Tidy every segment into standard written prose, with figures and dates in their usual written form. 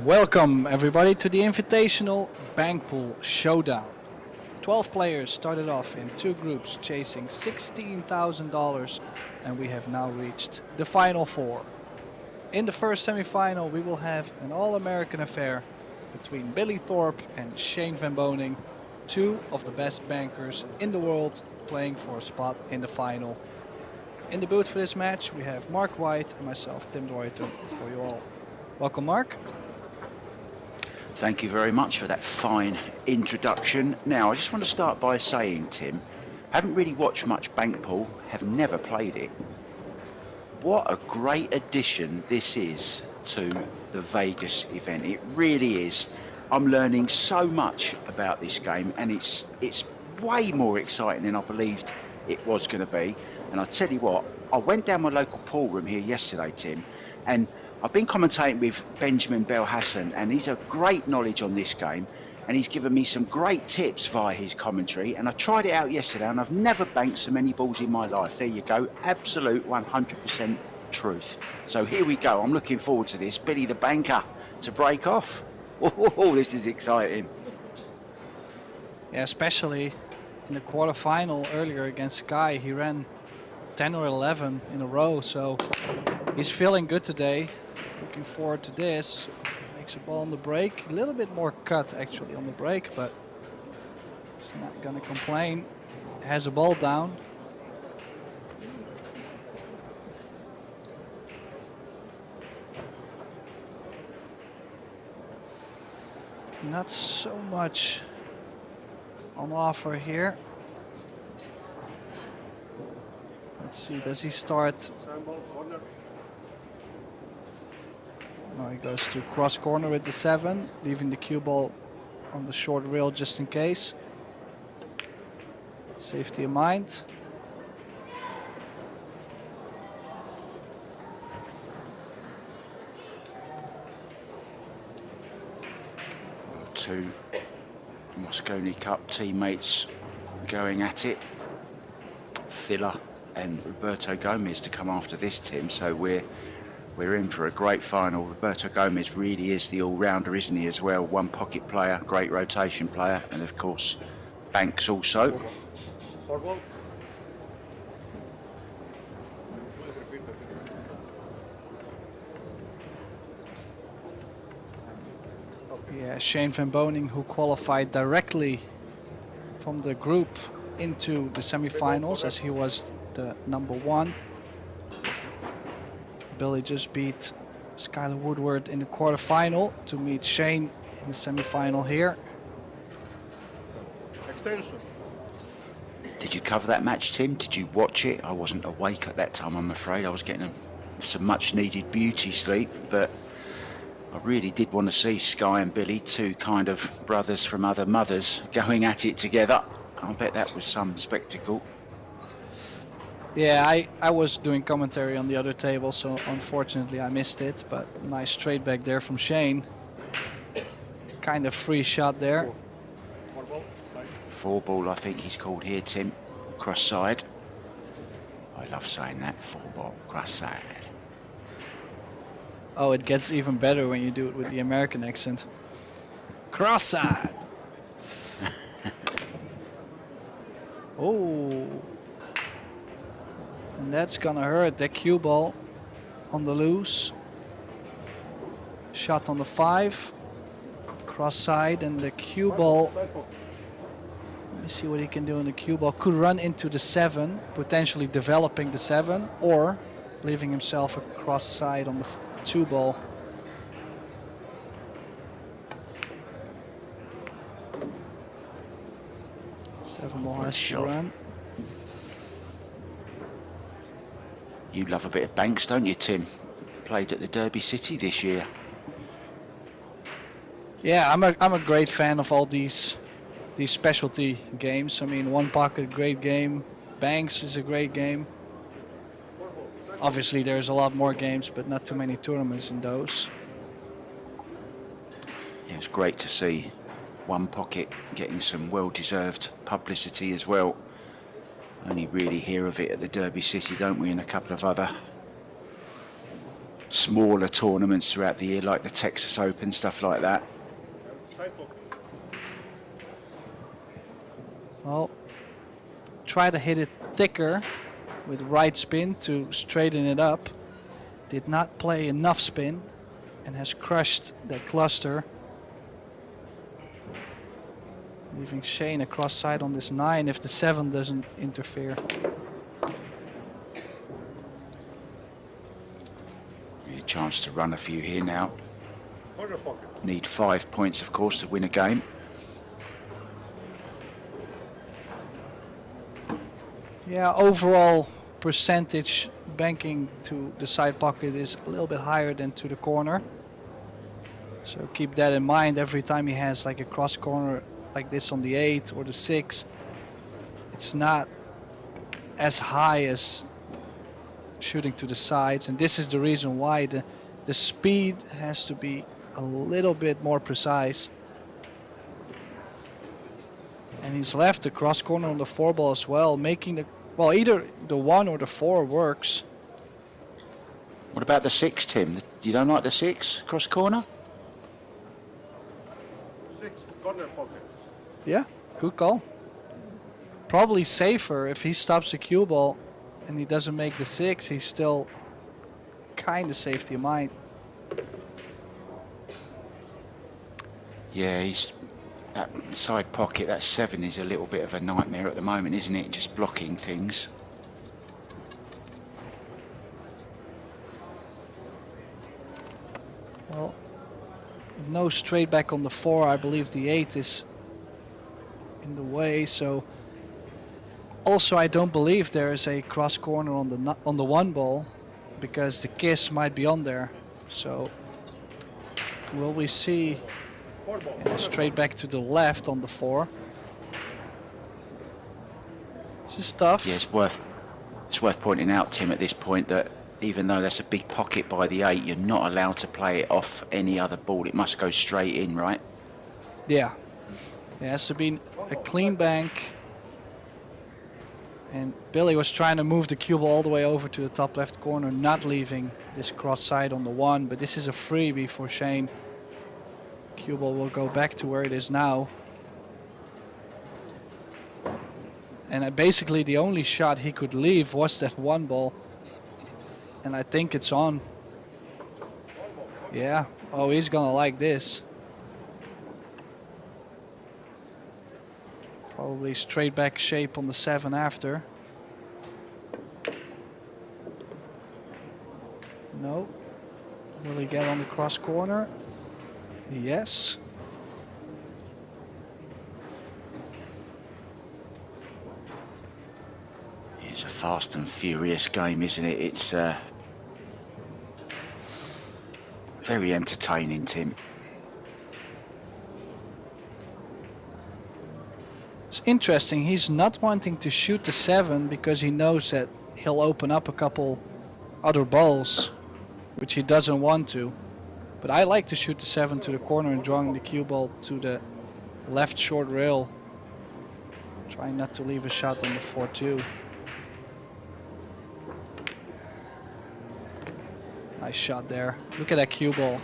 Welcome everybody to the Invitational Bank Pool Showdown. 12 players started off in two groups chasing $16,000 and we have now reached the final four. In the first semi-final we will have an all-American affair between Billy Thorpe and Shane Van Boning, two of the best bankers in the world playing for a spot in the final. In the booth for this match we have Mark White and myself, Tim Deuter, for you all. Welcome, Mark. Thank you very much for that fine introduction. Now, I just want to start by saying, Tim, haven't really watched much bank pool, have never played it. What a great addition this is to the Vegas event. It really is. I'm learning so much about this game, and it's way more exciting than I believed it was going to be. And I tell you what, I went down my local pool room here yesterday, Tim, and I've been commentating with Benjamin Belhassan, and he's a great knowledge on this game, and he's given me some great tips via his commentary, and I tried it out yesterday, and I've never banked so many balls in my life. There you go, absolute 100% truth. So here we go, I'm looking forward to this. Billy the banker to break off. Oh, this is exciting. Yeah, especially in the quarterfinal earlier against Sky, he ran 10 or 11 in a row, so he's feeling good today. Looking forward to this. Makes a ball on the break. A little bit more cut actually on the break, but he's not gonna complain. Has a ball down. Not so much on offer here. Let's see, does he start? No, he goes to cross corner with the 7, leaving the cue ball on the short rail just in case. Safety in mind. Two Mosconi Cup teammates going at it. Filler and Roberto Gomez to come after this, Tim. So we're in for a great final. Roberto Gomez really is the all-rounder, isn't he, as well? One pocket player, great rotation player, and of course, Banks also. Yeah, Shane Van Boning, who qualified directly from the group into the semifinals, as he was the #1. Billy just beat Skylar Woodward in the quarterfinal to meet Shane in the semifinal here. Extension. Did you cover that match, Tim? Did you watch it? I wasn't awake at that time, I'm afraid. I was getting some much needed beauty sleep, but I really did want to see Sky and Billy, two kind of brothers from other mothers, going at it together. I bet that was some spectacle. Yeah, I was doing commentary on the other table, so unfortunately I missed it, but nice straight back there from Shane. Kind of free shot there. 4-ball, I think he's called here, Tim. Cross side. I love saying that, 4-ball, cross side. Oh, it gets even better when you do it with the American accent. Cross side. Oh. And that's gonna hurt. That cue ball on the loose. Shot on the 5. Cross side, and the cue ball. Let me see what he can do on the cue ball. Could run into the 7, potentially developing the 7, or leaving himself a cross side on the 2 ball. Seven ball has to run. You love a bit of Banks, don't you, Tim? Played at the Derby City this year. Yeah, I'm a great fan of all these specialty games. I mean, One Pocket, great game. Banks is a great game. Obviously, there's a lot more games, but not too many tournaments in those. Yeah, it's great to see One Pocket getting some well-deserved publicity as well. Only really hear of it at the Derby City, don't we, and a couple of other smaller tournaments throughout the year, like the Texas Open, stuff like that. Well, try to hit it thicker with right spin to straighten it up. Did not play enough spin and has crushed that cluster. Leaving Shane across side on this 9 if the 7 doesn't interfere. A chance to run a few here now. Need 5 points, of course, to win a game. Yeah, overall percentage banking to the side pocket is a little bit higher than to the corner. So keep that in mind every time he has like a cross corner like this on the 8 or the 6. It's not as high as shooting to the sides, and this is the reason why the speed has to be a little bit more precise. And he's left the cross corner on the 4 ball as well, making the, well, either the 1 or the 4 works. What about the 6, Tim? You don't like the 6 cross corner? 6 corner pocket. Yeah, good call. Probably safer if he stops the cue ball and he doesn't make the 6, he's still kind of safety of mind. Yeah, he's that side pocket, that 7 is a little bit of a nightmare at the moment, isn't it? Just blocking things. Well, no straight back on the 4. I believe the 8 is in the way. So also, I don't believe there is a cross corner on the 1 ball because the kiss might be on there. So will we see straight back to the left on the 4? This is tough. Yeah, it's worth pointing out, Tim, at this point that even though that's a big pocket by the 8, you're not allowed to play it off any other ball. It must go straight in, right? Yeah. There has to be a clean bank. And Billy was trying to move the cue ball all the way over to the top left corner, not leaving this cross side on the 1. But this is a freebie for Shane. Cue ball will go back to where it is now. And basically the only shot he could leave was that 1 ball. And I think it's on. Yeah. Oh, he's gonna like this. Probably straight back shape on the 7 after. No. Will he get on the cross corner? Yes. It's a fast and furious game, isn't it? It's very entertaining, Tim. It's interesting. He's not wanting to shoot the 7 because he knows that he'll open up a couple other balls, which he doesn't want to. But I like to shoot the 7 to the corner and drawing the cue ball to the left short rail. Trying not to leave a shot on the 4-2. Nice shot there. Look at that cue ball.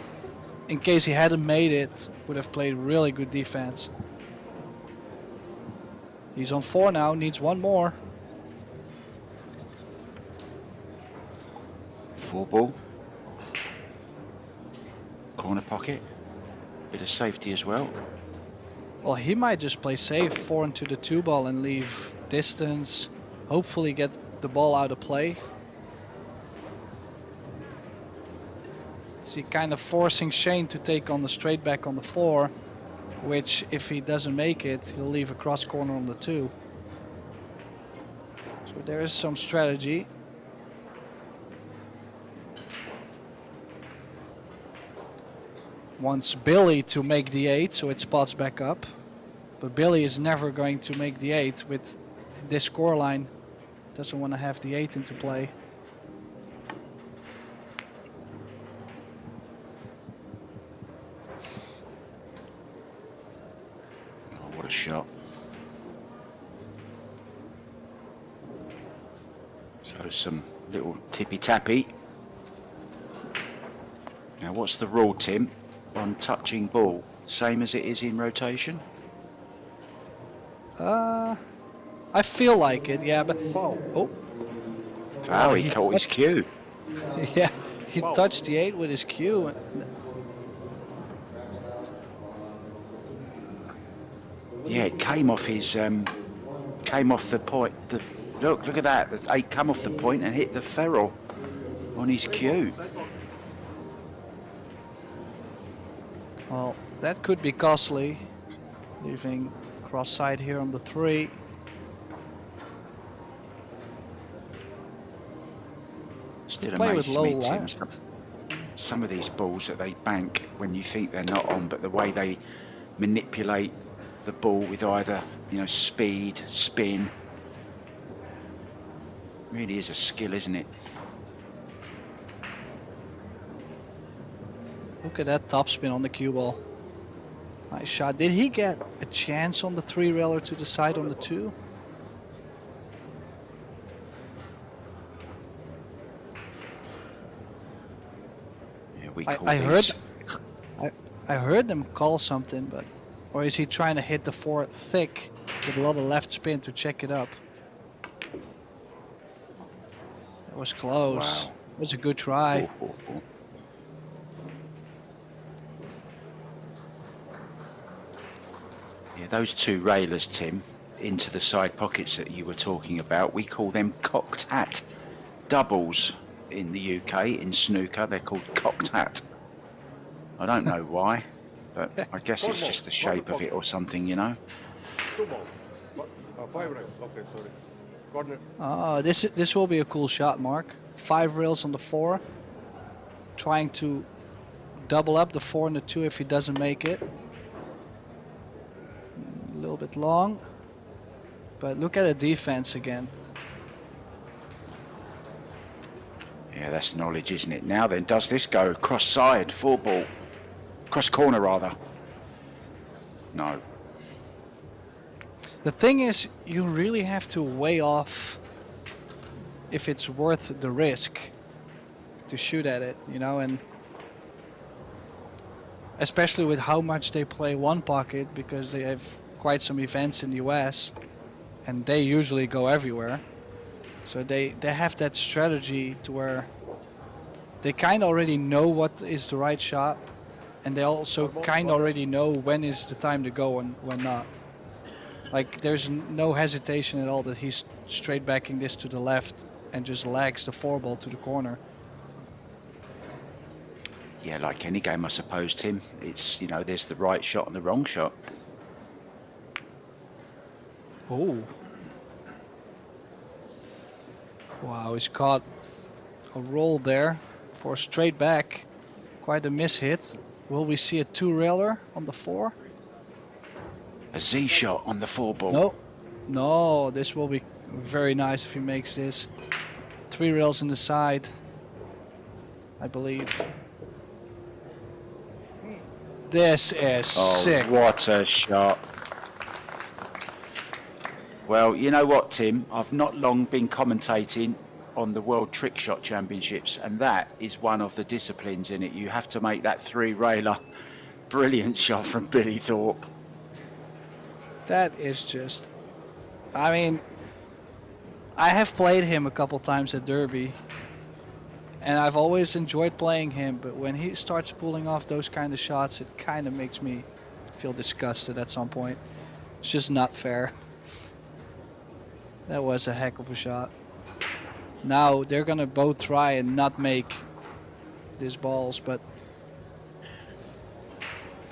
In case he hadn't made it, would have played really good defense. He's on 4 now, needs 1 more. 4 ball. Corner pocket. Bit of safety as well. Well, he might just play safe, 4 into the 2 ball and leave distance. Hopefully get the ball out of play. See, kind of forcing Shane to take on the straight back on the 4. Which, if he doesn't make it, he'll leave a cross corner on the 2. So there is some strategy. Wants Billy to make the 8, so it spots back up. But Billy is never going to make the 8 with this scoreline. Doesn't want to have the 8 into play. What a shot. So some little tippy-tappy. Now what's the rule, Tim, on touching ball? Same as it is in rotation? I feel like it, yeah, but... Oh. Oh, he caught his cue. Yeah, he touched the 8 with his cue. Yeah, it came off his, came off the point. Look at that. The 8 come off the point and hit the ferrule on his cue. Well, that could be costly. Leaving cross side here on the 3. Still Play with amazes low me, Tim. left. Some of these balls that they bank when you think they're not on, but the way they manipulate the ball with either, you know, speed, spin, really is a skill, isn't it? Look at that topspin on the cue ball. Nice shot. Did he get a chance on the 3-railer to the side on the 2? Yeah, we call I these. I heard them call something, but or is he trying to hit the 4 thick with a lot of left spin to check it up? It was close. Wow. It was a good try. Oh. Yeah, those 2 railers, Tim, into the side pockets that you were talking about, we call them cocked hat doubles in the UK. In snooker, they're called cocked hat. I don't know why, but I guess it's just the shape of it or something, you know. 2 balls. 5 rails. Okay, sorry. Corner. This will be a cool shot, Mark. 5 rails on the 4. Trying to double up the 4 and the 2 if he doesn't make it. A little bit long. But look at the defense again. Yeah, that's knowledge, isn't it? Now then, does this go cross side, 4 ball? Cross corner, rather. No. The thing is, you really have to weigh off if it's worth the risk to shoot at it, you know, and especially with how much they play one pocket, because they have quite some events in the US and they usually go everywhere. So they have that strategy to where they kind of already know what is the right shot, and they also kind of already know when is the time to go and when not. Like, there's no hesitation at all that he's straight backing this to the left and just lags the 4 ball to the corner. Yeah, like any game, I suppose, Tim. It's, you know, there's the right shot and the wrong shot. Oh. Wow, he's caught a roll there for a straight back. Quite a miss hit. Will we see a 2-railer on the 4? A Z shot on the 4 ball. No. No, this will be very nice if he makes this. 3 rails in the side, I believe. This is sick. What a shot. Well, you know what, Tim? I've not long been commentating on the World Trick Shot Championships, and that is one of the disciplines in it. You have to make that 3-railer. Brilliant shot from Billy Thorpe. That is just... I mean, I have played him a couple times at Derby, and I've always enjoyed playing him, but when he starts pulling off those kind of shots, it kind of makes me feel disgusted at some point. It's just not fair. That was a heck of a shot. Now they're gonna both try and not make these balls, but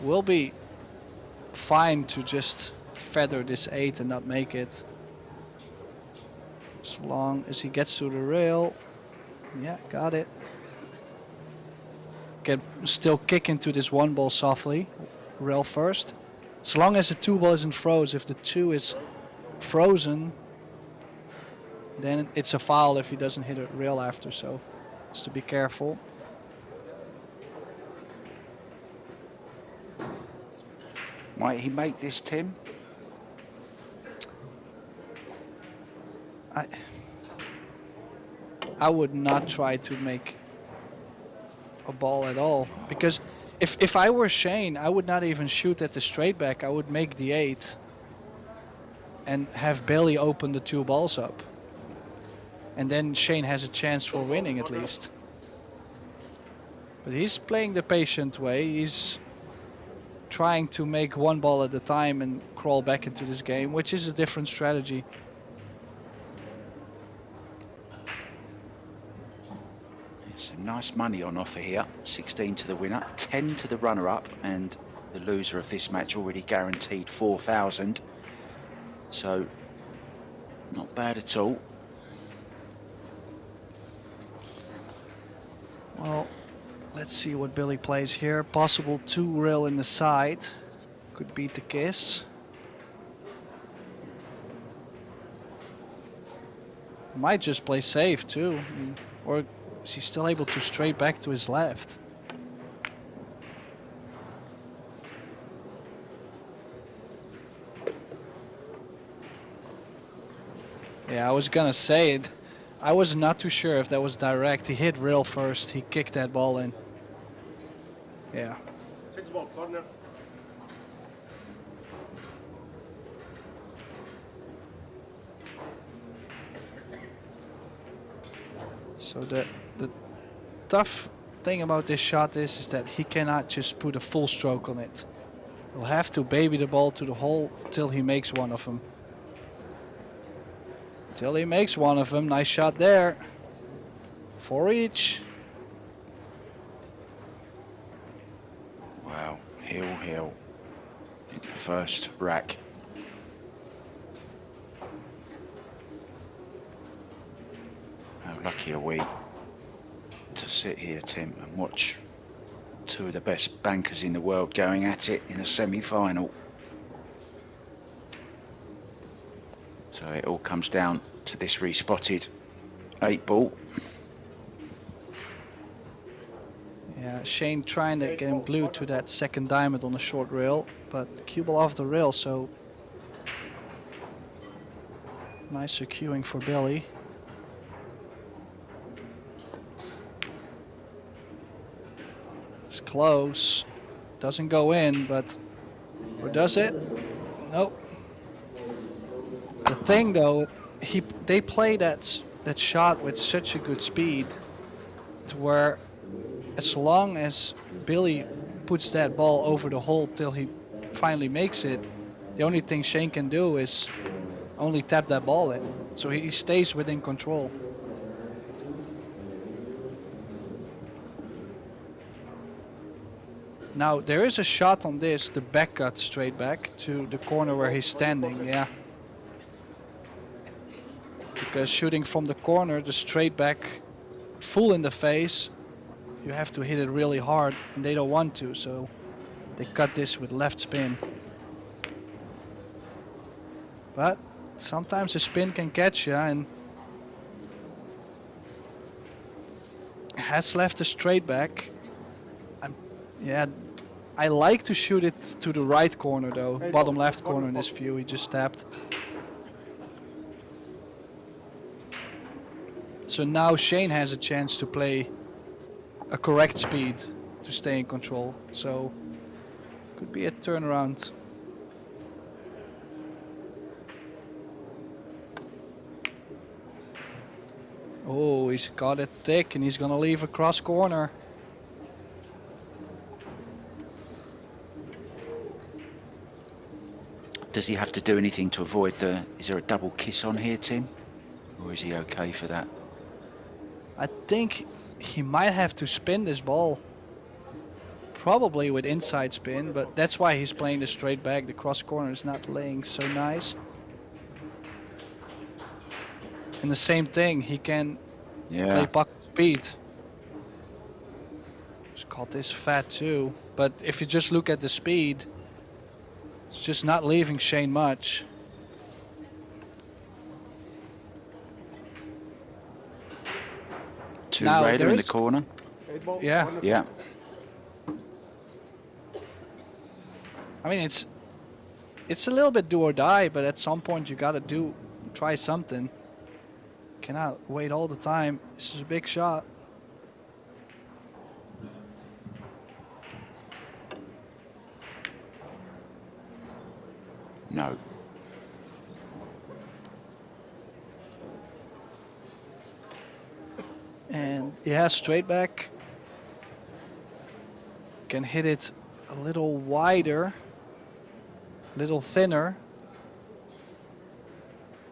we'll be fine to just feather this 8 and not make it. As long as he gets to the rail. Yeah, got it. Can still kick into this 1 ball softly. Rail first. As long as the 2 ball isn't froze. If the 2 is frozen, then it's a foul if he doesn't hit a rail after, so just to be careful. Might he make this, Tim? I would not try to make a ball at all, because if I were Shane, I would not even shoot at the straight back. I would make the 8 and have Bailey open the 2 balls up. And then Shane has a chance for winning at least. But he's playing the patient way. He's trying to make 1 ball at a time and crawl back into this game, which is a different strategy. It's a Nice money on offer here. 16 to the winner, 10 to the runner-up, and the loser of this match already guaranteed 4,000. So, not bad at all. Well, let's see what Billy plays here. Possible 2 rail in the side. Could beat the kiss. Might just play safe too. I mean, or is he still able to straight back to his left? Yeah, I was gonna say it. I was not too sure if that was direct. He hit rail first. He kicked that ball in. Yeah. 6 ball, corner. So the tough thing about this shot is that he cannot just put a full stroke on it. He'll have to baby the ball to the hole till he makes one of them. Till he makes one of them. Nice shot there. 4 each. Wow, hill in the first rack. How lucky are we to sit here, Tim, and watch 2 of the best bankers in the world going at it in a semi-final. So it all comes down to this respotted 8 ball. Yeah, Shane trying to get him glued to that second diamond on the short rail, but cue ball off the rail, so nicer cueing for Billy. It's close. Doesn't go in, but or does it? Nope. The thing though, they play that shot with such a good speed to where as long as Billy puts that ball over the hole till he finally makes it, the only thing Shane can do is only tap that ball in. So he stays within control. Now there is a shot on this, the back cut straight back to the corner where he's standing, yeah. Because shooting from the corner, the straight back, full in the face, you have to hit it really hard, and they don't want to, so they cut this with left spin. But sometimes a spin can catch you, and has left a straight back. Yeah, I like to shoot it to the right corner though, bottom left corner in this view. He just tapped. So now Shane has a chance to play a correct speed to stay in control. So could be a turnaround. Oh, he's got it thick and he's gonna leave a cross corner. Does he have to do anything to avoid is there a double kiss on here, Tim? Or is he okay for that? I think he might have to spin this ball. Probably with inside spin, but that's why he's playing the straight back. The cross corner is not laying so nice. And the same thing, he can play pocket speed. Just caught this fat too. But if you just look at the speed, it's just not leaving Shane much. Two Raider in the corner. 8 ball, Yeah. corner. Yeah. I mean, it's a little bit do or die, but at some point you gotta try something. Cannot wait all the time. This is a big shot. No. And yeah, straight back. Can hit it a little wider, a little thinner.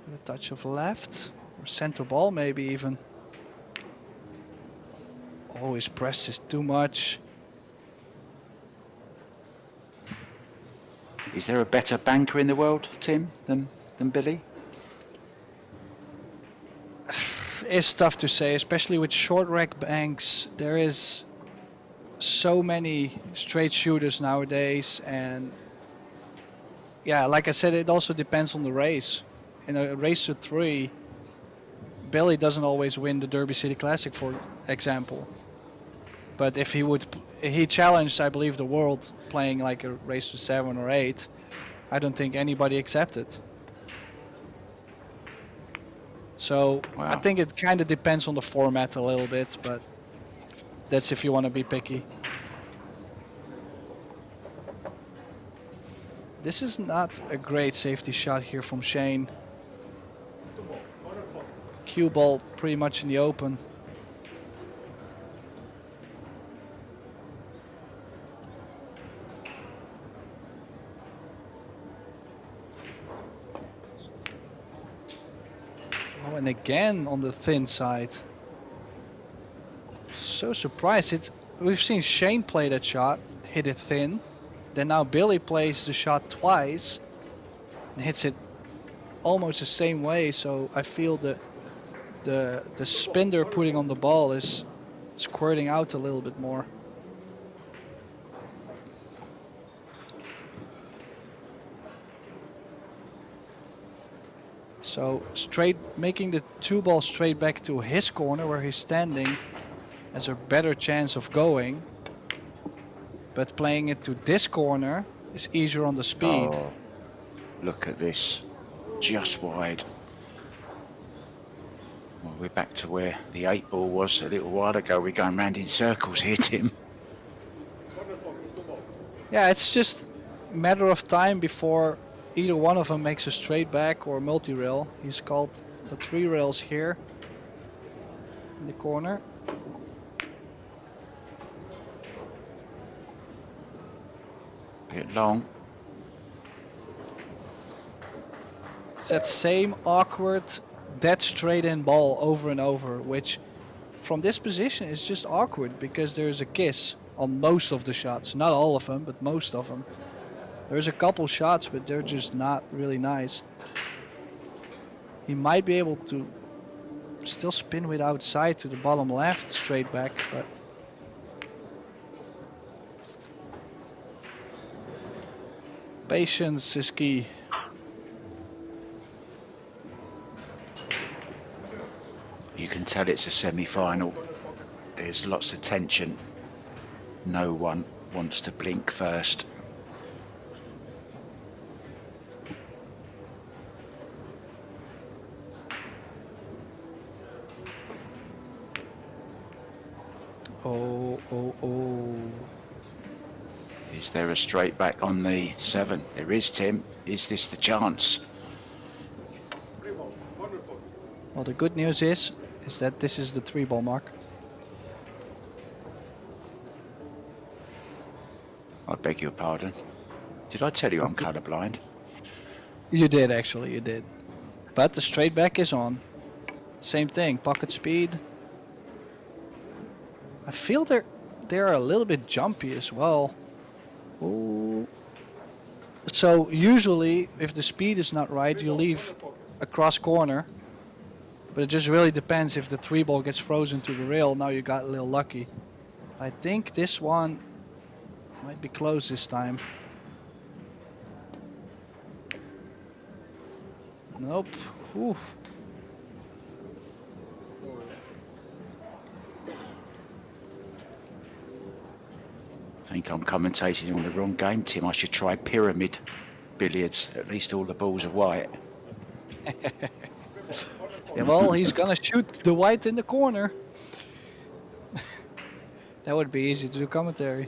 With a touch of left, or center ball maybe even. Oh, his press is too much. Is there a better banker in the world, Tim, than Billy? It's tough to say, especially with short rack banks. There is so many straight shooters nowadays, and yeah, like I said, it also depends on the race. In a race to 3, Billy doesn't always win the Derby City Classic, for example. But if he challenged, I believe, the world playing like a race to 7 or 8. I don't think anybody accepted. So Wow. I think it kind of depends on the format a little bit, but that's if you want to be picky. This is not a great safety shot here from Shane. Cue ball pretty much in the open. Oh, and again on the thin side. So surprised. We've seen Shane play that shot, hit it thin. Then now Billy plays the shot twice and hits it almost the same way. So I feel the spin they're putting on the ball is squirting out a little bit more. So making the 2-ball straight back to his corner where he's standing has a better chance of going. But playing it to this corner is easier on the speed. Oh, look at this. Just wide. Well, we're back to where the 8-ball was a little while ago. We're going round in circles here, Tim. Yeah, it's just a matter of time before either one of them makes a straight back or multi-rail. He's called the 3 rails here in the corner. Bit long. It's that same awkward, dead straight in ball over and over, which from this position is just awkward because there's a kiss on most of the shots. Not all of them, but most of them. There's a couple shots, but they're just not really nice. He might be able to still spin with outside to the bottom left straight back, but patience is key. You can tell it's a semi-final. There's lots of tension. No one wants to blink first. Oh. Is there a straight back on the 7? There is, Tim. Is this the chance? Well, the good news is that this is the 3-ball mark. I beg your pardon. Did I tell you I'm colourblind? You did, actually, you did. But the straight back is on. Same thing, pocket speed. I feel they're a little bit jumpy as well. Ooh. So usually, if the speed is not right, you leave a cross corner. But it just really depends if the 3-ball gets frozen to the rail. Now you got a little lucky. I think this one might be close this time. Nope. Ooh. I think I'm commentating on the wrong game, Tim. I should try pyramid billiards. At least all the balls are white. Yeah, well, he's gonna shoot the white in the corner. That would be easy to do commentary.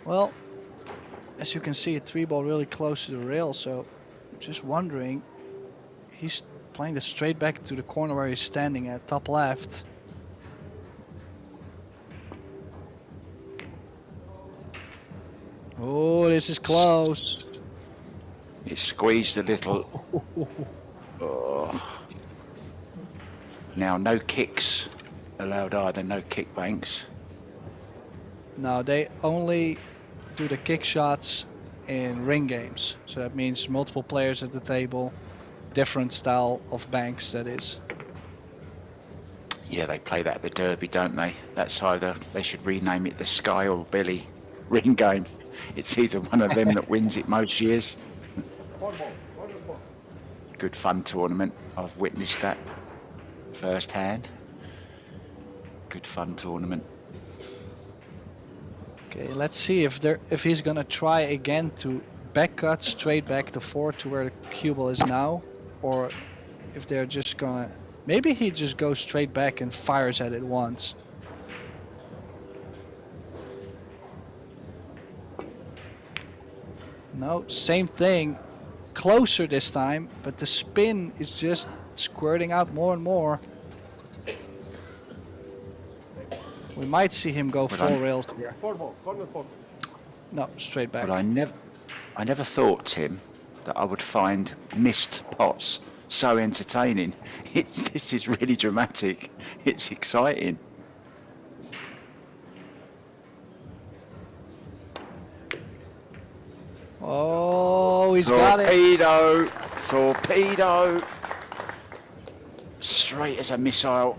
Well, as you can see, a 3-ball really close to the rail, so just wondering, he's playing the straight back to the corner where he's standing at top left. Oh, this is close. It squeezed a little. Oh. Now, no kicks allowed either. No kick banks. No, they only do the kick shots in ring games. So that means multiple players at the table, different style of banks, that is. Yeah, they play that at the Derby, don't they? That's either, they should rename it the Sky or Billy ring game. It's either one of them that wins it most years. Good fun tournament. I've witnessed that firsthand. Good fun tournament. Okay, let's see if he's gonna try again to back cut straight back to 4 to where the cue ball is now, or if they're just gonna, maybe he just goes straight back and fires at it once. No, same thing, closer this time, but the spin is just squirting out more and more. We might see him go full rails here. No, straight back. But I never thought, Tim, that I would find missed pots so entertaining. This is really dramatic. It's exciting. Oh, he's got it. Torpedo. Straight as a missile.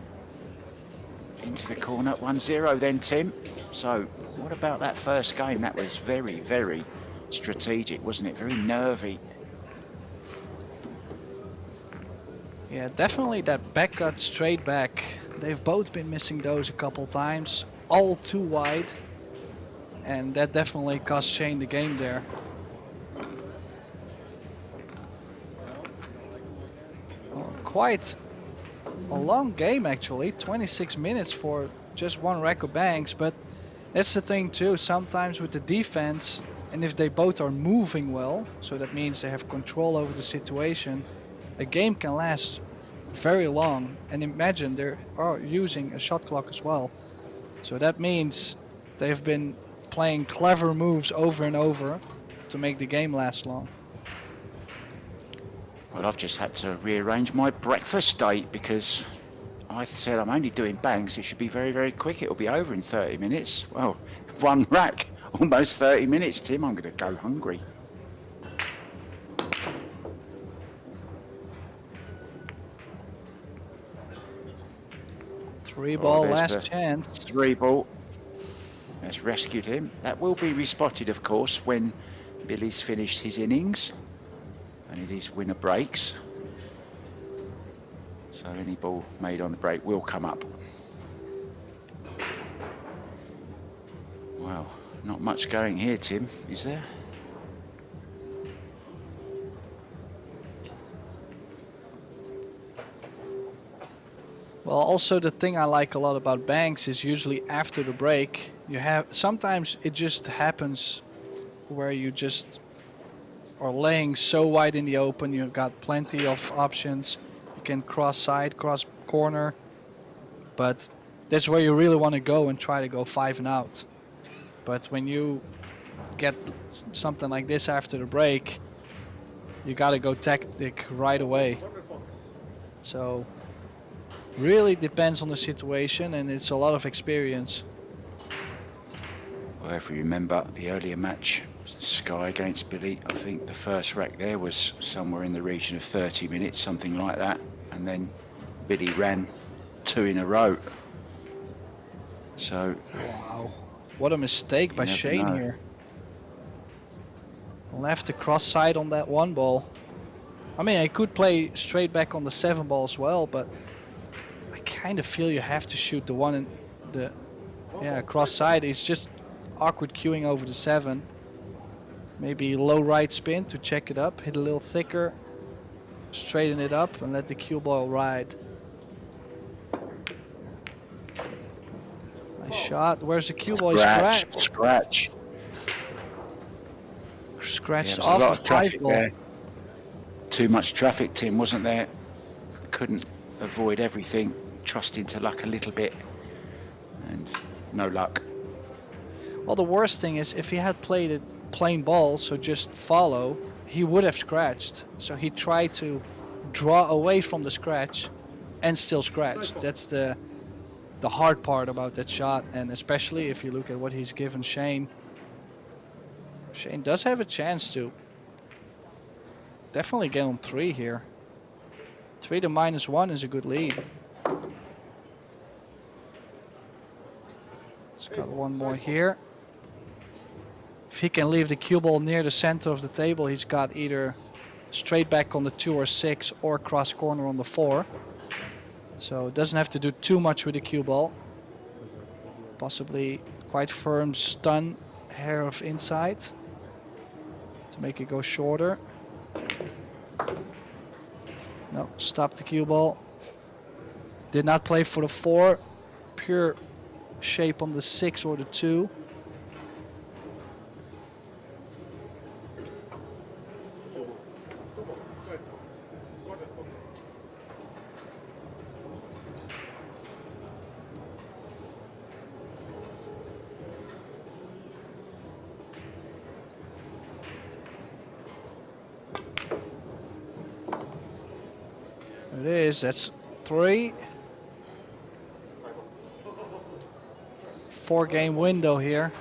Into the corner, 1-0 then, Tim. So, what about that first game? That was very, very strategic, wasn't it? Very nervy. Yeah, definitely that back cut straight back. They've both been missing those a couple times, all too wide. And that definitely cost Shane the game there. Oh, quite a long game actually, 26 minutes for just one rack of banks, but that's the thing too, sometimes with the defense, and if they both are moving well, so that means they have control over the situation, a game can last very long. And imagine they are using a shot clock as well, so that means they've been playing clever moves over and over to make the game last long. Well, I've just had to rearrange my breakfast date because I said I'm only doing banks. It should be very, very quick. It'll be over in 30 minutes. Well, one rack, almost 30 minutes, Tim. I'm going to go hungry. Three ball, there's last the chance. 3 ball. That's rescued him. That will be respotted, of course, when Billy's finished his innings. And it is winner breaks. So any ball made on the break will come up. Wow, not much going here, Tim, is there? Well, also the thing I like a lot about banks is usually after the break, you have, sometimes it just happens where you just are laying so wide in the open, you've got plenty of options. You can cross side, cross corner, but that's where you really want to go and try to go 5 and out. But when you get something like this after the break, you got to go tactic right away. So really depends on the situation, and it's a lot of experience. Well, if you remember the earlier match, Sky against Billy, I think the first rack there was somewhere in the region of 30 minutes, something like that. And then Billy ran 2 in a row. So, wow, what a mistake by Shane here. Left the cross side on that 1 ball. I mean, I could play straight back on the 7 ball as well, but I kind of feel you have to shoot the 1 in the cross side. It's just awkward queuing over the 7. Maybe low right spin to check it up, hit a little thicker, straighten it up, and let the cue ball ride. Nice shot. Where's the cue ball? Scratched off the 5 ball. There. Too much traffic, Tim, wasn't there? Couldn't avoid everything, trusting to luck a little bit, and no luck. Well, the worst thing is if he had played it plain ball, so just follow, he would have scratched. So he tried to draw away from the scratch and still scratched. That's the the hard part about that shot, and especially if you look at what he's given Shane. Shane does have a chance to definitely get on 3 here. 3 to -1 is a good lead. He's got one more here. If he can leave the cue ball near the center of the table, he's got either straight back on the 2 or 6 or cross corner on the 4. So it doesn't have to do too much with the cue ball. Possibly quite firm stun hair of inside to make it go shorter. No, stop the cue ball. Did not play for the 4. Pure shape on the 6 or the 2. It is, that's 3. 4-game window here.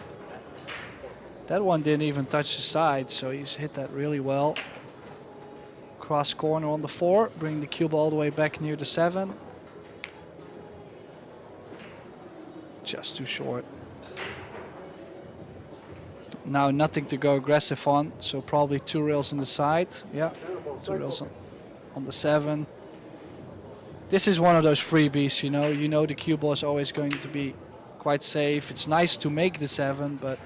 That one didn't even touch the side, so he's hit that really well. Cross corner on the 4, bring the cube all the way back near the 7. Just too short. Now nothing to go aggressive on, so probably 2 rails on the side. Yeah, 2 rails on the 7. This is one of those freebies, you know the cue ball is always going to be quite safe. It's nice to make the 7, but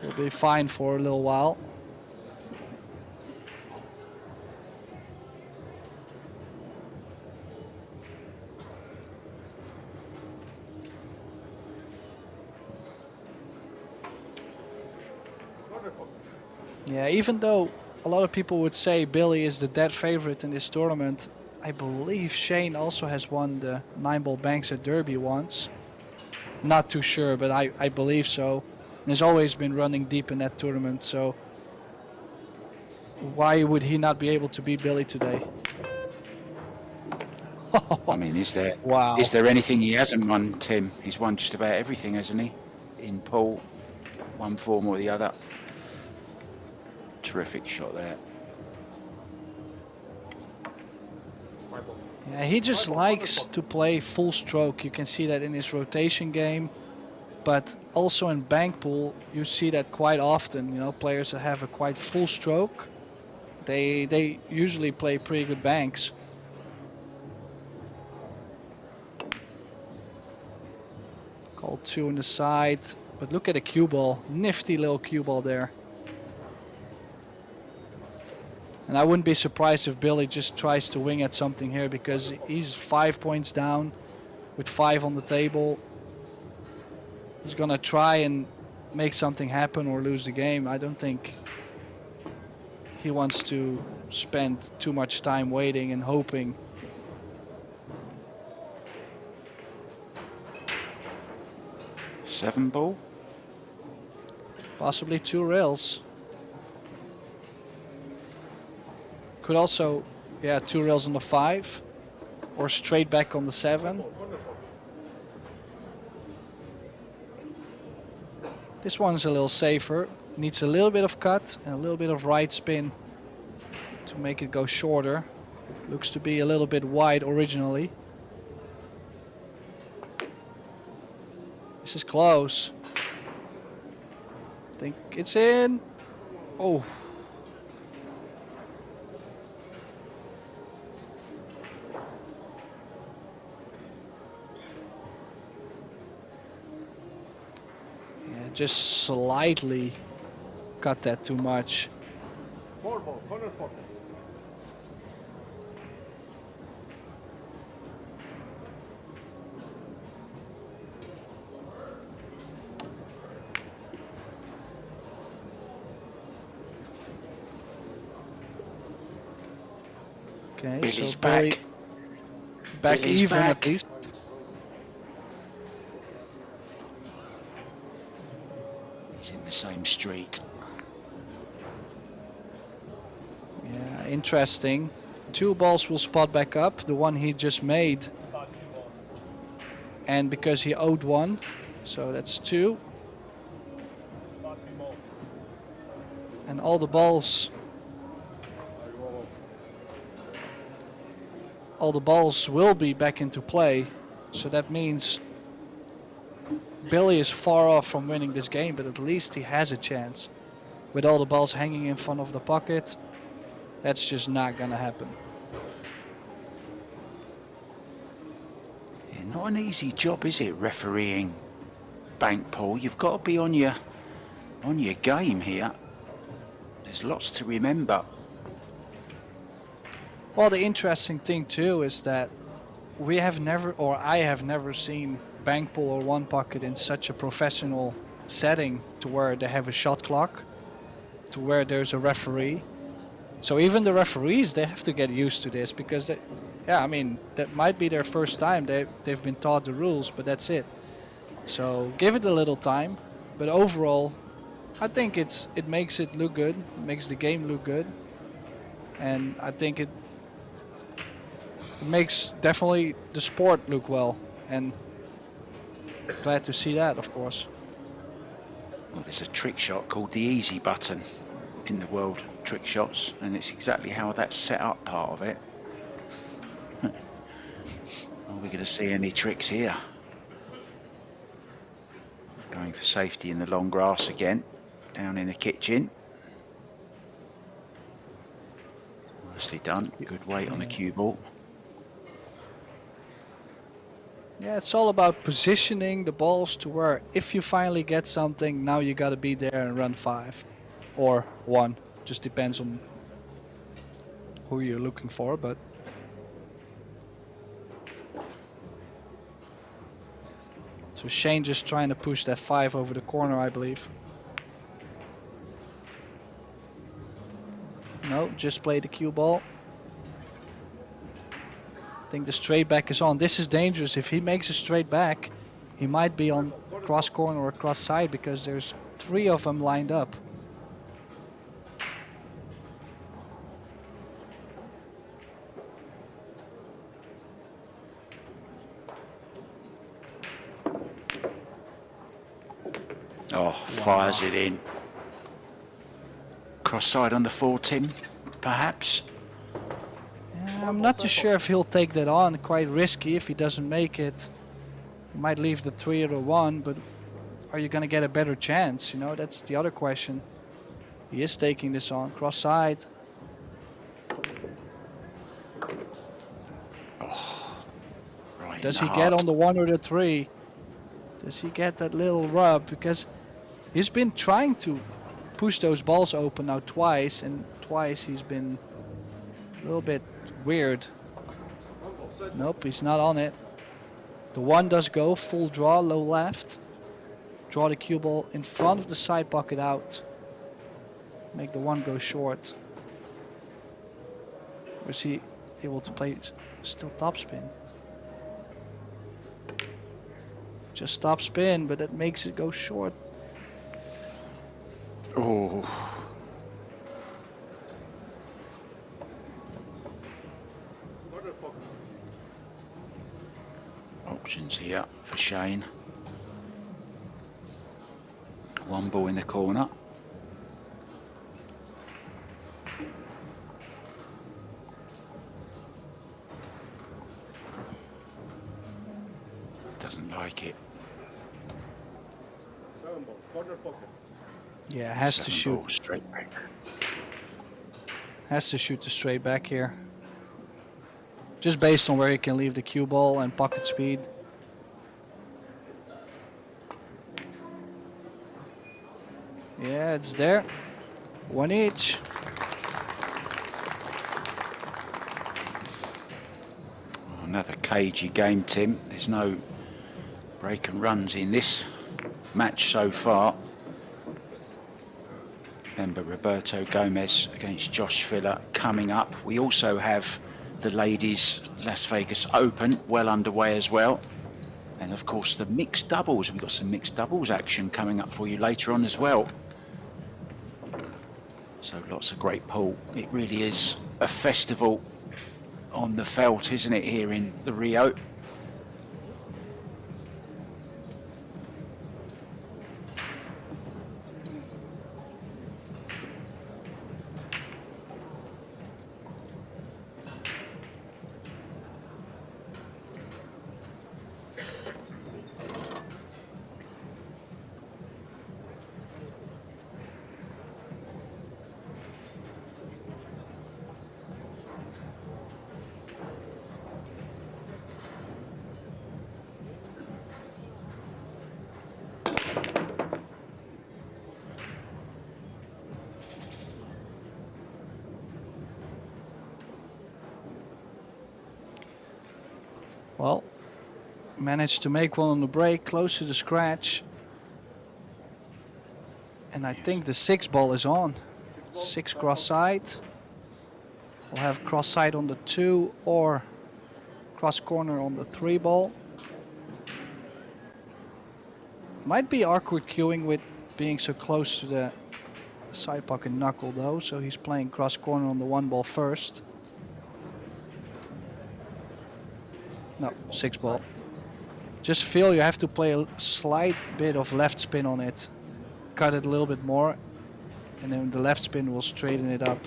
we'll be fine for a little while. Yeah, even though a lot of people would say Billy is the dead favorite in this tournament, I believe Shane also has won the 9-ball banks at Derby once. Not too sure, but I believe so. And has always been running deep in that tournament, so why would he not be able to beat Billy today? I mean, is there Wow. is there anything he hasn't won, Tim? He's won just about everything, hasn't he? In pool, one form or the other. Terrific shot there. Yeah, he just likes to play full stroke. You can see that in his rotation game, but also in bank pool, you see that quite often. Players that have a quite full stroke, they usually play pretty good banks. Call 2 on the side, but look at the cue ball. Nifty little cue ball there. And I wouldn't be surprised if Billy just tries to wing at something here, because he's 5 points down with 5 on the table. He's gonna try and make something happen or lose the game. I don't think he wants to spend too much time waiting and hoping. Seven ball? Possibly 2 rails. Could also, yeah, 2 rails on the 5 or straight back on the 7. This one's a little safer. Needs a little bit of cut and a little bit of right spin to make it go shorter. Looks to be a little bit wide originally. This is close. I think it's in. Oh. Just slightly cut that too much. 4 ball, corner pocket. Okay, Billy's so Billy back Billy's even back. at least. He's in the same street. Yeah, interesting. 2 balls will spot back up. The one he just made and because he owed 1, so that's 2. And all the balls will be back into play, so that means Billy is far off from winning this game, but at least he has a chance. With all the balls hanging in front of the pocket, that's just not gonna happen. Yeah, not an easy job, is it, refereeing bank pool? You've got to be on your game here. There's lots to remember. Well, the interesting thing too is that we have never, or I have never seen bank pool or one pocket in such a professional setting, to where they have a shot clock, to where there's a referee. So even the referees, they have to get used to this, because they, yeah, I mean, that might be their first time. They've been taught the rules, but that's it. So give it a little time, but overall, I think it makes it look good, makes the game look good, and I think it makes definitely the sport look well, and glad to see that, of course. Well, there's a trick shot called the easy button in the world trick shots, and it's exactly how that's set up, part of it. Are we going to see any tricks here? Going for safety in the long grass again, down in the kitchen. Nicely done, good weight on the cue ball. Yeah, it's all about positioning the balls to where if you finally get something, now you got to be there and run 5 or 1. Just depends on who you're looking for, but so Shane just trying to push that 5 over the corner, I believe. No, just play the cue ball. I think the straight back is on. This is dangerous. If he makes a straight back, he might be on cross corner or cross side, because there's 3 of them lined up. Oh, fires it in. Cross side on the 4, Tim, perhaps? I'm not too sure if he'll take that on. Quite risky. If he doesn't make it, he might leave the 3 or the 1, but are you going to get a better chance? You know, that's the other question. He is taking this on. Cross side. Oh, right. Does he get on the 1 or the 3? Does he get that little rub? Because he's been trying to push those balls open now twice, and twice he's been a little bit weird. Nope, he's not on it. The 1 does go, full draw, low left. Draw the cue ball in front of the side pocket out. Make the 1 go short. Or is he able to play still topspin? Just stop spin, but that makes it go short. Oh. Options here for Shane. 1 ball in the corner. Doesn't like it. Yeah, has to 7 shoot. ball straight back. Has to shoot the straight back here. Just based on where he can leave the cue ball and pocket speed. Yeah, it's there. 1 each. Another cagey game, Tim. There's no break and runs in this match so far. Remember, Roberto Gomez against Josh Filler coming up. We also have the ladies' Las Vegas Open well underway as well. And of course the mixed doubles. We've got some mixed doubles action coming up for you later on as well. So lots of great pool. It really is a festival on the felt, isn't it, here in the Rio? Well, managed to make one on the break, close to the scratch. And I think the 6 ball is on. 6 cross side. We'll have cross side on the 2 or cross corner on the 3 ball. Might be awkward queuing with being so close to the side pocket knuckle though, so he's playing cross corner on the 1 ball first. No, 6 ball. Just feel you have to play a slight bit of left spin on it. Cut it a little bit more, and then the left spin will straighten it up.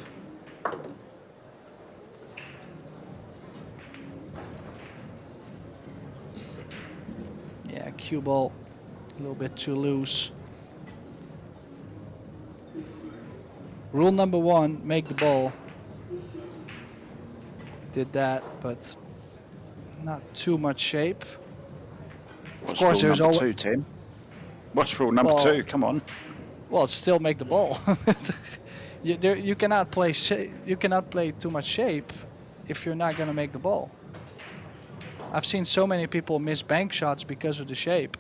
Yeah, cue ball a little bit too loose. Rule number 1, make the ball. Did that, but not too much shape. What's Of course, rule there's number always 2, Tim? What's rule number 2? Come on. Well, still make the ball. You cannot play too much shape if you're not gonna make the ball. I've seen so many people miss bank shots because of the shape.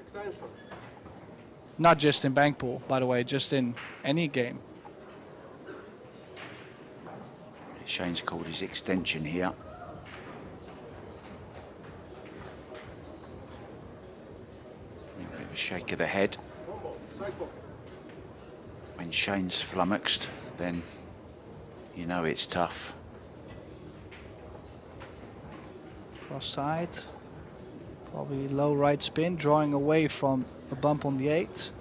Extension. Not just in bank pool, by the way, just in any game. Shane's called his extension here. A bit of a shake of the head. Combo. Side pocket. When Shane's flummoxed, then you know it's tough. Cross side. Probably low right spin, drawing away from a bump on the 8.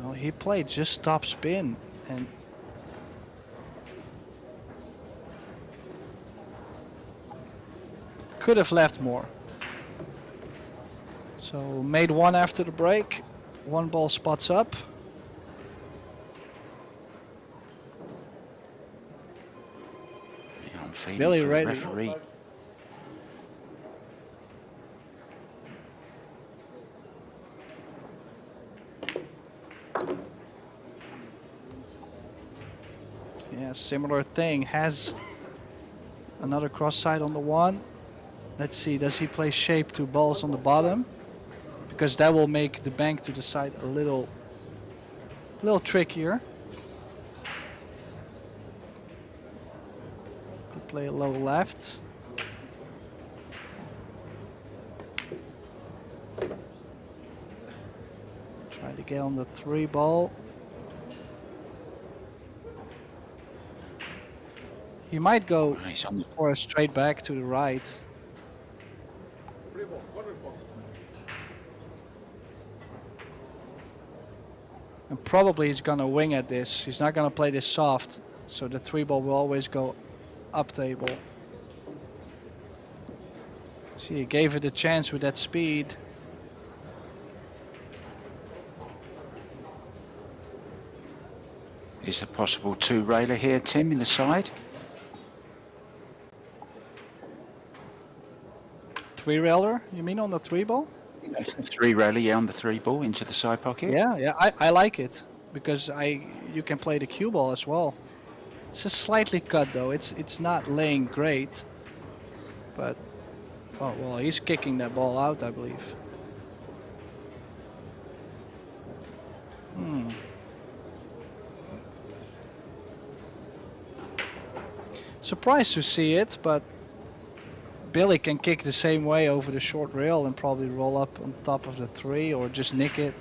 No, he played just top spin and could have left more. So made 1 after the break. 1 ball spots up. Yeah, I'm feeling Billy for the ready. referee. Yeah, similar thing. Has another cross side on the 1. Let's see, does he play shape 2 balls on the bottom? Because that will make the bank to the side a little trickier. Could play a low left. Try to get on the 3 ball. He might go He's on. for a straight back to the right. Free ball. Corner pocket. And probably he's gonna wing at this. He's not gonna play this soft, so the 3 ball will always go up table. See, he gave it a chance with that speed. Is a possible 2-railer here, Tim, in the side? 3-railer, you mean on the 3 ball? 3-railer, yeah, on the 3 ball into the side pocket. Yeah, I like it because you can play the cue ball as well. It's a slightly cut though. It's not laying great, but oh well, he's kicking that ball out, I believe. Surprised to see it, but Billy can kick the same way over the short rail and probably roll up on top of the 3 or just nick it.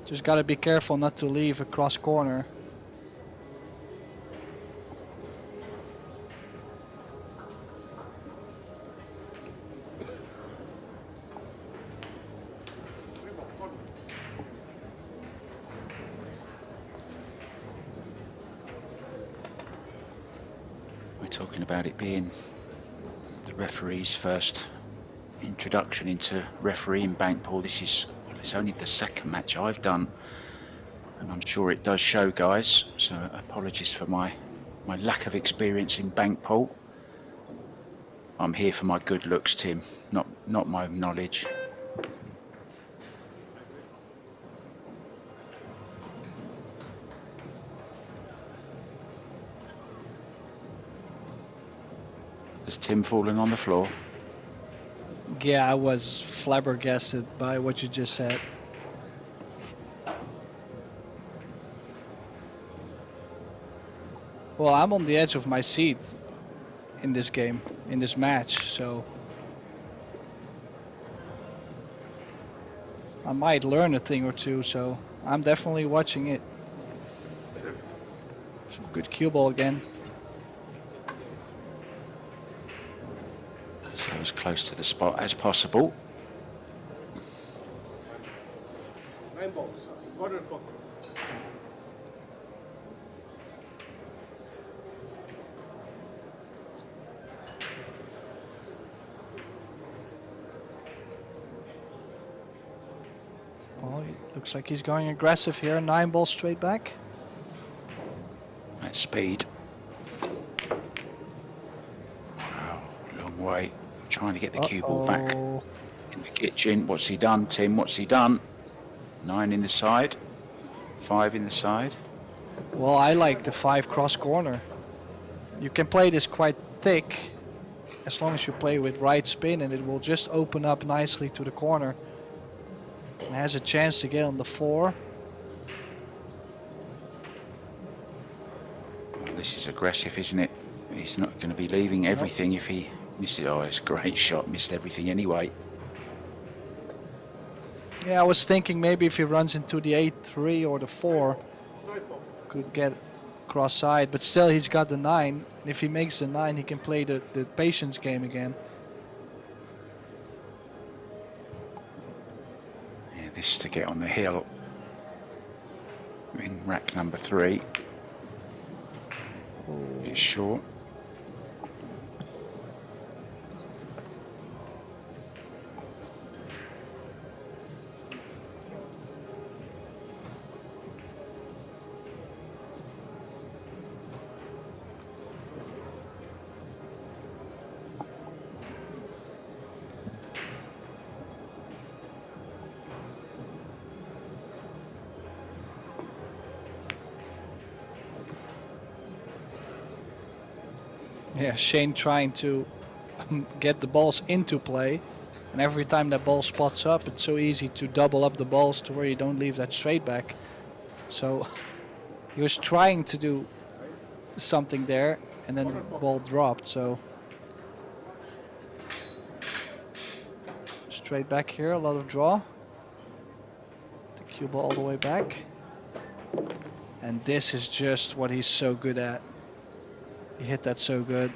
Just gotta be careful not to leave a cross corner. We're talking about it being the referee's first introduction into refereeing bank pool. This is, well, it's only the 2nd match I've done, and I'm sure it does show, guys. So apologies for my lack of experience in bank pool. I'm here for my good looks, Tim, not my knowledge. Has Tim fallen on the floor? Yeah, I was flabbergasted by what you just said. Well, I'm on the edge of my seat in this game, in this match, so I might learn a thing or two, so I'm definitely watching it. Some good cue ball again. So as close to the spot as possible. 9 balls. Quarter pocket. Well, it looks like he's going aggressive here. 9 balls straight back. At speed. Wow, long way. Trying to get the cue ball back in the kitchen. What's he done, Tim? What's he done? 9 in the side. 5 in the side. Well, I like the 5 cross corner. You can play this quite thick as long as you play with right spin, and it will just open up nicely to the corner. And has a chance to get on the 4. Well, this is aggressive, isn't it? He's not going to be leaving everything if he misses. Oh, it's a great shot. Missed everything anyway. Yeah, I was thinking maybe if he runs into the 8-3 or the 4, Side pocket. could get cross side, but still he's got the 9. And if he makes the 9, he can play the patience game again. Yeah, this to get on the hill in rack number 3. It's short. Yeah, Shane trying to get the balls into play, and every time that ball spots up, it's so easy to double up the balls to where you don't leave that straight back. So he was trying to do something there, and then the ball dropped. So straight back here, a lot of draw. The cue ball all the way back, and this is just what he's so good at. He hit that so good.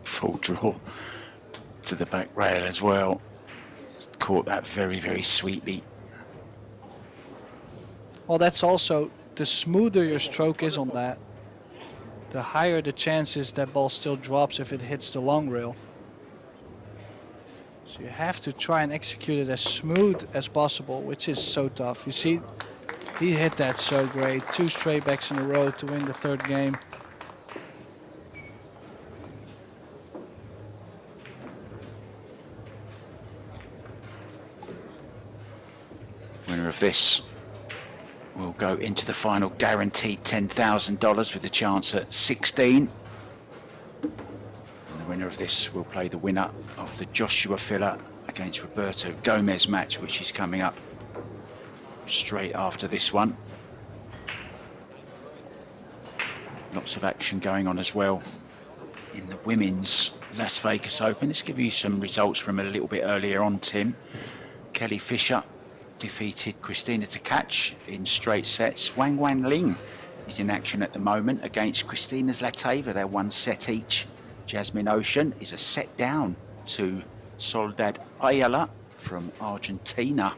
Full draw to the back rail as well. Caught that very, very sweetly. Well, that's also, the smoother your stroke is on that, the higher the chances that ball still drops if it hits the long rail. So you have to try and execute it as smooth as possible, which is so tough. You see, he hit that so great. 2 straight backs in a row to win the 3rd game. Winner of this will go into the final, guaranteed $10,000 with a chance at 16. And the winner of this will play the winner of the Joshua Filler against Roberto Gomez match, which is coming up straight after this one. Lots of action going on as well in the women's Las Vegas Open. Let's give you some results from a little bit earlier on, Tim. Kelly Fisher defeated Christina Tkach in straight sets. Wang Ling is in action at the moment against Christina Zlateva. They're 1 set each. Jasmine Ocean is a set down to Soledad Ayala from Argentina.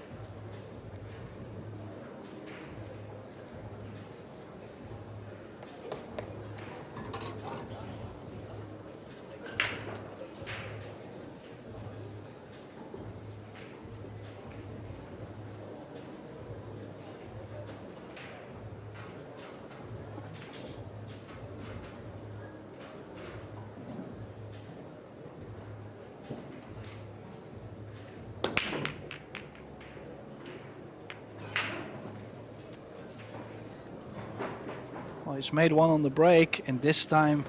he's made one on the break, and this time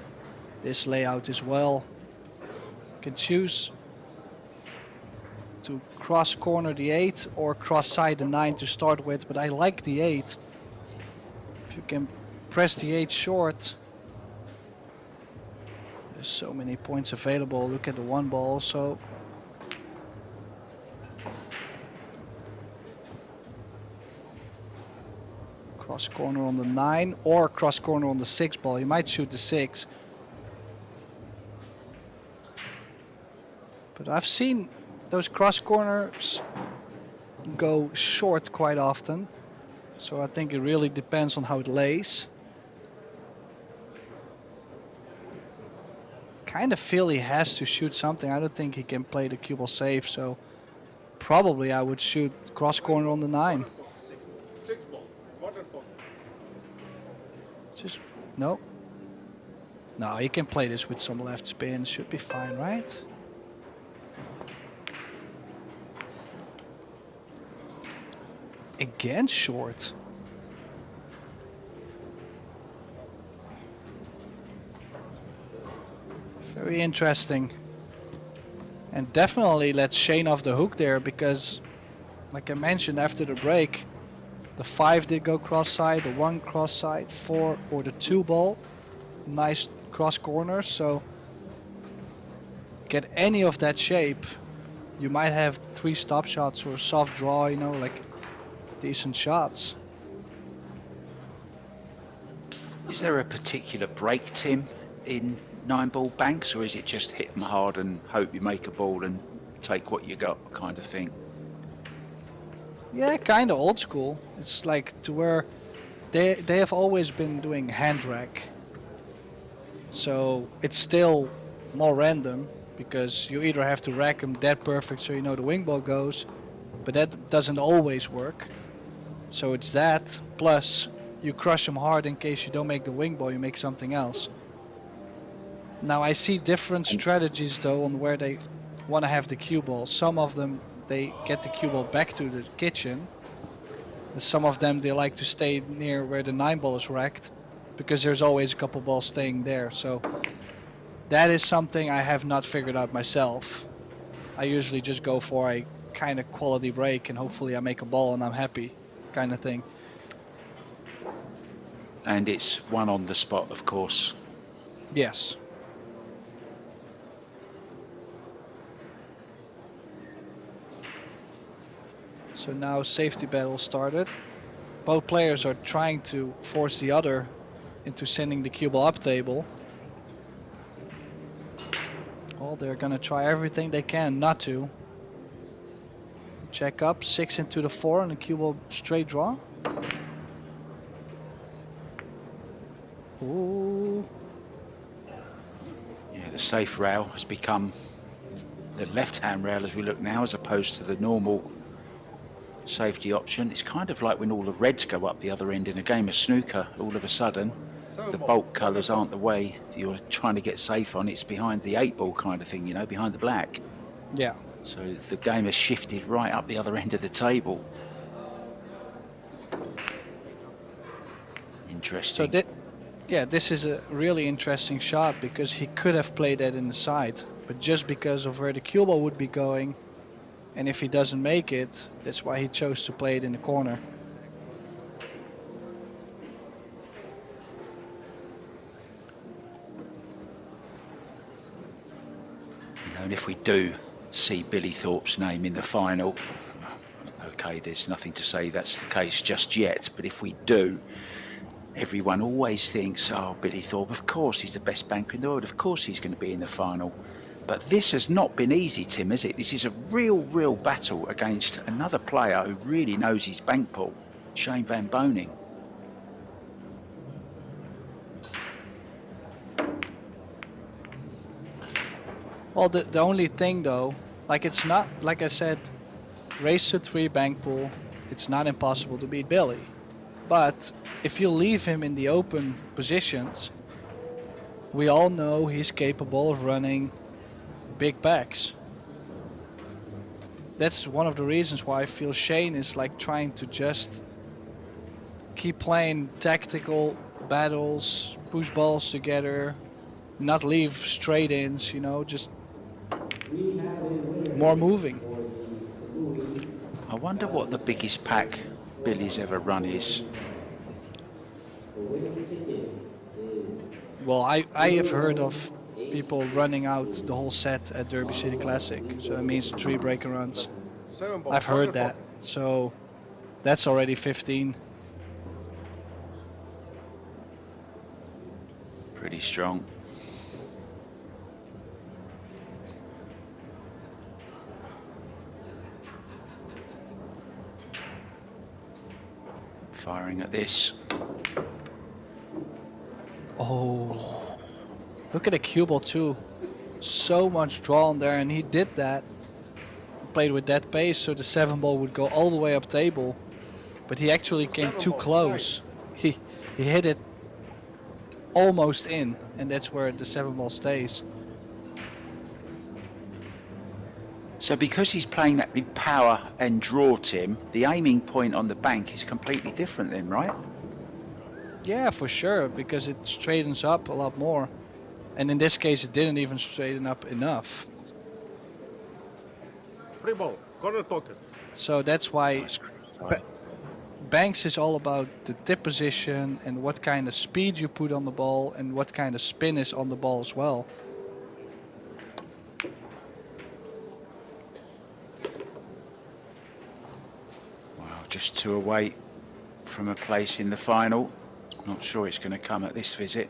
this layout as well. Can choose to cross corner the 8 or cross side the 9 to start with, but I like the 8. If you can press the 8 short, there's so many points available. Look at the 1 ball also. Cross corner on the 9 or cross corner on the 6 ball. You might shoot the 6. But I've seen those cross corners go short quite often. So I think it really depends on how it lays. Kind of feel he has to shoot something. I don't think he can play the cue ball safe, so probably I would shoot cross corner on the 9. Six ball. Water ball. Just, no. No, he can play this with some left spin. Should be fine, right? Again short. Very interesting. And definitely lets Shane off the hook there, because like I mentioned after the break, the 5 did go cross side, the 1 cross side, 4 or the 2 ball. Nice cross corner, so get any of that shape. You might have 3 stop shots or soft draw, you know, like decent shots. Is there a particular break, Tim, in 9-ball banks, or is it just hit them hard and hope you make a ball and take what you got kind of thing? Yeah, kind of old school. It's like to where they have always been doing hand rack. So it's still more random, because you either have to rack them dead perfect so you know the wing ball goes, but that doesn't always work. So it's that, plus you crush them hard in case you don't make the wing ball, you make something else. Now I see different strategies though on where they want to have the cue ball. Some of them, they get the cue ball back to the kitchen. And some of them, they like to stay near where the 9 ball is racked, because there's always a couple balls staying there. So that is something I have not figured out myself. I usually just go for a kind of quality break and hopefully I make a ball and I'm happy kind of thing. And it's one on the spot, of course. Yes. So now safety battle started. Both players are trying to force the other into sending the cue ball up table. Well, they're gonna try everything they can not to. Check up, 6 into the 4 and the cue ball straight draw. Ooh. Yeah, the safe rail has become the left-hand rail as we look now, as opposed to the normal safety option. It's kind of like when all the reds go up the other end in a game of snooker. All of a sudden, the bulk colours aren't the way you're trying to get safe on. It's behind the 8-ball kind of thing, you know, behind the black. Yeah. So the game has shifted right up the other end of the table. Interesting. So yeah, this is a really interesting shot, because he could have played that in the side, but just because of where the cue ball would be going, and if he doesn't make it, that's why he chose to play it in the corner. You know, and if we do see Billy Thorpe's name in the final, okay, there's nothing to say that's the case just yet, but if we do, everyone always thinks, oh, Billy Thorpe, of course he's the best banker in the world, of course he's going to be in the final. But this has not been easy, Tim, has it? This is a real battle against another player who really knows his bank pool, Shane Van Boning. Well, the only thing though, like it's not, like I said, race to 3 bank pool, it's not impossible to beat Billy. But if you leave him in the open positions, we all know he's capable of running big backs. That's one of the reasons why I feel Shane is like trying to just keep playing tactical battles, push balls together, not leave straight ins, you know, just more moving. I wonder what the biggest pack Billy's ever run is. Well, I have heard of people running out the whole set at Derby City Classic, so that means 3 breaker runs. 7 ball. I've heard that, so that's already 15. Pretty strong. Firing at this. Oh, look at the cue ball too. So much drawn there, and he did that. Played with that pace, so the 7 ball would go all the way up table. But he actually came too close. He hit it almost in, and that's where the 7 ball stays. So because he's playing that with power and draw, Tim, the aiming point on the bank is completely different then, right? Yeah, for sure, because it straightens up a lot more. And in this case, it didn't even straighten up enough. Free ball. Corner pocket. So that's why Sorry. Banks is all about the tip position and what kind of speed you put on the ball and what kind of spin is on the ball as well. Well, just 2 away from a place in the final. Not sure it's going to come at this visit.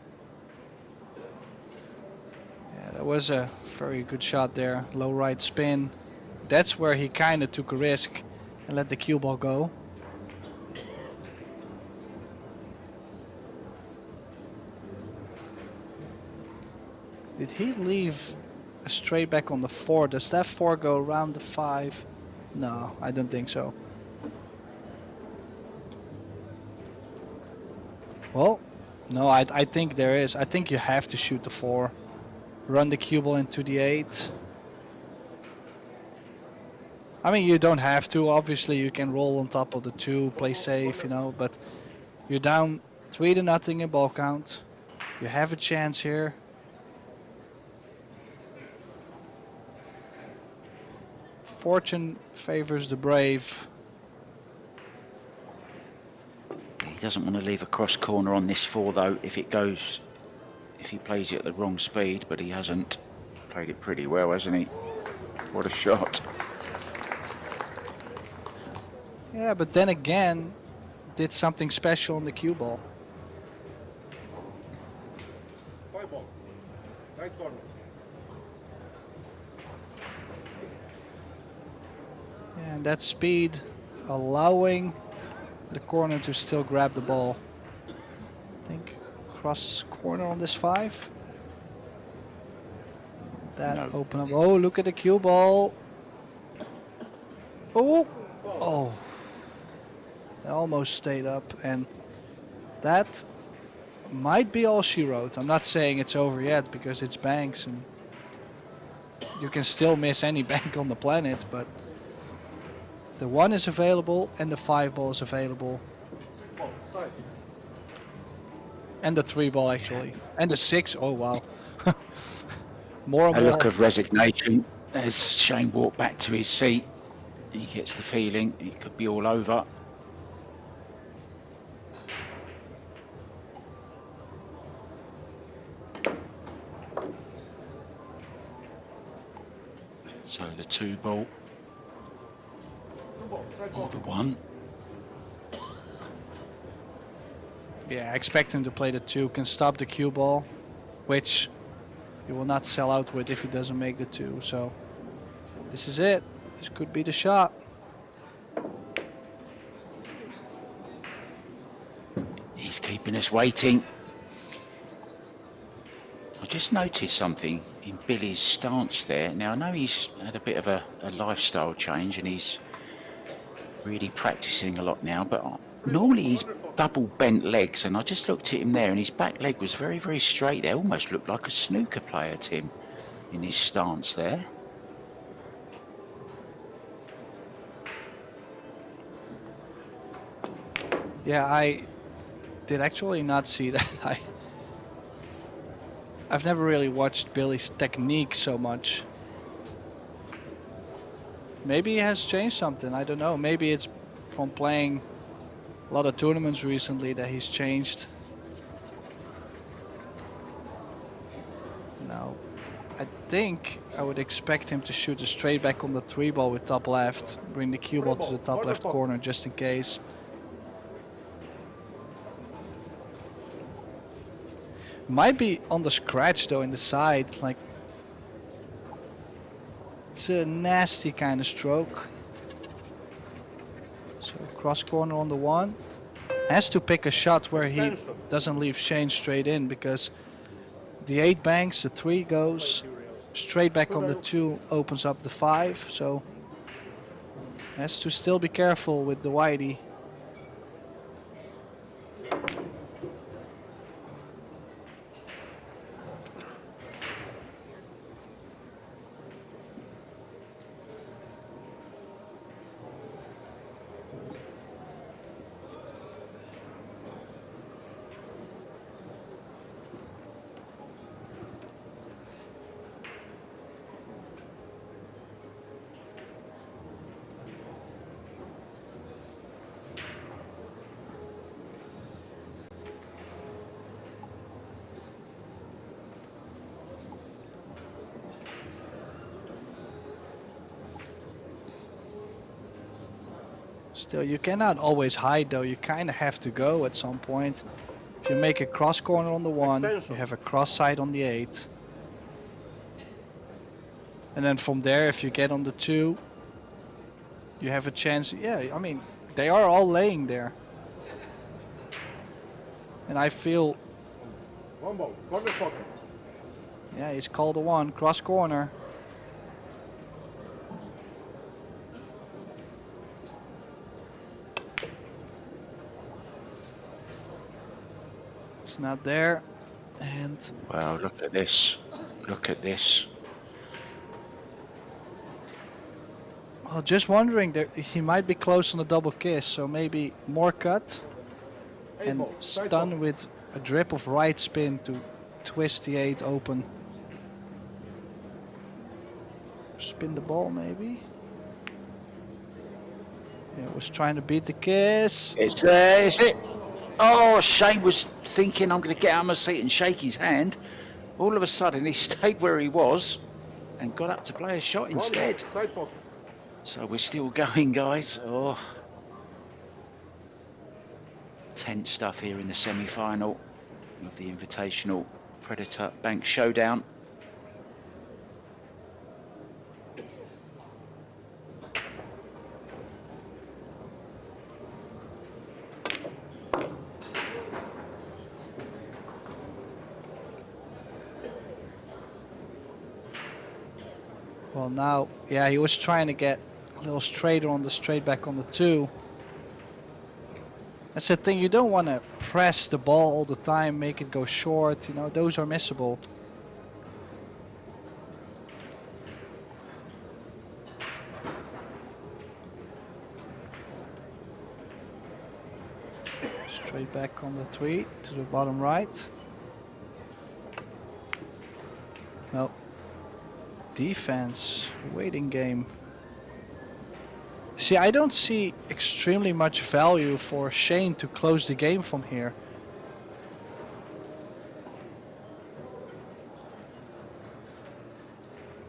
Yeah, that was a very good shot there. Low right spin. That's where he kind of took a risk and let the cue ball go. Did he leave a straight back on the 4? Does that 4 go around the 5? No, I don't think so. Well, no, I think there is. I think you have to shoot the 4. Run the cue ball into the 8. I mean, you don't have to. Obviously, you can roll on top of the 2, play safe, you know, but you're down 3-0 in ball count. You have a chance here. Fortune favors the brave. He doesn't want to leave a cross corner on this 4 though, if he plays it at the wrong speed, but he hasn't. Played it pretty well, hasn't he? What a shot. Yeah, but then again, did something special on the cue ball. 5 ball. Right corner. And that speed allowing the corner to still grab the ball. I think cross corner on this 5. That No. open up. Oh, look at the cue ball. Oh, oh. It almost stayed up, and that might be all she wrote. I'm not saying it's over yet because it's banks and you can still miss any bank on the planet, but the 1 is available and the 5 ball is available. Ball. Side. And the 3 ball actually. And the 6, oh wow. More and A more. look of resignation as Shane walked back to his seat. He gets the feeling it could be all over. So the 2 ball 2 ball. Side or ball. the 1. Yeah, I expect him to play the 2, can stop the cue ball, which he will not sell out with if he doesn't make the 2. So this is it. This could be the shot. He's keeping us waiting. I just noticed something in Billy's stance there. Now I know he's had a bit of a lifestyle change and he's really practicing a lot now, but normally he's double bent legs, and I just looked at him there and his back leg was very, very straight there. Almost looked like a snooker player, Tim, in his stance there. Yeah, did actually not see that. I've never really watched Billy's technique so much. Maybe he has changed something, I don't know. Maybe it's from playing a lot of tournaments recently that he's changed. No, I think I would expect him to shoot a straight back on the 3-ball with top left. Bring the cue ball to the top left corner just in case. Might be on the scratch though in the side, like it's a nasty kind of stroke. So cross corner on the 1. Has to pick a shot where he doesn't leave Shane straight in, because the 8 banks, the 3 goes straight back on the 2, opens up the 5. So has to still be careful with the whitey. Still, you cannot always hide though, you kind of have to go at some point. If you make a cross corner on the 1, you have a cross side on the 8. And then from there, if you get on the 2, you have a chance. Yeah, I mean, they are all laying there. And I feel... One ball, corner pocket. Yeah, he's called a 1, cross corner. It's not there, and Wow, look at this. Look at this. well, just wondering that he might be close on the double kiss, so maybe more cut and stun with a drip of right spin to twist the 8 open. Spin the ball maybe. Yeah, was trying to beat the kiss. It's there, is it? Oh, Shane was thinking I'm going to get out of my seat and shake his hand. All of a sudden, he stayed where he was and got up to play a shot instead. Side pocket. So we're still going, guys. Oh, tense stuff here in the semi-final of the Invitational Predator Bank Showdown. Well, now, yeah, he was trying to get a little straighter on the straight back on the 2. That's the thing, you don't want to press the ball all the time, make it go short, you know, those are missable. Straight back on the 3 to the bottom right. No. Defense, waiting game. See, I don't see extremely much value for Shane to close the game from here.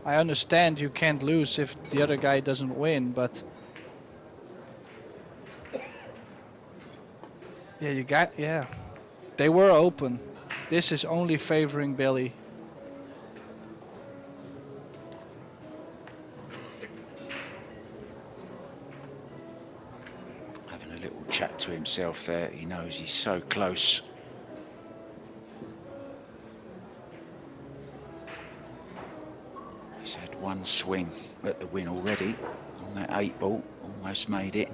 I understand you can't lose if the other guy doesn't win, but yeah, they were open. This is only favoring Billy. Chat to himself there. He knows he's so close. He's had one swing at the win already on that 8 ball. Almost made it.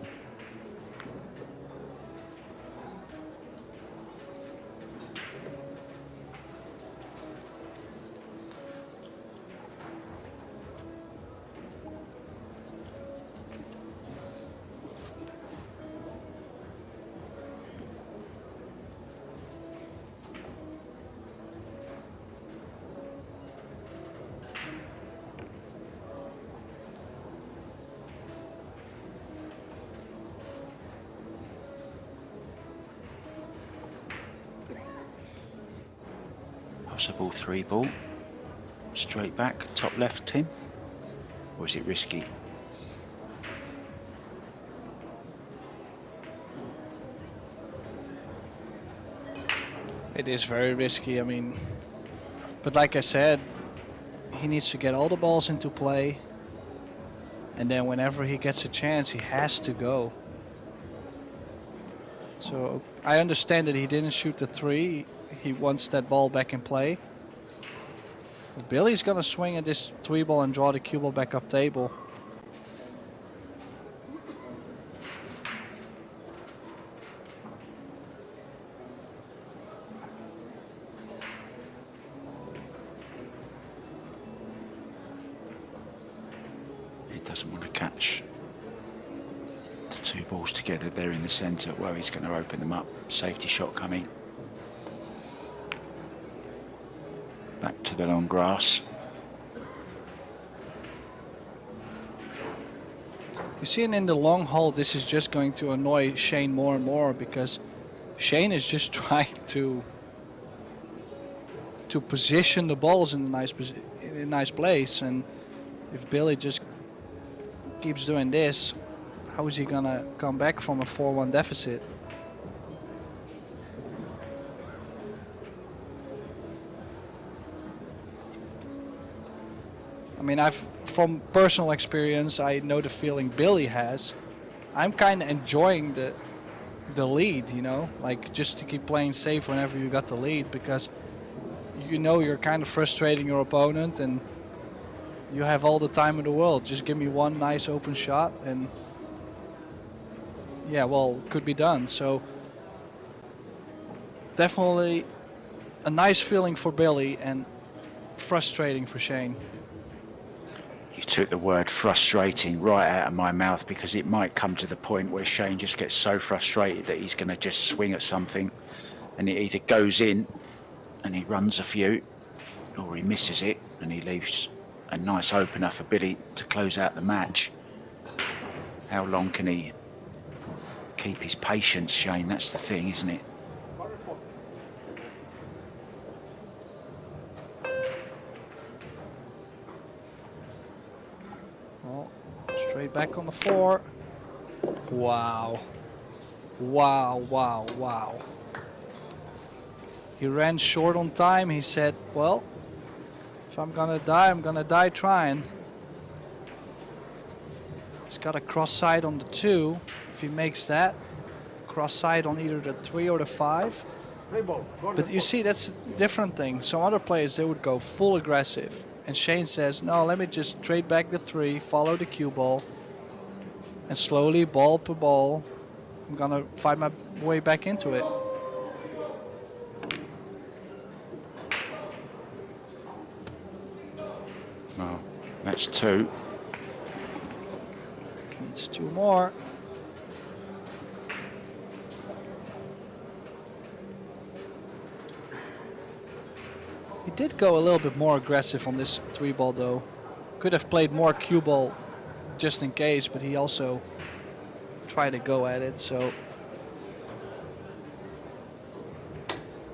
Possible 3-ball. Straight back, top left, Tim? Or is it risky? It is very risky, I mean, but like I said, he needs to get all the balls into play, and then whenever he gets a chance, he has to go. So I understand that he didn't shoot the 3. He wants that ball back in play. But Billy's gonna swing at this 3-ball and draw the cue ball back up table. He doesn't want to catch the 2 balls together there in the centre. Well, he's going to open them up. Safety shot coming. Back to the long grass. You see, in the long haul, this is just going to annoy Shane more and more, because Shane is just trying to position the balls in a nice place, and if Billy just keeps doing this, how is he gonna come back from a 4-1 deficit? I mean, from personal experience, I know the feeling Billy has. I'm kind of enjoying the lead, you know, like just to keep playing safe whenever you got the lead, because you know you're kind of frustrating your opponent, and you have all the time in the world. Just give me one nice open shot, and yeah, well, could be done. So definitely a nice feeling for Billy and frustrating for Shane. You took the word frustrating right out of my mouth, because it might come to the point where Shane just gets so frustrated that he's going to just swing at something, and it either goes in and he runs a few, or he misses it and he leaves a nice opener for Billy to close out the match. How long can he keep his patience, Shane? That's the thing, isn't it? Well, straight back on the 4. Wow. Wow, wow, wow. He ran short on time. He said, well, if I'm gonna die trying. He's got a cross side on the 2. If he makes that, cross side on either the 3 or the 5. But you see, that's a different thing. Some other players, they would go full aggressive. And Shane says, no, let me just trade back the 3, follow the cue ball, and slowly, ball per ball, I'm gonna find my way back into it. Well, that's 2. Needs 2 more. He did go a little bit more aggressive on this 3-ball though. Could have played more cue ball just in case, but he also tried to go at it, so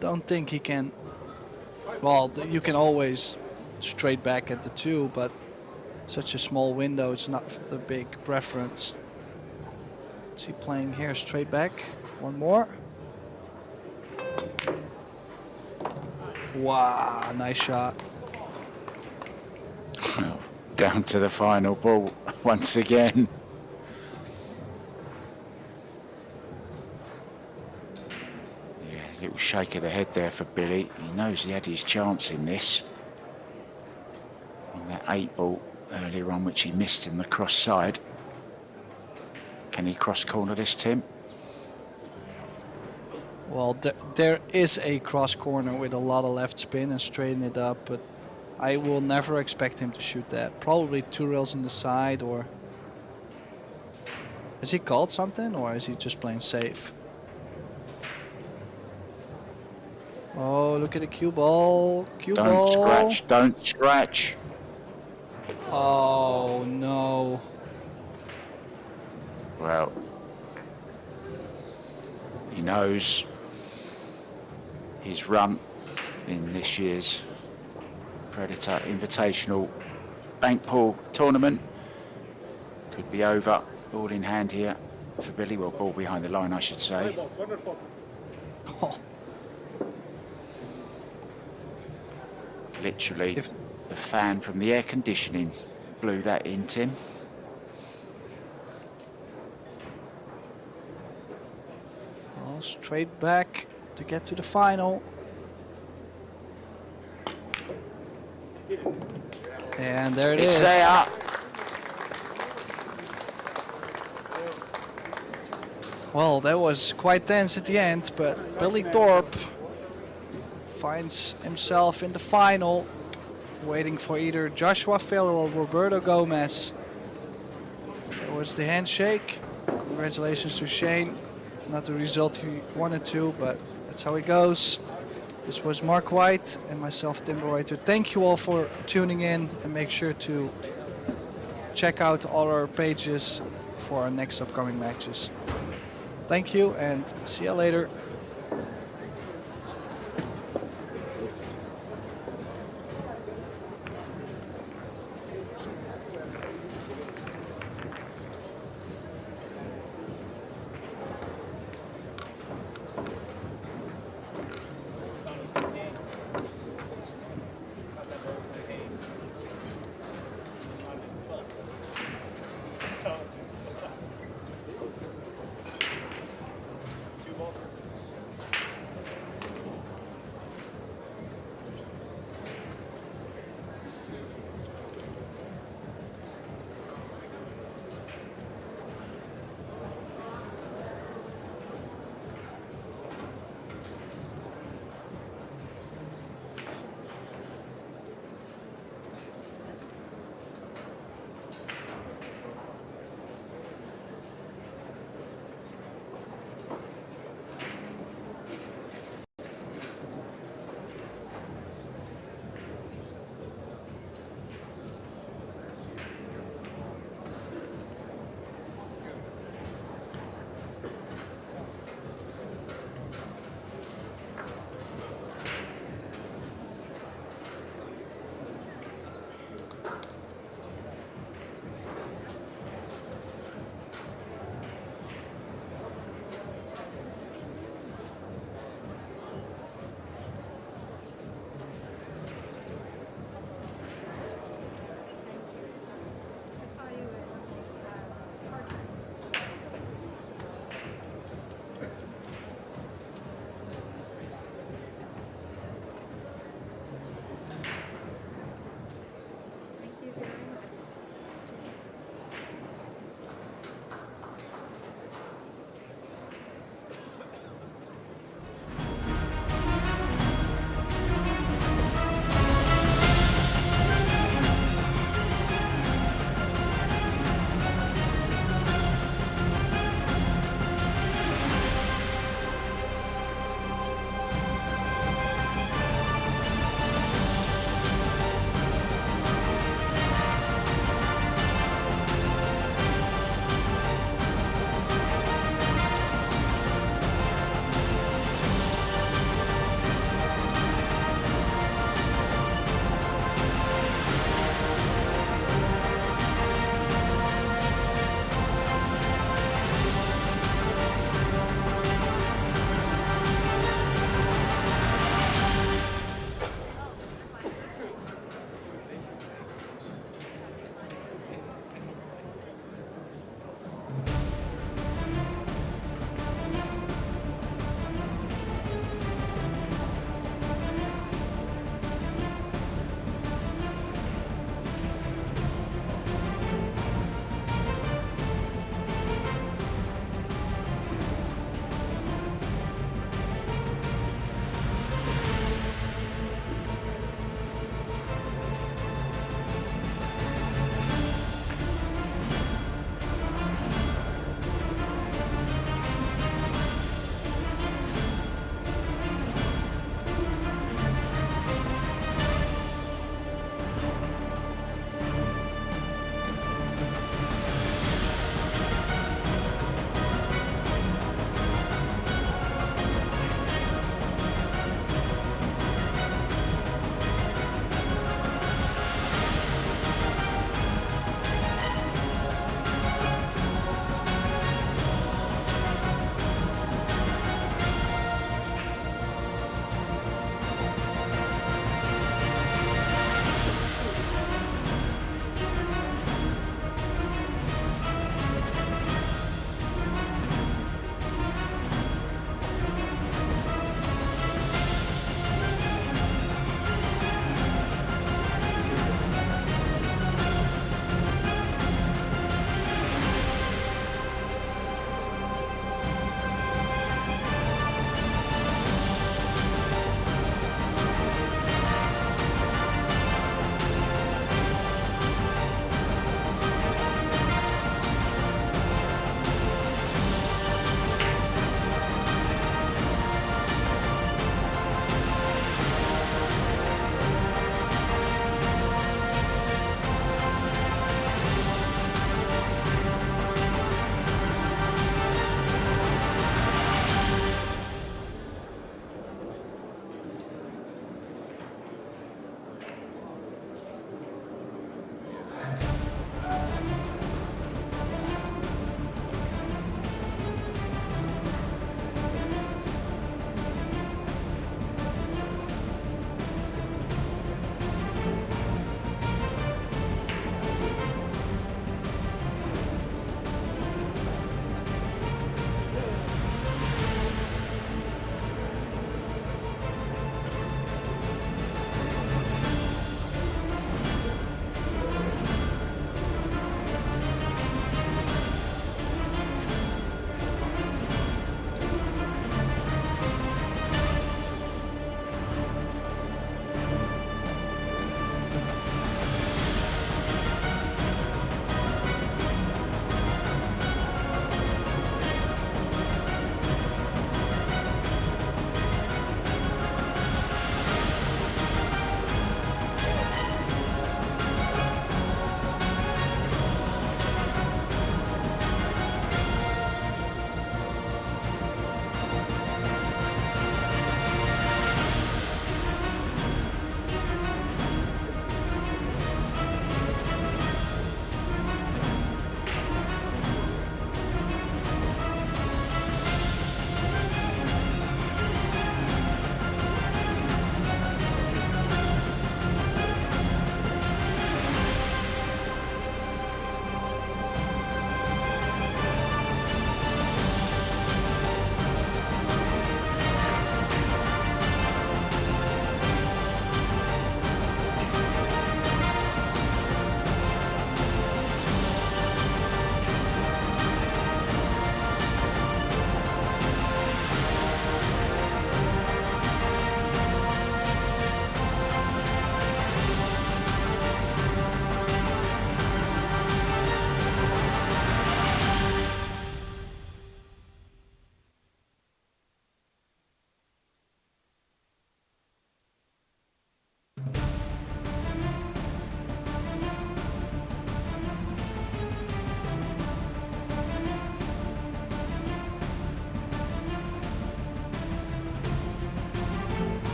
don't think he can. Well, you can always straight back at the 2, but such a small window, it's not the big preference. What's he playing here? Straight back. One more. Wow, nice shot. Down to the final ball once again. Yeah, a little shake of the head there for Billy. He knows he had his chance in this. On that 8-ball earlier on, which he missed in the cross side. Can he cross corner this, Tim? Well, there is a cross corner with a lot of left spin and straighten it up, but I will never expect him to shoot that. Probably 2 rails in the side, or has he called something, or is he just playing safe? Oh, look at the cue ball. Cue ball. Don't scratch, don't scratch. Oh no. Well, he knows his run in this year's Predator Invitational Bank Pool Tournament. Could be over. Ball in hand here for Billy. Well, ball behind the line, I should say. Oh, Literally, If- the fan from the air conditioning blew that in, Tim. oh, straight back to get to the final. And there it It's is. there. Well, that was quite tense at the end, but Billy Thorpe finds himself in the final, waiting for either Joshua Filler or Roberto Gomez. That was the handshake. Congratulations to Shane. Not the result he wanted to, but that's how it goes. This was Mark White and myself, Tim Reuter. Thank you all for tuning in, and make sure to check out all our pages for our next upcoming matches. Thank you and see you later.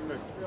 Perfect.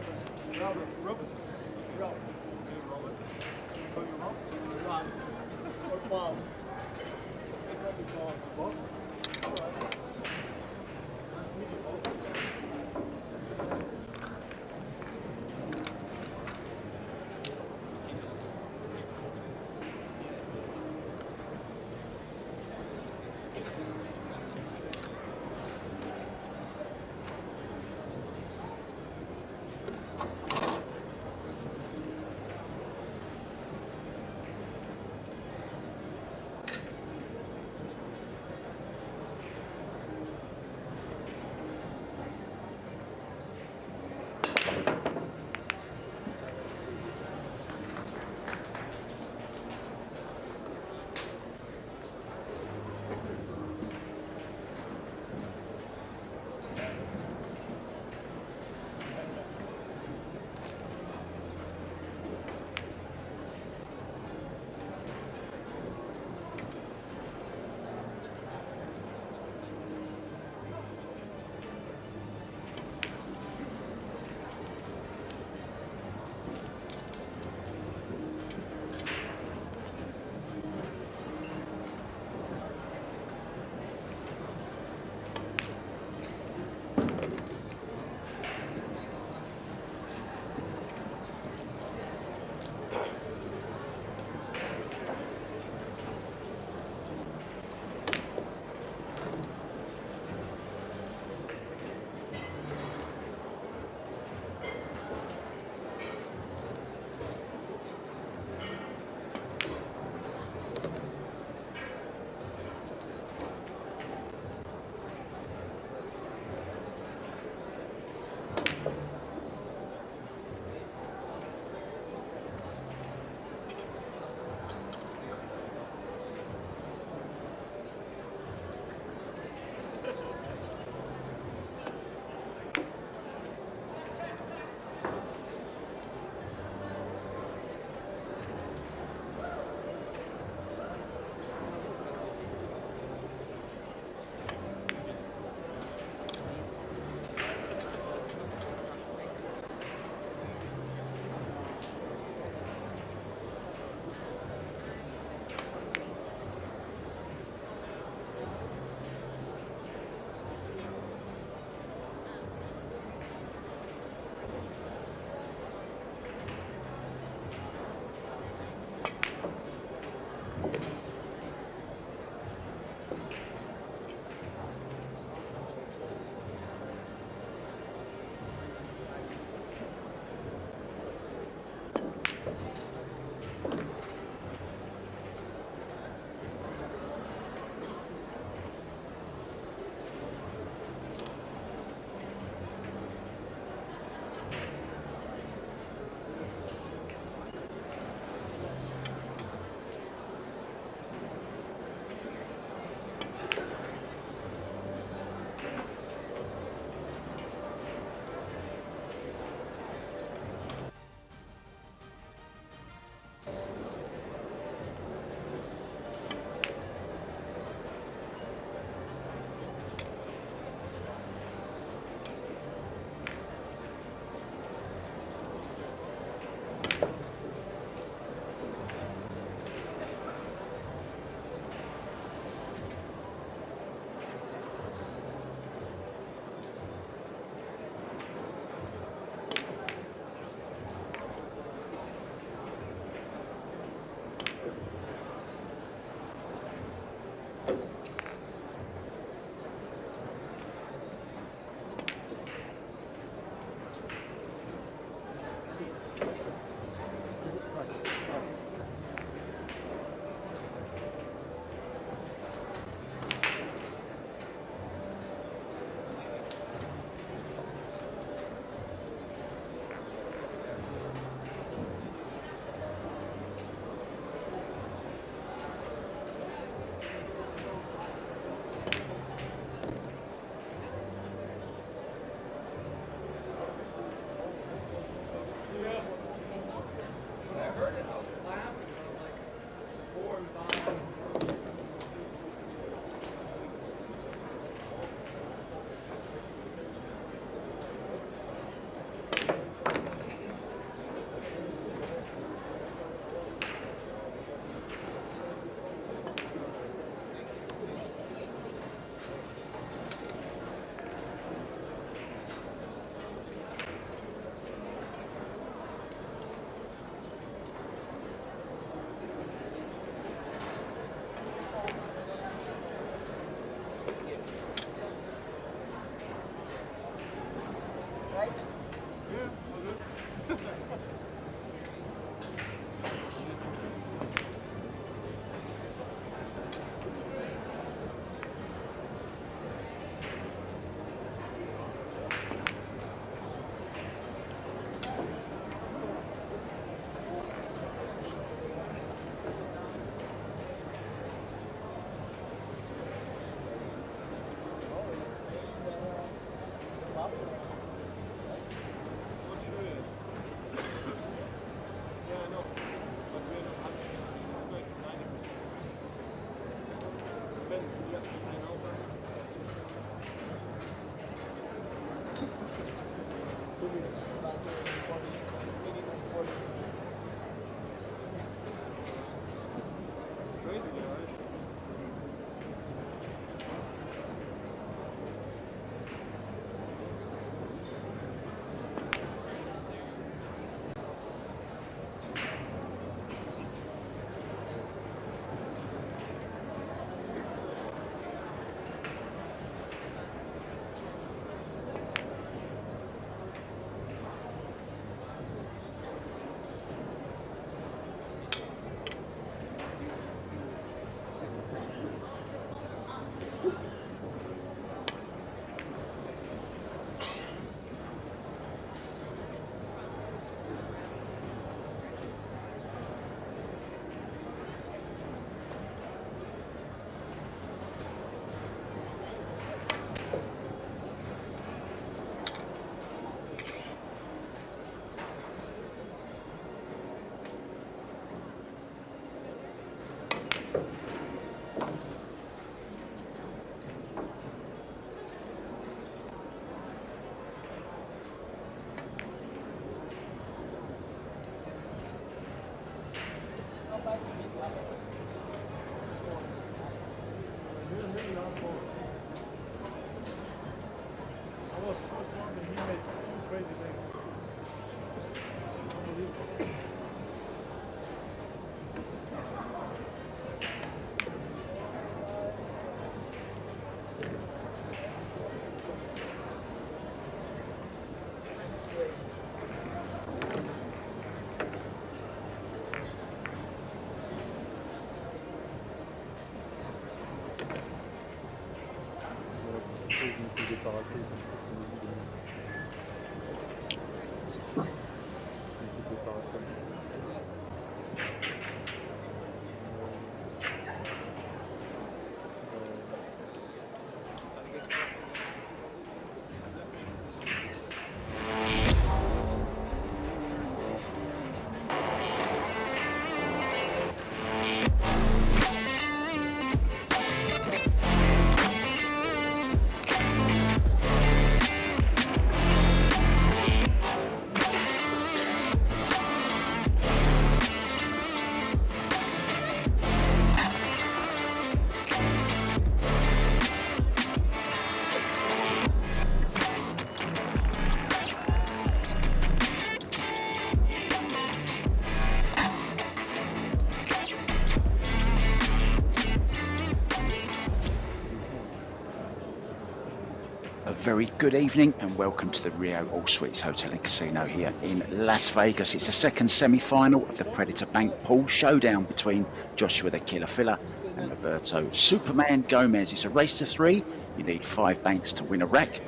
A very good evening and welcome to the Rio All Suites Hotel and Casino here in Las Vegas. It's the second semi-final of the Predator Bank Pool Showdown between Joshua the Killer Filler and Roberto Superman Gomez. It's a race to 3. You need 5 banks to win a rack.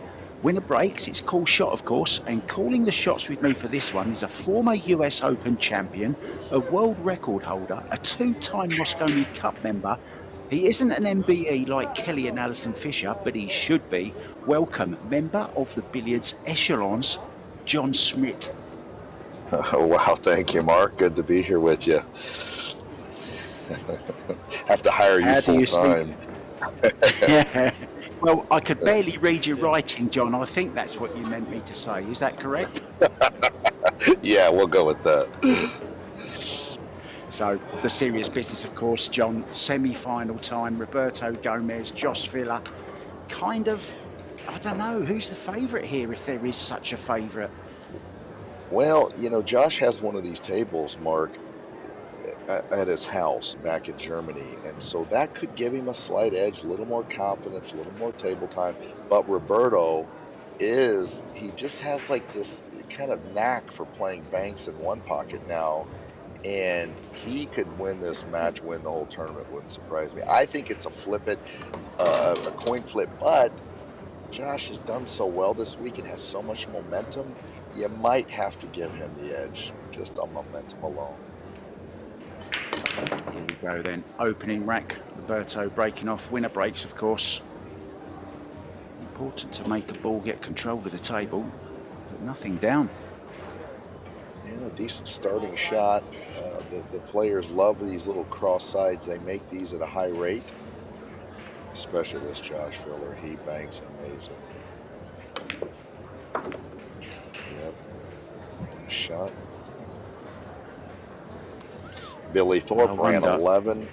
Winner breaks, it's call shot of course, and calling the shots with me for this one is a former US Open champion, a world record holder, a 2-time Mosconi Cup member. He isn't an MBE like Kelly and Alison Fisher, but he should be. Welcome, member of the Billiards Echelons, John Schmidt. Oh, wow, thank you, Mark. Good to be here with you. Have to hire you full time. Yeah. Well, I could barely read your writing, John. I think that's what you meant me to say. Is that correct? Yeah, we'll go with that. So, the serious business, of course, John. Semi-final time, Roberto Gomez, Josh Filler. Kind of, I don't know, who's the favourite here, if there is such a favourite? Well, you know, Josh has one of these tables, Mark, at his house back in Germany, and so that could give him a slight edge, a little more confidence, a little more table time. But Roberto he just has like this kind of knack for playing banks in one pocket now, and he could win this match, win the whole tournament. Wouldn't surprise me. I think it's a coin flip, but Josh has done so well this week and has so much momentum, you might have to give him the edge just on momentum alone. Here we go then. Opening rack, Roberto breaking off. Winner breaks, of course. Important to make a ball get control of the table, but nothing down. Yeah, decent starting shot. The players love these little cross sides. They make these at a high rate, especially this Josh Filler. He banks amazing. Yep. And shot. Billy Thorpe ran 11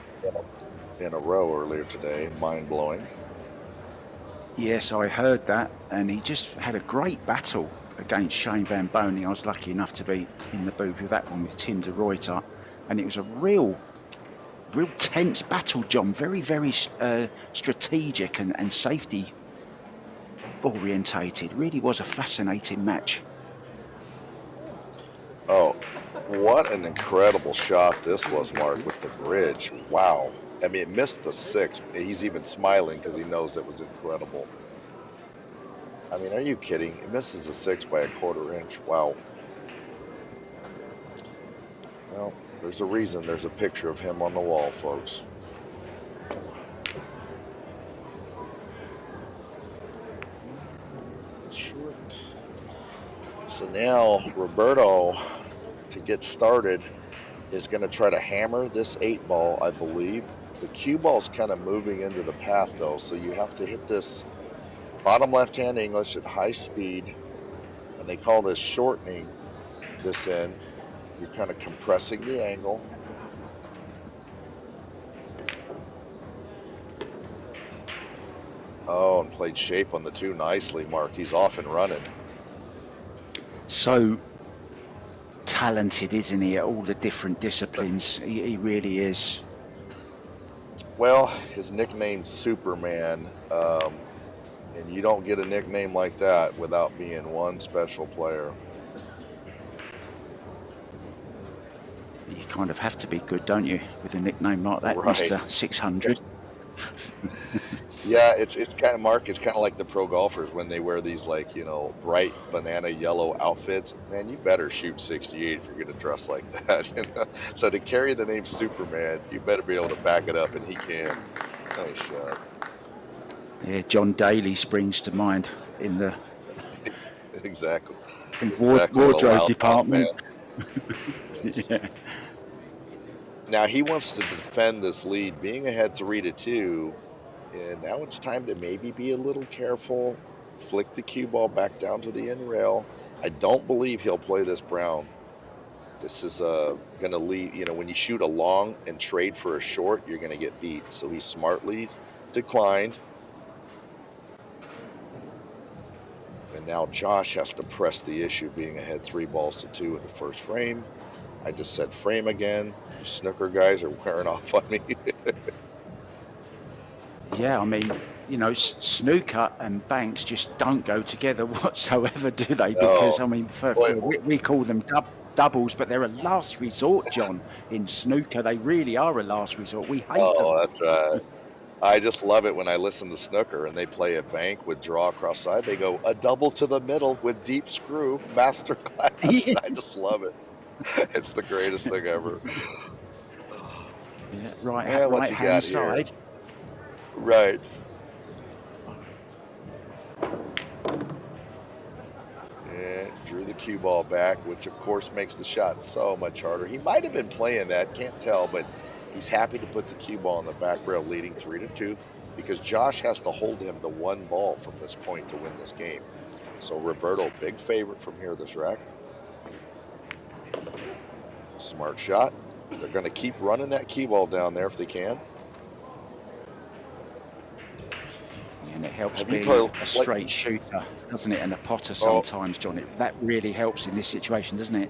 in a row earlier today. Mind-blowing. Yes, I heard that, and he just had a great battle against Shane Van Boney. I was lucky enough to be in the booth with that one with Tim de Ruyter, and it was a real tense battle, John. Very, very strategic and safety orientated. Really was a fascinating match. Oh, what an incredible shot this was, Mark, with the bridge. Wow. I mean, it missed the 6. He's even smiling because he knows it was incredible. I mean, are you kidding? It misses the 6 by a quarter inch. Wow. Well, there's a reason there's a picture of him on the wall, folks. Short. So now Roberto, to get started, is going to try to hammer this 8 ball, I believe. The cue ball's kind of moving into the path, though, so you have to hit this bottom left-hand English at high speed, and they call this shortening this in. You're kind of compressing the angle. Oh, and played shape on the 2 nicely, Mark. He's off and running. So talented, isn't he, at all the different disciplines? He really is. Well, his nickname's Superman, and you don't get a nickname like that without being one special player. You kind of have to be good, don't you, with a nickname like that, Right. Mr. 600. Yeah, it's kind of, Mark, it's kind of like the pro golfers when they wear these, like, you know, bright banana yellow outfits. Man, you better shoot 68 if you're going to dress like that, you know? So to carry the name Superman, you better be able to back it up, and he can. Nice shot. Yeah, John Daly springs to mind in the Exactly. wardrobe the loud department. Yes. Yeah. Now he wants to defend this lead, being ahead 3-2, and now it's time to maybe be a little careful. Flick the cue ball back down to the end rail. I don't believe he'll play this brown. This is going to lead, you know, when you shoot a long and trade for a short, you're going to get beat. So he smartly declined. And now Josh has to press the issue, being ahead 3-2 in the first frame. I just said frame again. You snooker guys are wearing off on me. Yeah, I mean, you know, snooker and banks just don't go together whatsoever, do they? Because, I mean, we call them doubles, but they're a last resort, John. In snooker, they really are a last resort. We hate them. Oh, that's right. I just love it when I listen to snooker and they play a bank with draw across side. They go a double to the middle with deep screw, master class. I just love it. It's the greatest thing ever. Yeah, right what's he hand got side. here? Right. And drew the cue ball back, which of course makes the shot so much harder. He might have been playing that, can't tell, but he's happy to put the cue ball on the back rail, leading 3-2, because Josh has to hold him to one ball from this point to win this game. So Roberto, big favorite from here this rack. Smart shot. They're going to keep running that cue ball down there if they can. And it helps being a straight shooter, doesn't it? And a potter sometimes, John. That really helps in this situation, doesn't it?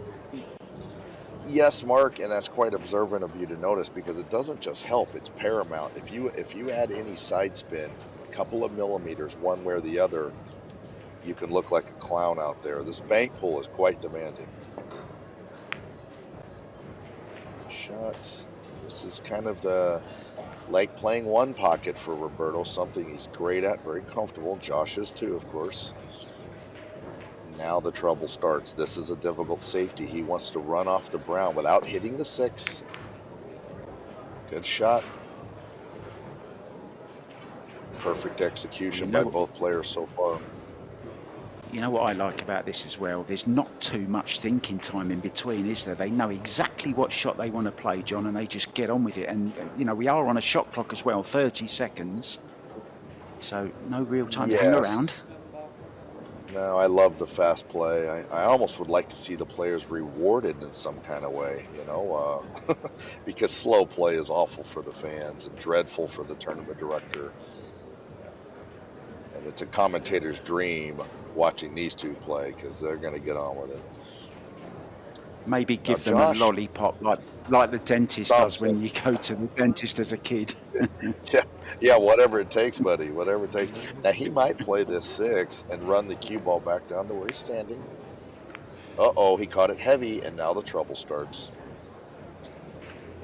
Yes, Mark, and that's quite observant of you to notice, because it doesn't just help, it's paramount. If you add any side spin, a couple of millimeters one way or the other, you can look like a clown out there. This bank pull is quite demanding. Shot. This is kind of like playing one pocket for Roberto, something he's great at, very comfortable. Josh is too, of course. Now the trouble starts. This is a difficult safety. He wants to run off the brown without hitting the 6. Good shot. Perfect execution by both players so far. You know what I like about this as well? There's not too much thinking time in between, is there? They know exactly what shot they want to play, John, and they just get on with it. And, you know, we are on a shot clock as well, 30 seconds. So no real time to hang around. No, I love the fast play. I almost would like to see the players rewarded in some kind of way, you know, because slow play is awful for the fans and dreadful for the tournament director. And it's a commentator's dream watching these two play, because they're going to get on with it. Maybe give them a lollipop like the dentist does when you go to the dentist as a kid. Yeah, whatever it takes, buddy, whatever it takes. Now, he might play this 6 and run the cue ball back down to where he's standing. Uh-oh, he caught it heavy, and now the trouble starts.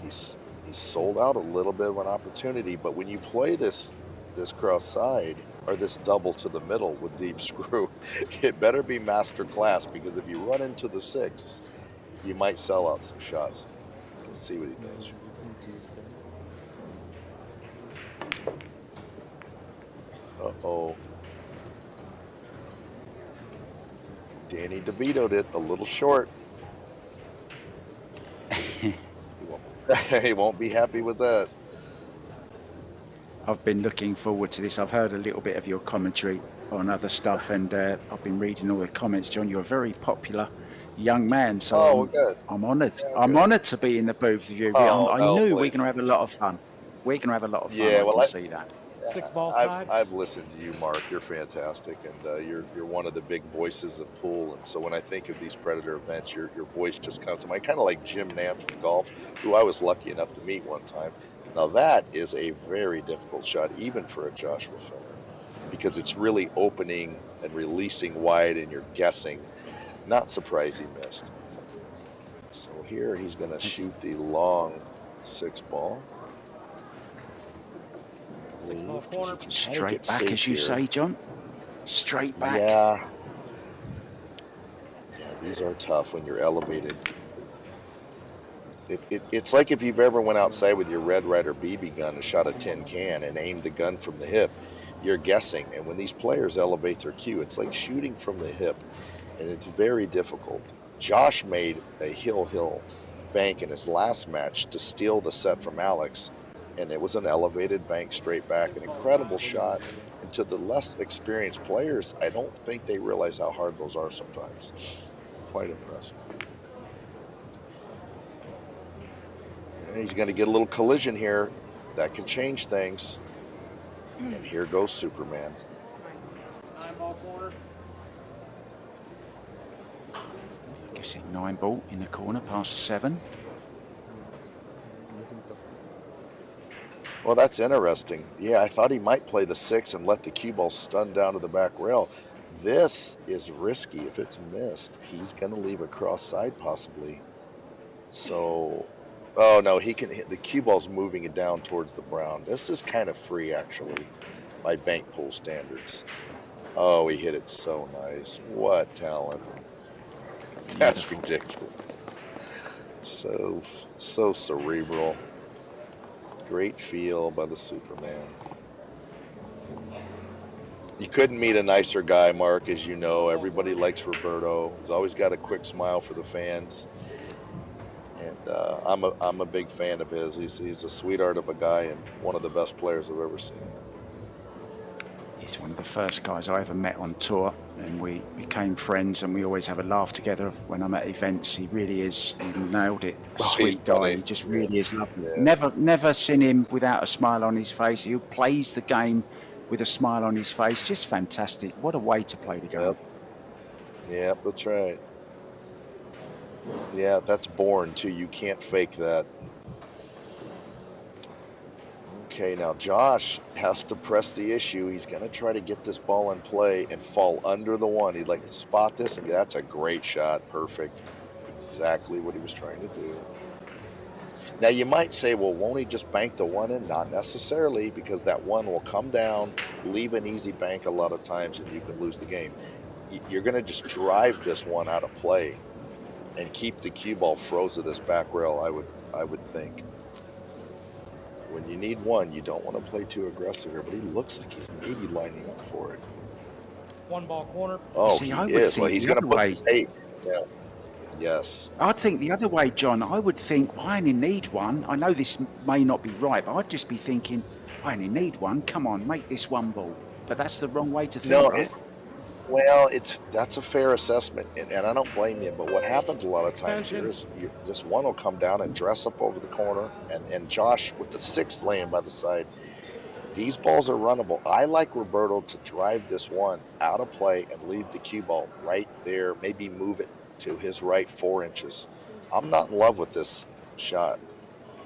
He's sold out a little bit of an opportunity, but when you play this cross side, or this double to the middle with deep screw, it better be master class, because if you run into the 6, you might sell out some shots. Let's see what he does. Uh-oh. Danny DeVito'd it a little short. He won't be happy with that. I've been looking forward to this. I've heard a little bit of your commentary on other stuff, and I've been reading all the comments. John, you're a very popular young man, so I'm honoured. Yeah, I'm honoured to be in the booth with you. I knew we're going to have a lot of fun. We're going to have a lot of fun. Yeah, I can see that. 6 ball I've, side. I've listened to you, Mark. You're fantastic, and you're one of the big voices of pool. And so when I think of these Predator events, your voice just comes to mind, kind of like Jim Nance from golf, who I was lucky enough to meet one time. Now that is a very difficult shot, even for a Joshua Fenner, because it's really opening and releasing wide, and you're guessing. Not surprised he missed. So here he's going to shoot the long 6 ball. 6 ball corner. Straight back, as you say, John. Straight back. Yeah. Yeah, these are tough when you're elevated. It's like if you've ever went outside with your Red Ryder BB gun and shot a tin can and aimed the gun from the hip, you're guessing. And when these players elevate their cue, it's like shooting from the hip, and it's very difficult. Josh made a hill bank in his last match to steal the set from Alex, and it was an elevated bank straight back, an incredible shot. And to the less experienced players, I don't think they realize how hard those are sometimes. Quite impressive. And he's going to get a little collision here. That can change things. And here goes Superman. 9 ball corner. Guessing 9 ball in the corner, past the 7. Well, that's interesting. Yeah, I thought he might play the 6 and let the cue ball stun down to the back rail. This is risky. If it's missed, he's going to leave a cross side possibly. So, oh no, he can hit. The cue ball's moving it down towards the brown. This is kind of free, actually, by bank pool standards. Oh, he hit it so nice. What talent. That's ridiculous. So cerebral. Great feel by the Superman. You couldn't meet a nicer guy, Mark, as you know. Everybody likes Roberto. He's always got a quick smile for the fans. And I'm a big fan of his. He's a sweetheart of a guy and one of the best players I've ever seen. He's one of the first guys I ever met on tour, and we became friends, and we always have a laugh together when I'm at events. He really is. He nailed it. Sweet guy. funny. He just really is lovely. Yeah. Never seen him without a smile on his face. He plays the game with a smile on his face. Just fantastic. What a way to play the game. Yep, that's right. Yeah, that's born too. You can't fake that. Okay, now Josh has to press the issue. He's going to try to get this ball in play and fall under the 1. He'd like to spot this, and that's a great shot. Perfect. Exactly what he was trying to do. Now, you might say, well, won't he just bank the 1 in? Not necessarily, because that 1 will come down, leave an easy bank a lot of times, and you can lose the game. You're going to just drive this 1 out of play and keep the cue ball froze to this back rail, I would think. When you need 1, you don't want to play too aggressive here, but he looks like he's maybe lining up for it. 1 ball corner. See, Oh, he I would is. think Well, he's the going to other put way. some 8. Yeah. Yes. I'd think the other way, John. I would think, I only need 1. I know this may not be right, but I'd just be thinking, I only need 1. Come on, make this 1 ball. But that's the wrong way to think, No, right? that's a fair assessment, and I don't blame you. But what happens a lot of times here is this 1 will come down and dress up over the corner, and Josh with the 6 laying by the side. These balls are runnable. I like Roberto to drive this 1 out of play and leave the cue ball right there. Maybe move it to his right 4 inches. I'm not in love with this shot.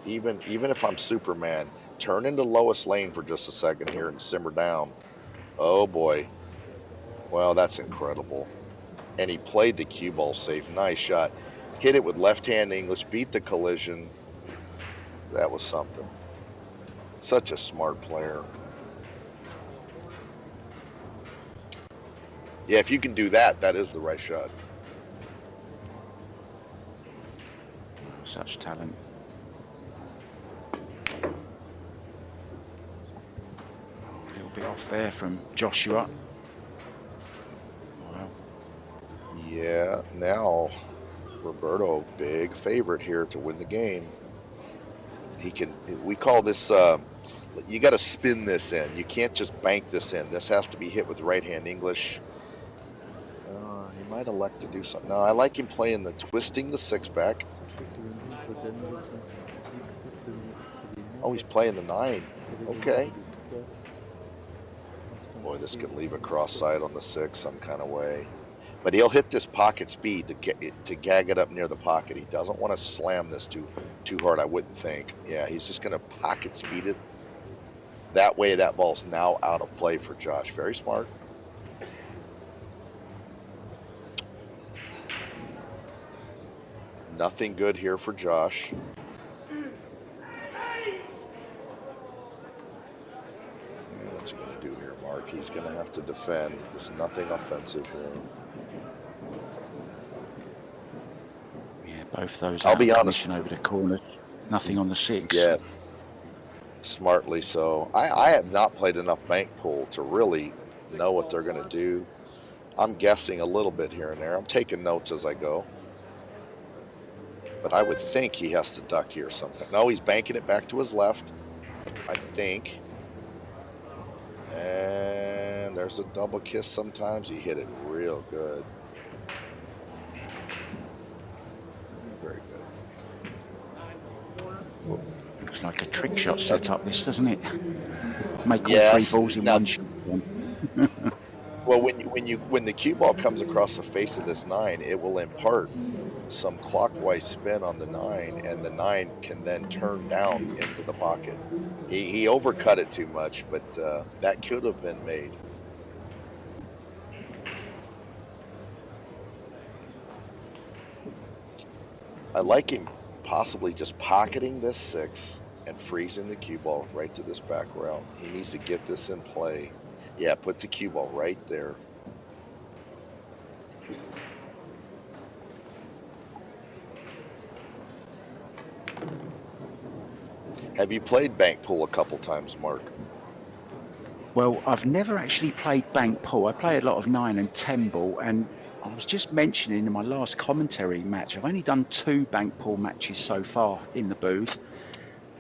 Even if I'm Superman, turn into lowest lane for just a second here and simmer down. Oh boy. Well, that's incredible. And he played the cue ball safe. Nice shot. Hit it with left-hand English, beat the collision. That was something. Such a smart player. Yeah, if you can do that, that is the right shot. Such talent. A little bit off there from Joshua. Well, Yeah, now Roberto, big favorite here to win the game. We call this, you got to spin this in. You can't just bank this in. This has to be hit with right-hand English. He might elect to do something. No, I like him playing twisting the 6 back. Oh, he's playing the 9. Okay. Boy, this could leave a cross side on the 6 some kind of way. But he'll hit this pocket speed to gag it up near the pocket. He doesn't want to slam this too hard, I wouldn't think. Yeah, he's just going to pocket speed it. That way, that ball's now out of play for Josh. Very smart. Nothing good here for Josh. What's he going to do here, Mark? He's going to have to defend. There's nothing offensive here. Yeah, both those. I'll be honest. Over the corner. Nothing on the 6. Yes. Smartly so. I have not played enough bank pool to really know what they're going to do. I'm guessing a little bit here and there. I'm taking notes as I go. But I would think he has to duck here sometime. No, he's banking it back to his left, I think. And there's a double kiss sometimes. He hit it real good. Very good. Looks like a trick shot set up, this, doesn't it? Make all Yes. 3 balls in Now- one shot. Well, when the cue ball comes across the face of this 9, it will impart some clockwise spin on the 9, and the 9 can then turn down into the pocket. He overcut it too much, but that could have been made. I like him possibly just pocketing this 6 and freezing the cue ball right to this back rail. He needs to get this in play. Yeah, put the cue ball right there. Have you played bank pool a couple times, Mark? Well, I've never actually played bank pool. I play a lot of 9 and 10 ball, and I was just mentioning in my last commentary match, I've only done 2 bank pool matches so far in the booth.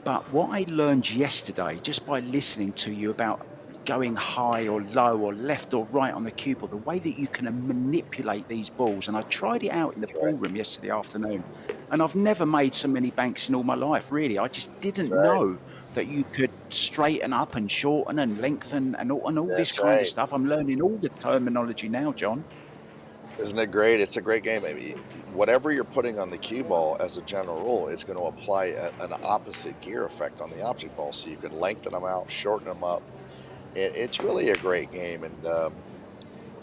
But what I learned yesterday, just by listening to you about going high or low or left or right on the cue ball, the way that you can manipulate these balls, and I tried it out in the ballroom yesterday afternoon, and I've never made so many banks in all my life, really. I just didn't know that you could straighten up and shorten and lengthen and all this kind of stuff. I'm learning all the terminology now, John. Isn't it great? It's a great game. I mean, whatever you're putting on the cue ball, as a general rule, it's going to apply an opposite gear effect on the object ball, so you can lengthen them out, shorten them up. It's really a great game, and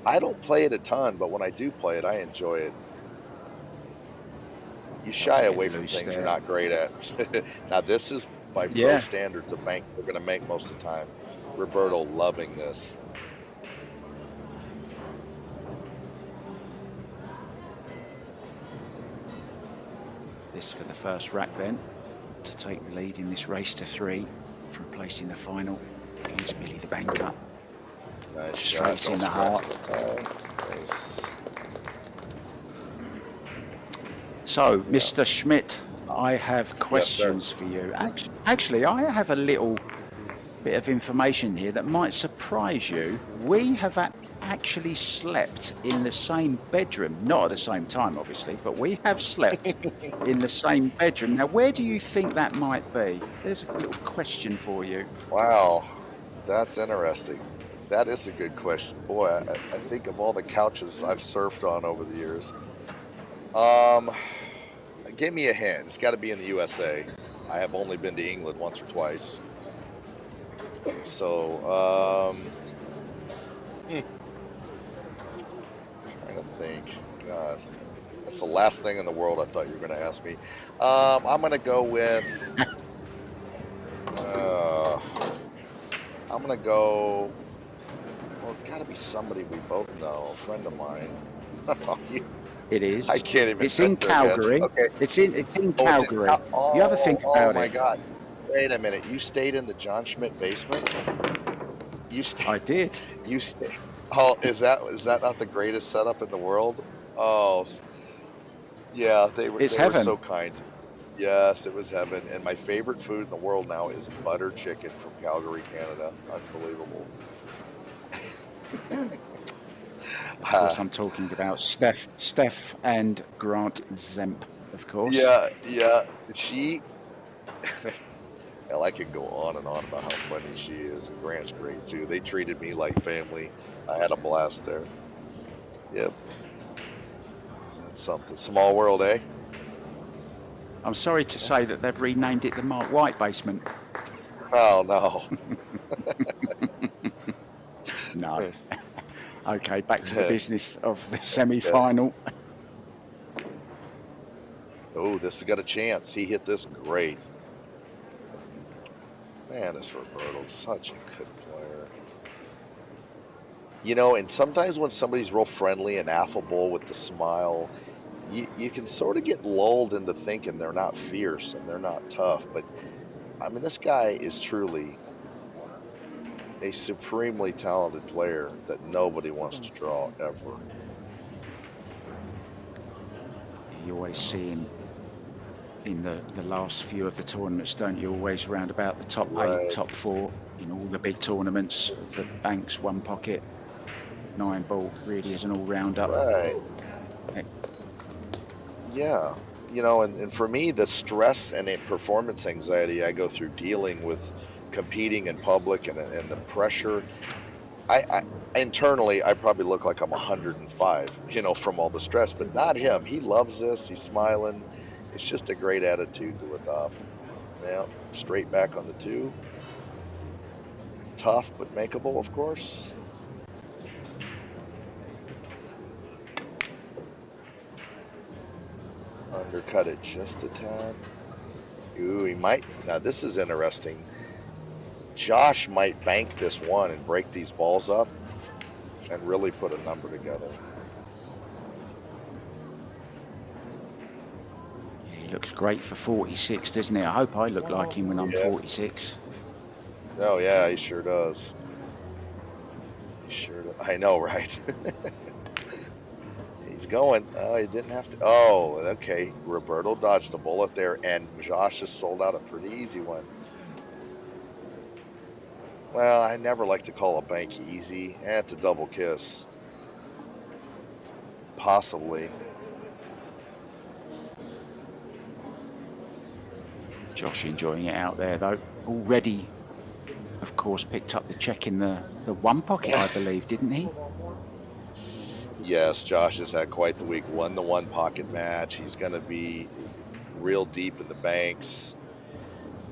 I don't play it a ton, but when I do play it, I enjoy it. You shy away from things you're not great at. Now, this is by pro standards a bank we're going to make most of the time. Roberto loving this. This for the first rack then, to take the lead in this race to 3 for a place in the final against Billy the Banker. Nice Straight shot. in the heart. Nice. So, Mr. Schmidt, I have questions for you. Actually, I have a little bit of information here that might surprise you. We have actually slept in the same bedroom, not at the same time, obviously, but we have slept in the same bedroom. Now, where do you think that might be? There's a little question for you. Wow, that's interesting. That is a good question. Boy, I think of all the couches I've surfed on over the years. Give me a hint. It's got to be in the USA. I have only been to England once or twice. So, trying to think. God, that's the last thing in the world I thought you were going to ask me. I'm going to go with. I'm going to go. Well, it's got to be somebody we both know, a friend of mine. It is. I can't even. It's in Calgary. Okay. It's in Calgary. You have a think about it. Oh my God! Wait a minute. You stayed in the John Schmidt basement? You stayed. I did. You stay. Oh, is that not the greatest setup in the world? Oh, yeah. They were so kind. Yes, it was heaven. And my favorite food in the world now is butter chicken from Calgary, Canada. Unbelievable. Of course, I'm talking about Steph and Grant Zemp, of course. Yeah. She. Hell, I could go on and on about how funny she is. And Grant's great too. They treated me like family. I had a blast there. Yep. That's something. Small world, eh? I'm sorry to say that they've renamed it the Mark White basement. Oh, no. No. Okay, back to the business of the semi-final. Oh, this has got a chance. He hit this great. Man, this Roberto's such a good player. You know, and sometimes when somebody's real friendly and affable with the smile, you can sort of get lulled into thinking they're not fierce and they're not tough. But, I mean, this guy is truly a supremely talented player that nobody wants to draw ever. You always see him in the last few of the tournaments, don't you? Always round about the top 8, top 4 in all the big tournaments. The banks, one pocket, 9 ball, really is an all-rounder. Right. Yeah. You know, and for me, the stress and performance anxiety I go through dealing with competing in public and the pressure, I internally, I probably look like I'm 105, you know, from all the stress, but not him. He loves this. He's smiling. It's just a great attitude to adopt. Yeah, straight back on the 2. Tough, but makeable, of course. Undercut it just a tad. Ooh, he might. Now, this is interesting. Josh might bank this one and break these balls up and really put a number together. He looks great for 46, doesn't he? I hope I look like him when I'm 46. Oh, yeah, he sure does. He sure does. I know, right? He's going. Oh, he didn't have to. Oh, okay. Roberto dodged a bullet there, and Josh just sold out a pretty easy one. Well, I never like to call a bank easy. It's a double kiss. Possibly. Josh enjoying it out there, though. Already, of course, picked up the check in the one pocket, I believe, didn't he? Yes, Josh has had quite the week. Won the one pocket match. He's going to be real deep in the banks.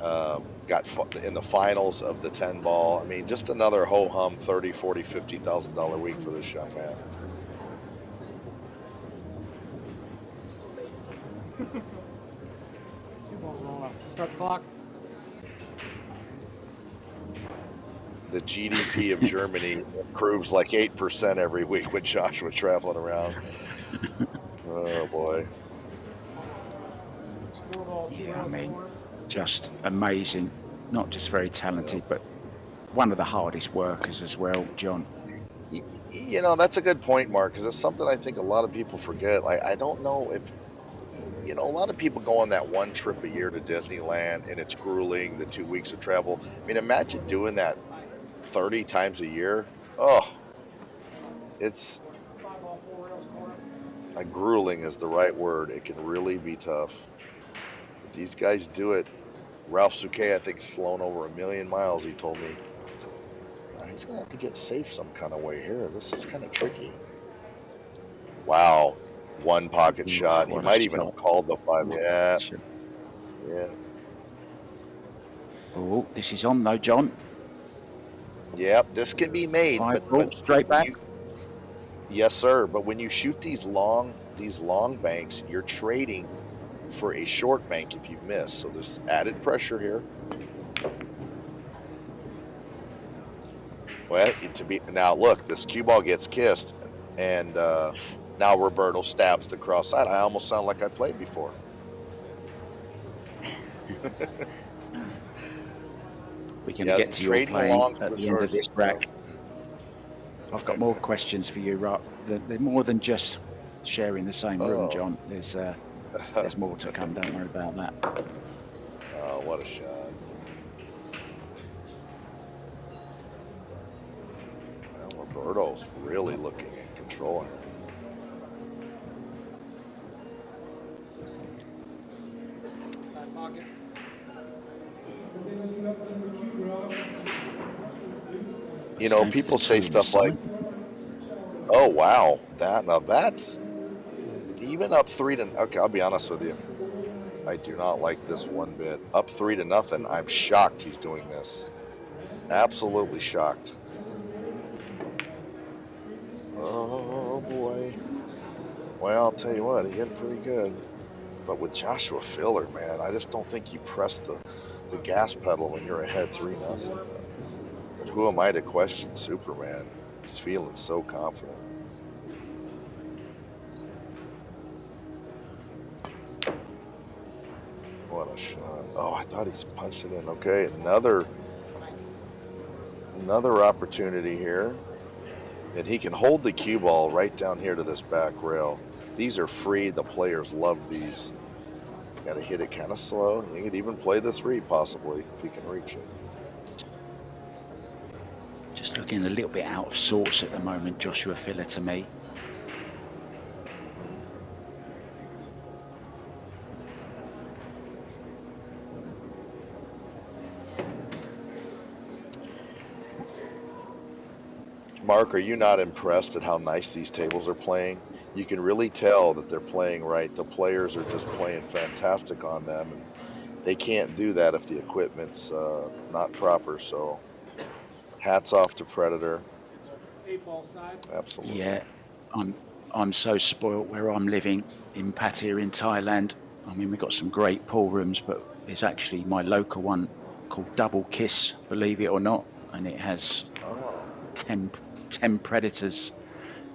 Got in the finals of the 10 ball. I mean, just another ho-hum $30,000, $40,000, $50,000 week for this young man. Start the clock. The GDP of Germany improves like 8% every week when Josh was traveling around. Oh, boy. Yeah, I mean, just amazing. Not just very talented, but one of the hardest workers as well, John. You know, that's a good point, Mark, because it's something I think a lot of people forget. Like, I don't know if, you know, a lot of people go on that one trip a year to Disneyland, and it's grueling, the 2 weeks of travel. I mean, imagine doing that 30 times a year. Oh, it's grueling is the right word. It can really be tough. But these guys do it. Ralph Souquet, I think, has flown over 1,000,000 miles, he told me. He's going to have to get safe some kind of way here. This is kind of tricky. Wow. One pocket shot. He might even have called the 5. Yeah. Yeah. Oh, this is on, though, John. Yep, this can be made. But straight back. Yes, sir. But when you shoot these long banks, you're trading for a short bank if you miss. So there's added pressure here. Well, now look, this cue ball gets kissed, and now Roberto stabs the cross side. I almost sound like I played before. We can get to your playing at the end of this rack. I've got more questions for you, right? They're more than just sharing the same room, John. There's more to come. Don't worry about that. Oh, what a shot! Well, Roberto's really looking in control here. Side pocket. You know, Going for the people say two on the stuff like, side. "Oh wow, that's even up 3 to." Okay, I'll be honest with you. I do not like this one bit. Up 3 to nothing. I'm shocked he's doing this. Absolutely shocked. Oh boy. Well, I'll tell you what, he hit pretty good. But with Joshua Filler, man, I just don't think you press the gas pedal when you're ahead 3-0. But who am I to question Superman? He's feeling so confident. What a shot. Oh, I thought he's punched it in. Okay, another opportunity here. And he can hold the cue ball right down here to this back rail. These are free. The players love these. Got to hit it kind of slow. You could even play the 3 possibly if you can reach it. Just looking a little bit out of sorts at the moment, Joshua Filler, to me. Mark, are you not impressed at how nice these tables are playing? You can really tell that they're playing right. The players are just playing fantastic on them. And they can't do that if the equipment's not proper. So hats off to Predator. 8-ball side. Absolutely. Yeah, I'm so spoilt where I'm living in Pattaya in Thailand. I mean, we've got some great pool rooms, but there's actually my local one called Double Kiss, believe it or not, and it has Oh, 10 Predators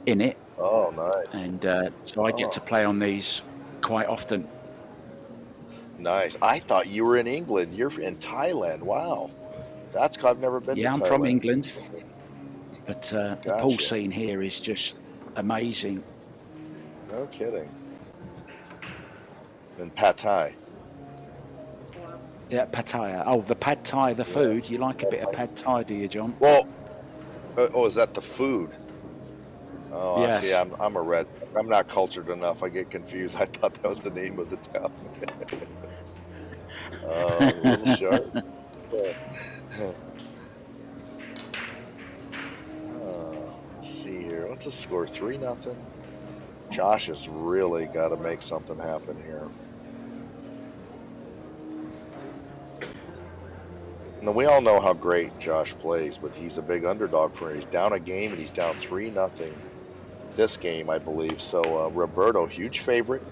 in it, oh nice. and so I get to play on these quite often. Nice. I thought you were in England. You're in Thailand. Wow. I've never been to Yeah, I'm Thailand. from England, but the pool Gotcha. scene here is just amazing. No kidding. And Pad Thai. Yeah, Pattaya. Oh, the Pad Thai, the food. You like a bit of Pad Thai, do you, John? Well, is that the food? Oh, Yes. I see. I'm a red. I'm not cultured enough. I get confused. I thought that was the name of the town. A little sharp. Let's see here. What's the score? 3-0. Josh has really got to make something happen here. Now, we all know how great Josh plays, but he's a big underdog for him. He's down a game and he's down 3-0 this game, I believe. So Roberto, huge favorite,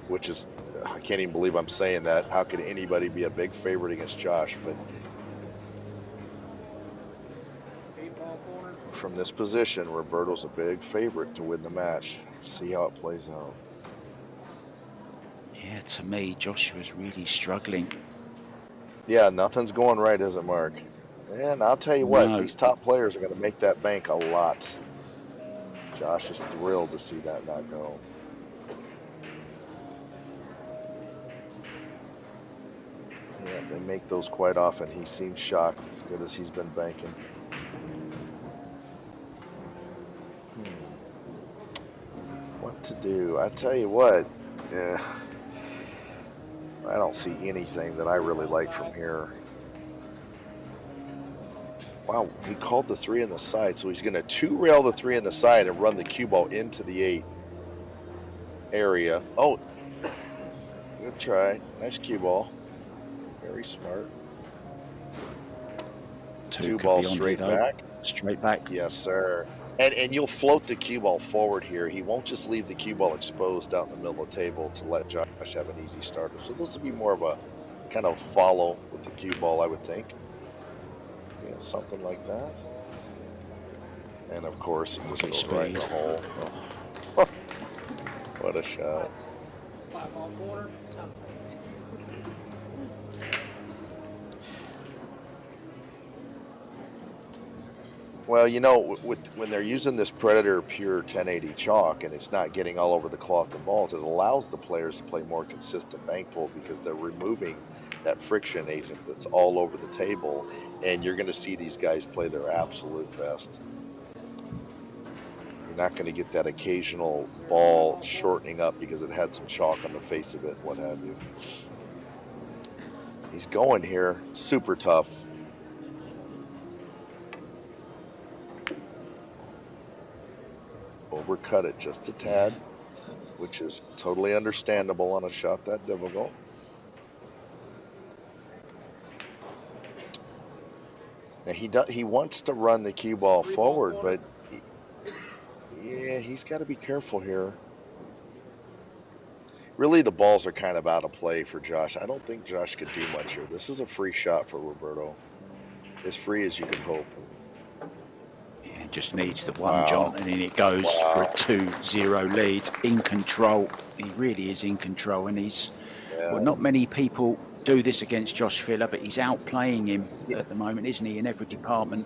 which is, I can't even believe I'm saying that. How could anybody be a big favorite against Josh? But 8-ball corner. from this position, Roberto's a big favorite to win the match. See how it plays out. Yeah, to me, Joshua's really struggling. Yeah, nothing's going right, is it, Mark? And I'll tell you what, No. these top players are going to make that bank a lot. Josh is thrilled to see that not go. Yeah, they make those quite often. He seems shocked, as good as he's been banking. What to do? I tell you what, I don't see anything that I really like from here. Wow, he called the 3 on the side, so he's going to 2-rail the 3 on the side and run the cue ball into the 8 area. Oh, good try. Nice cue ball. Very smart. Two could ball be on straight here, though. back. Straight back. Yes, sir. And you'll float the cue ball forward here. He won't just leave the cue ball exposed out in the middle of the table to let Josh have an easy starter. So this will be more of a kind of follow with the cue ball, I would think. Yeah, something like that. And of course, he just Quick goes right in the speed. hole. Oh. What a shot. 5-ball corner. Well, you know, when they're using this Predator Pure 1080 chalk and it's not getting all over the cloth and balls, it allows the players to play more consistent bank pull because they're removing that friction agent that's all over the table, and you're going to see these guys play their absolute best. You're not going to get that occasional ball shortening up because it had some chalk on the face of it and what have you. He's going here, super tough. overcut it just a tad, which is totally understandable on a shot that difficult. Now he wants to run the cue ball forward, but yeah, he's got to be careful here. Really, the balls are kind of out of play for Josh. I don't think Josh could do much here. This is a free shot for Roberto. As free as you can hope. Yeah, just needs the one, John, and then it goes for a 2-0 lead. In control. He really is in control, and he's well, not many people do this against Josh Filler, but he's outplaying him at the moment, isn't he, in every department?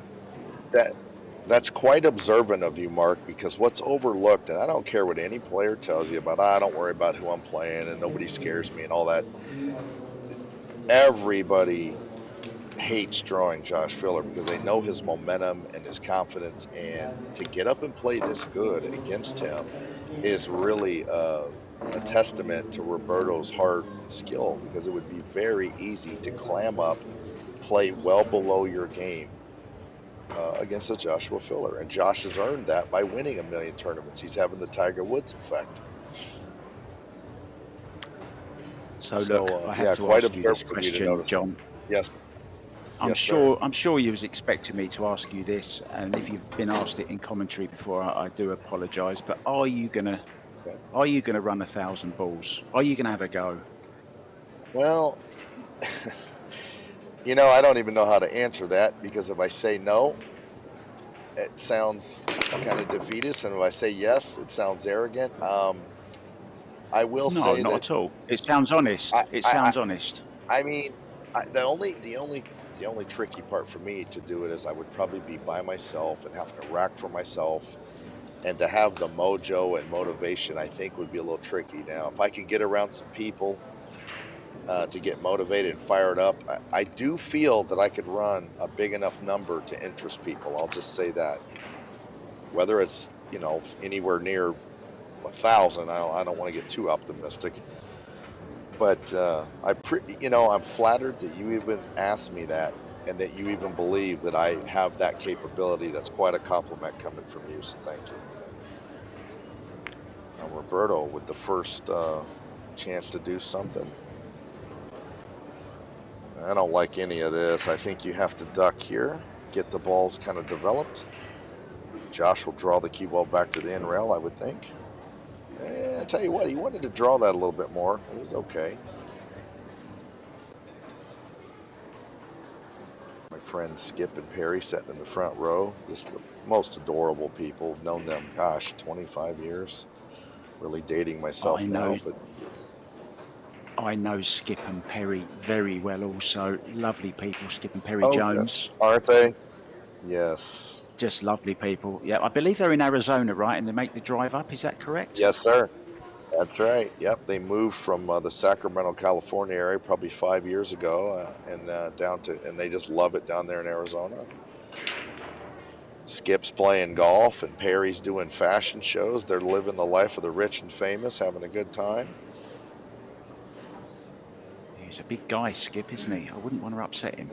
That's quite observant of you, Mark, because what's overlooked, and I don't care what any player tells you about, don't worry about who I'm playing and nobody scares me and all that. Everybody hates drawing Josh Filler because they know his momentum and his confidence, and to get up and play this good against him is really a testament to Roberto's heart and skill, because it would be very easy to clam up, play well below your game against a Joshua Filler, and Josh has earned that by winning a million tournaments. He's having the Tiger Woods effect. So look, I have to quite ask you this observant question, John. Yes. I'm sure you was expecting me to ask you this, and if you've been asked it in commentary before, I do apologise. But are you gonna run 1,000 balls? Are you gonna have a go? Well, you know, I don't even know how to answer that, because if I say no, it sounds kind of defeatist, and if I say yes, it sounds arrogant. I will say not at all. It sounds honest. It sounds honest. I mean, the only tricky part for me to do it is I would probably be by myself and have to rack for myself, and to have the mojo and motivation, I think, would be a little tricky. Now, if I can get around some people to get motivated and fired up, I do feel that I could run a big enough number to interest people. I'll just say that. Whether it's, you know, anywhere near 1,000, I don't want to get too optimistic. But I'm flattered that you even asked me that, and that you even believe that I have that capability. That's quite a compliment coming from you, so thank you. Now Roberto with the first chance to do something. I don't like any of this. I think you have to duck here, get the balls kind of developed. Josh will draw the cue ball back to the end rail, I would think. I tell you what, he wanted to draw that a little bit more. It was okay. My friends Skip and Perry sitting in the front row, just the most adorable people. I've known them, gosh, 25 years. Really dating myself now, but I know Skip and Perry very well also. Lovely people, Skip and Perry Jones. Aren't they? Yes. Just lovely people. Yeah, I believe they're in Arizona, right? And they make the drive up, is that correct? Yes, sir. That's right. Yep, they moved from the Sacramento, California area probably 5 years ago, and they just love it down there in Arizona. Skip's playing golf, and Perry's doing fashion shows. They're living the life of the rich and famous, having a good time. He's a big guy, Skip, isn't he? I wouldn't want to upset him,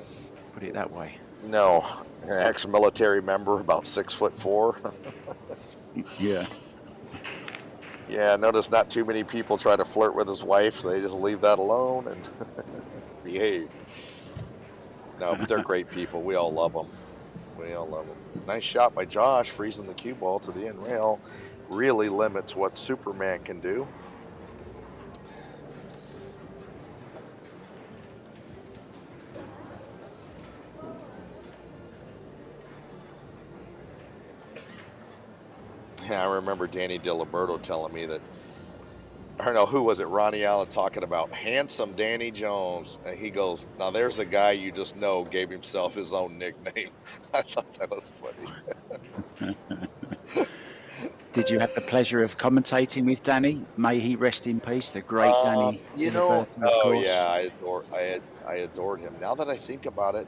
put it that way. No, an ex-military member, about 6'4". Yeah. Yeah, notice not too many people try to flirt with his wife. They just leave that alone and behave. No, but they're great people. We all love them. We all love them. Nice shot by Josh, freezing the cue ball to the end rail. Really limits what Superman can do. I remember Danny DiLiberto telling me that, I don't know, who was it, Ronnie Allen, talking about handsome Danny Jones. And he goes, now there's a guy you just know gave himself his own nickname. I thought that was funny. Did you have the pleasure of commentating with Danny? May he rest in peace, the great Danny. Yeah, I adored him. Now that I think about it,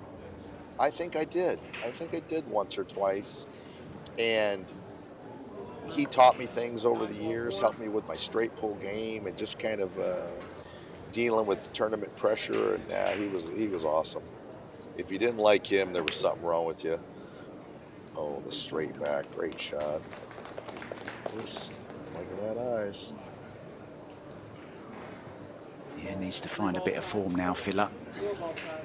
I think I did. I think I did once or twice. And he taught me things over the years, helped me with my straight pull game, and just kind of dealing with the tournament pressure. And he was awesome. If you didn't like him, there was something wrong with you. Oh, the straight back, great shot. Just look at that eyes. Yeah, needs to find a bit of form now, Filler. Four ball side.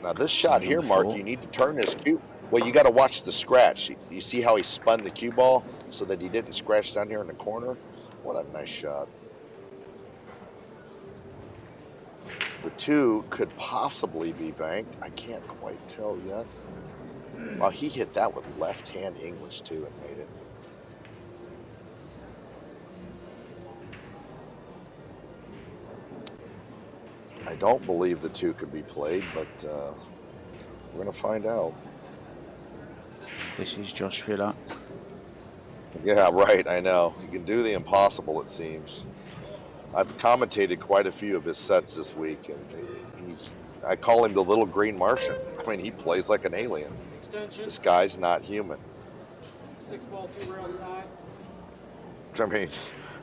Now this shot So here, on Mark, 4. you need to turn this cue. Well, you got to watch the scratch. You see how he spun the cue ball so that he didn't scratch down here in the corner? What a nice shot. The 2 could possibly be banked. I can't quite tell yet. Wow, he hit that with left-hand English too and made it. I don't believe the 2 could be played, but we're going to find out. This is Josh Filler. Yeah, right, I know. He can do the impossible, it seems. I've commentated quite a few of his sets this week, and I call him the little green Martian. I mean, he plays like an alien. Extension. This guy's not human. 6 ball, 2 rail side. I mean,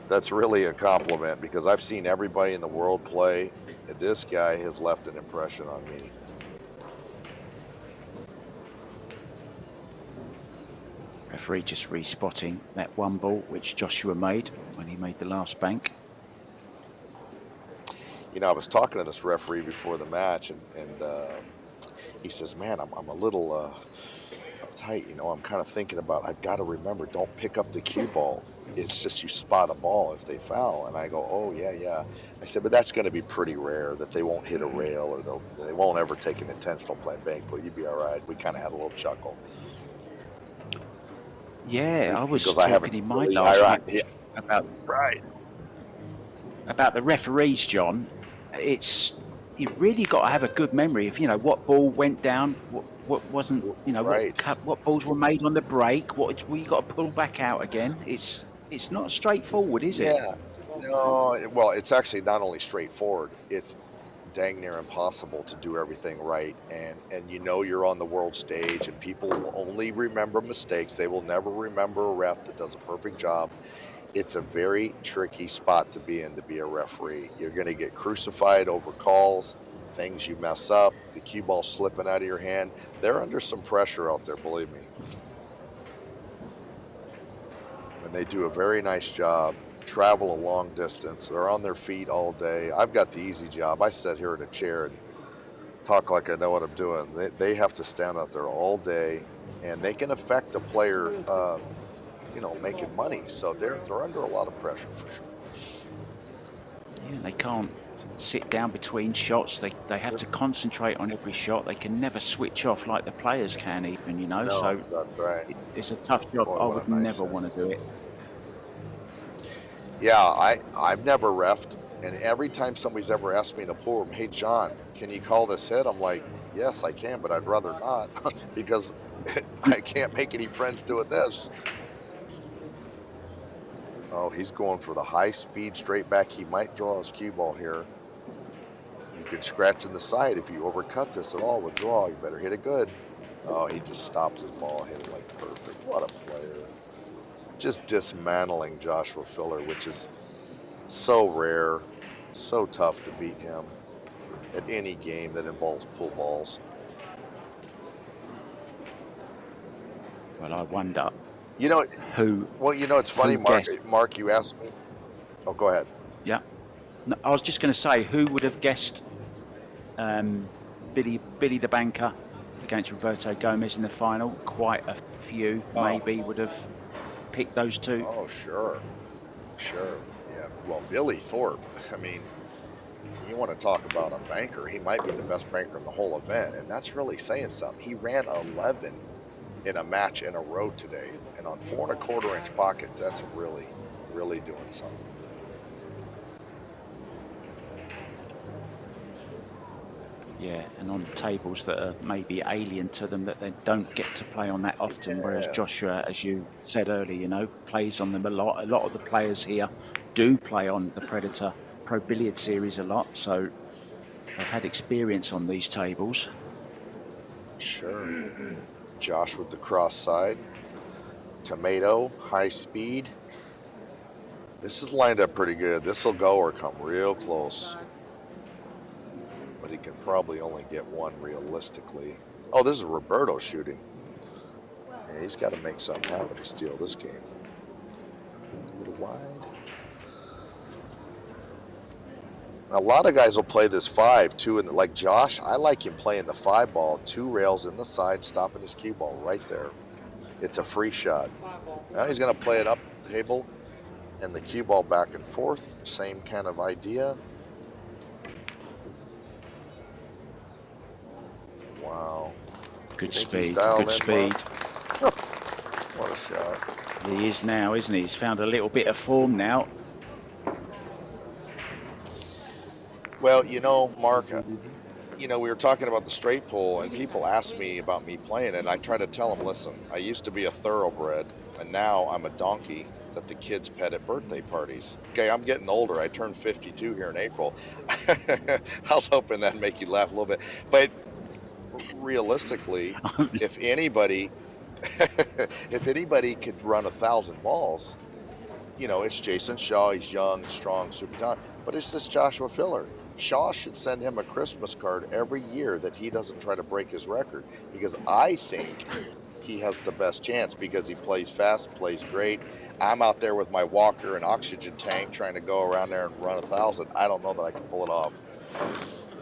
that's really a compliment because I've seen everybody in the world play, and this guy has left an impression on me. Referee just respotting that 1 ball which Joshua made when he made the last bank. You know, I was talking to this referee before the match, and he says, man, I'm a little uptight. You know, I'm kind of thinking about, I've got to remember, don't pick up the cue ball. It's just you spot a ball if they foul. And I go, oh, yeah. I said, but that's going to be pretty rare that they won't hit a rail or they won't ever take an intentional play bank, but you'd be all right. We kind of had a little chuckle. Yeah, I was Because talking in my really, last right, match yeah, about right. the referees, John. It's you've really got to have a good memory of what ball went down, what wasn't, Right. what balls were made on the break, what you got to pull back out again. It's not straightforward, is it? Yeah. No, well, it's actually not only straightforward, it's dang near impossible to do everything right. And you're on the world stage and people will only remember mistakes. They will never remember a ref that does a perfect job. It's a very tricky spot to be in to be a referee. You're going to get crucified over calls, things you mess up, the cue ball slipping out of your hand. They're under some pressure out there, believe me. And they do a very nice job. Travel a long distance. They're on their feet all day. I've got the easy job. I sit here in a chair and talk like I know what I'm doing. They have to stand out there all day, and they can affect a player, making money. So they're under a lot of pressure for sure. Yeah, they can't sit down between shots. They have to concentrate on every shot. They can never switch off like the players can, even. No, So that's right. it's a tough job. Boy, I what would a nice never set. want to do it. Yeah, I've never reffed, and every time somebody's ever asked me in a pool room, hey, John, can you call this hit? I'm like, yes, I can, but I'd rather not because I can't make any friends doing this. Oh, he's going for the high speed straight back. He might draw his cue ball here. You can scratch in the side if you overcut this at all with draw. You better hit it good. Oh, he just stopped his ball, hit it like perfect. What a player. Just dismantling Joshua Filler, which is so rare, so tough to beat him at any game that involves pull balls. Well, I wonder Who? Well, it's funny, Mark. guessed? Mark, you asked me. Oh, go ahead. Yeah. No, I was just going to say, who would have guessed Billy the banker against Roberto Gomez in the final? Quite a few maybe would have picked those two. Oh, sure. Yeah. Well, Billy Thorpe. I mean, you want to talk about a banker? He might be the best banker in the whole event, and that's really saying something. He ran 11 in a match in a row today, and on 4 1/4 inch pockets, that's really, really doing something. Yeah, and on tables that are maybe alien to them, that they don't get to play on that often. Whereas Joshua, as you said earlier, plays on them a lot. A lot of the players here do play on the Predator Pro Billiard Series a lot, so they've had experience on these tables. Sure. Josh with the cross side. Tomato, high speed. This is lined up pretty good. This will go or come real close. But he can probably only get one realistically. Oh, this is Roberto shooting. Yeah, he's got to make something happen to steal this game. A little wide. A lot of guys will play this 5 too, and like Josh, I like him playing the 5 ball, 2 rails in the side, stopping his cue ball right there. It's a free shot. Now he's going to play it up the table and the cue ball back and forth. Same kind of idea. Wow. Good Think he's speed, dialed good in, speed. Mark? What a shot. He is now, isn't he? He's found a little bit of form now. Well, you know, Mark, you know, we were talking about the straight pull, and people ask me about me playing it, and I try to tell them, listen, I used to be a thoroughbred, and now I'm a donkey that the kids pet at birthday parties. Okay, I'm getting older. I turned 52 here in April. I was hoping that'd make you laugh a little bit. But realistically, if anybody if anybody could run 1,000 balls, you know, it's Jason Shaw. He's young, strong, super talented. But it's this Joshua Filler. Shaw should send him a Christmas card every year that he doesn't try to break his record, because I think he has the best chance because he plays fast, plays great. I'm out there with my walker and oxygen tank trying to go around there and run 1,000. I don't know that I can pull it off,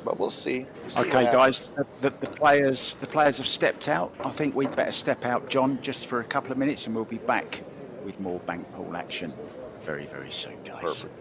but we'll see. Okay, guys, the players have stepped out. I think we'd better step out, John, just for a couple of minutes, and we'll be back with more bank pool action very, very soon, guys. Perfect.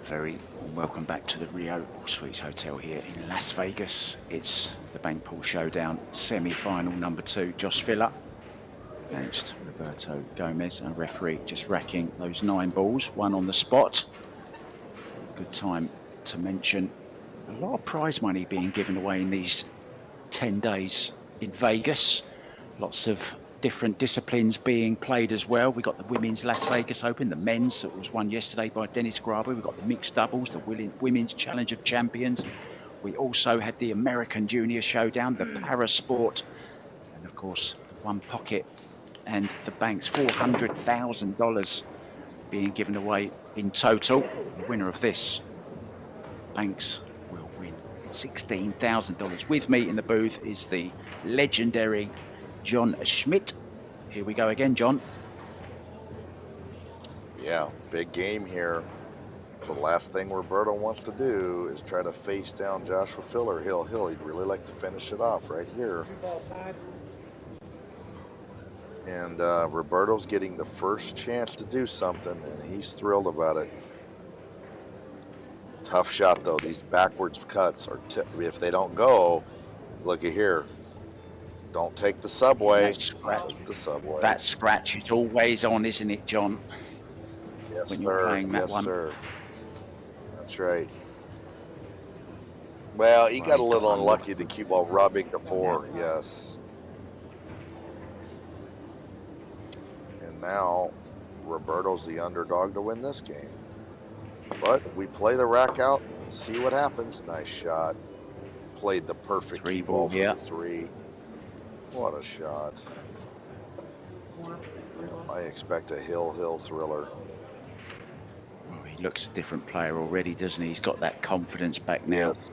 Very warm welcome back to the Rio All Suites Hotel here in Las Vegas. It's the Bank Pool Showdown semi-final number 2. Josh Filler against Roberto Gomez, and referee just racking those 9 balls, 1 on the spot. Good time to mention a lot of prize money being given away in these 10 days in Vegas. Lots of different disciplines being played as well. We got the Women's Las Vegas Open, the men's that was won yesterday by Dennis Graber. We've got the mixed doubles, the Women's Challenge of Champions. We also had the American Junior Showdown, the Parasport, and of course, the One Pocket and the Banks, $400,000 being given away in total. The winner of this, Banks, will win $16,000. With me in the booth is the legendary John Schmidt. Here we go again, John. Yeah, big game here. The last thing Roberto wants to do is try to face down Joshua Filler. He'd really like to finish it off right here. 2 ball side. And Roberto's getting the first chance to do something, and he's thrilled about it. Tough shot, though. These backwards cuts are, if they don't go, look at here. Don't take the subway. Take the subway. That scratch is always on, isn't it, John? Yes, when you're playing that yes, one. Sir. That's right. Well, he got a little unlucky, the cue ball rubbing the 4, yes. And now Roberto's the underdog to win this game. But we play the rack out, see what happens. Nice shot. Played the perfect cue ball for the 3. What a shot. Yeah, I expect a hill thriller. Well, he looks a different player already, doesn't he? He's got that confidence back now. Yes.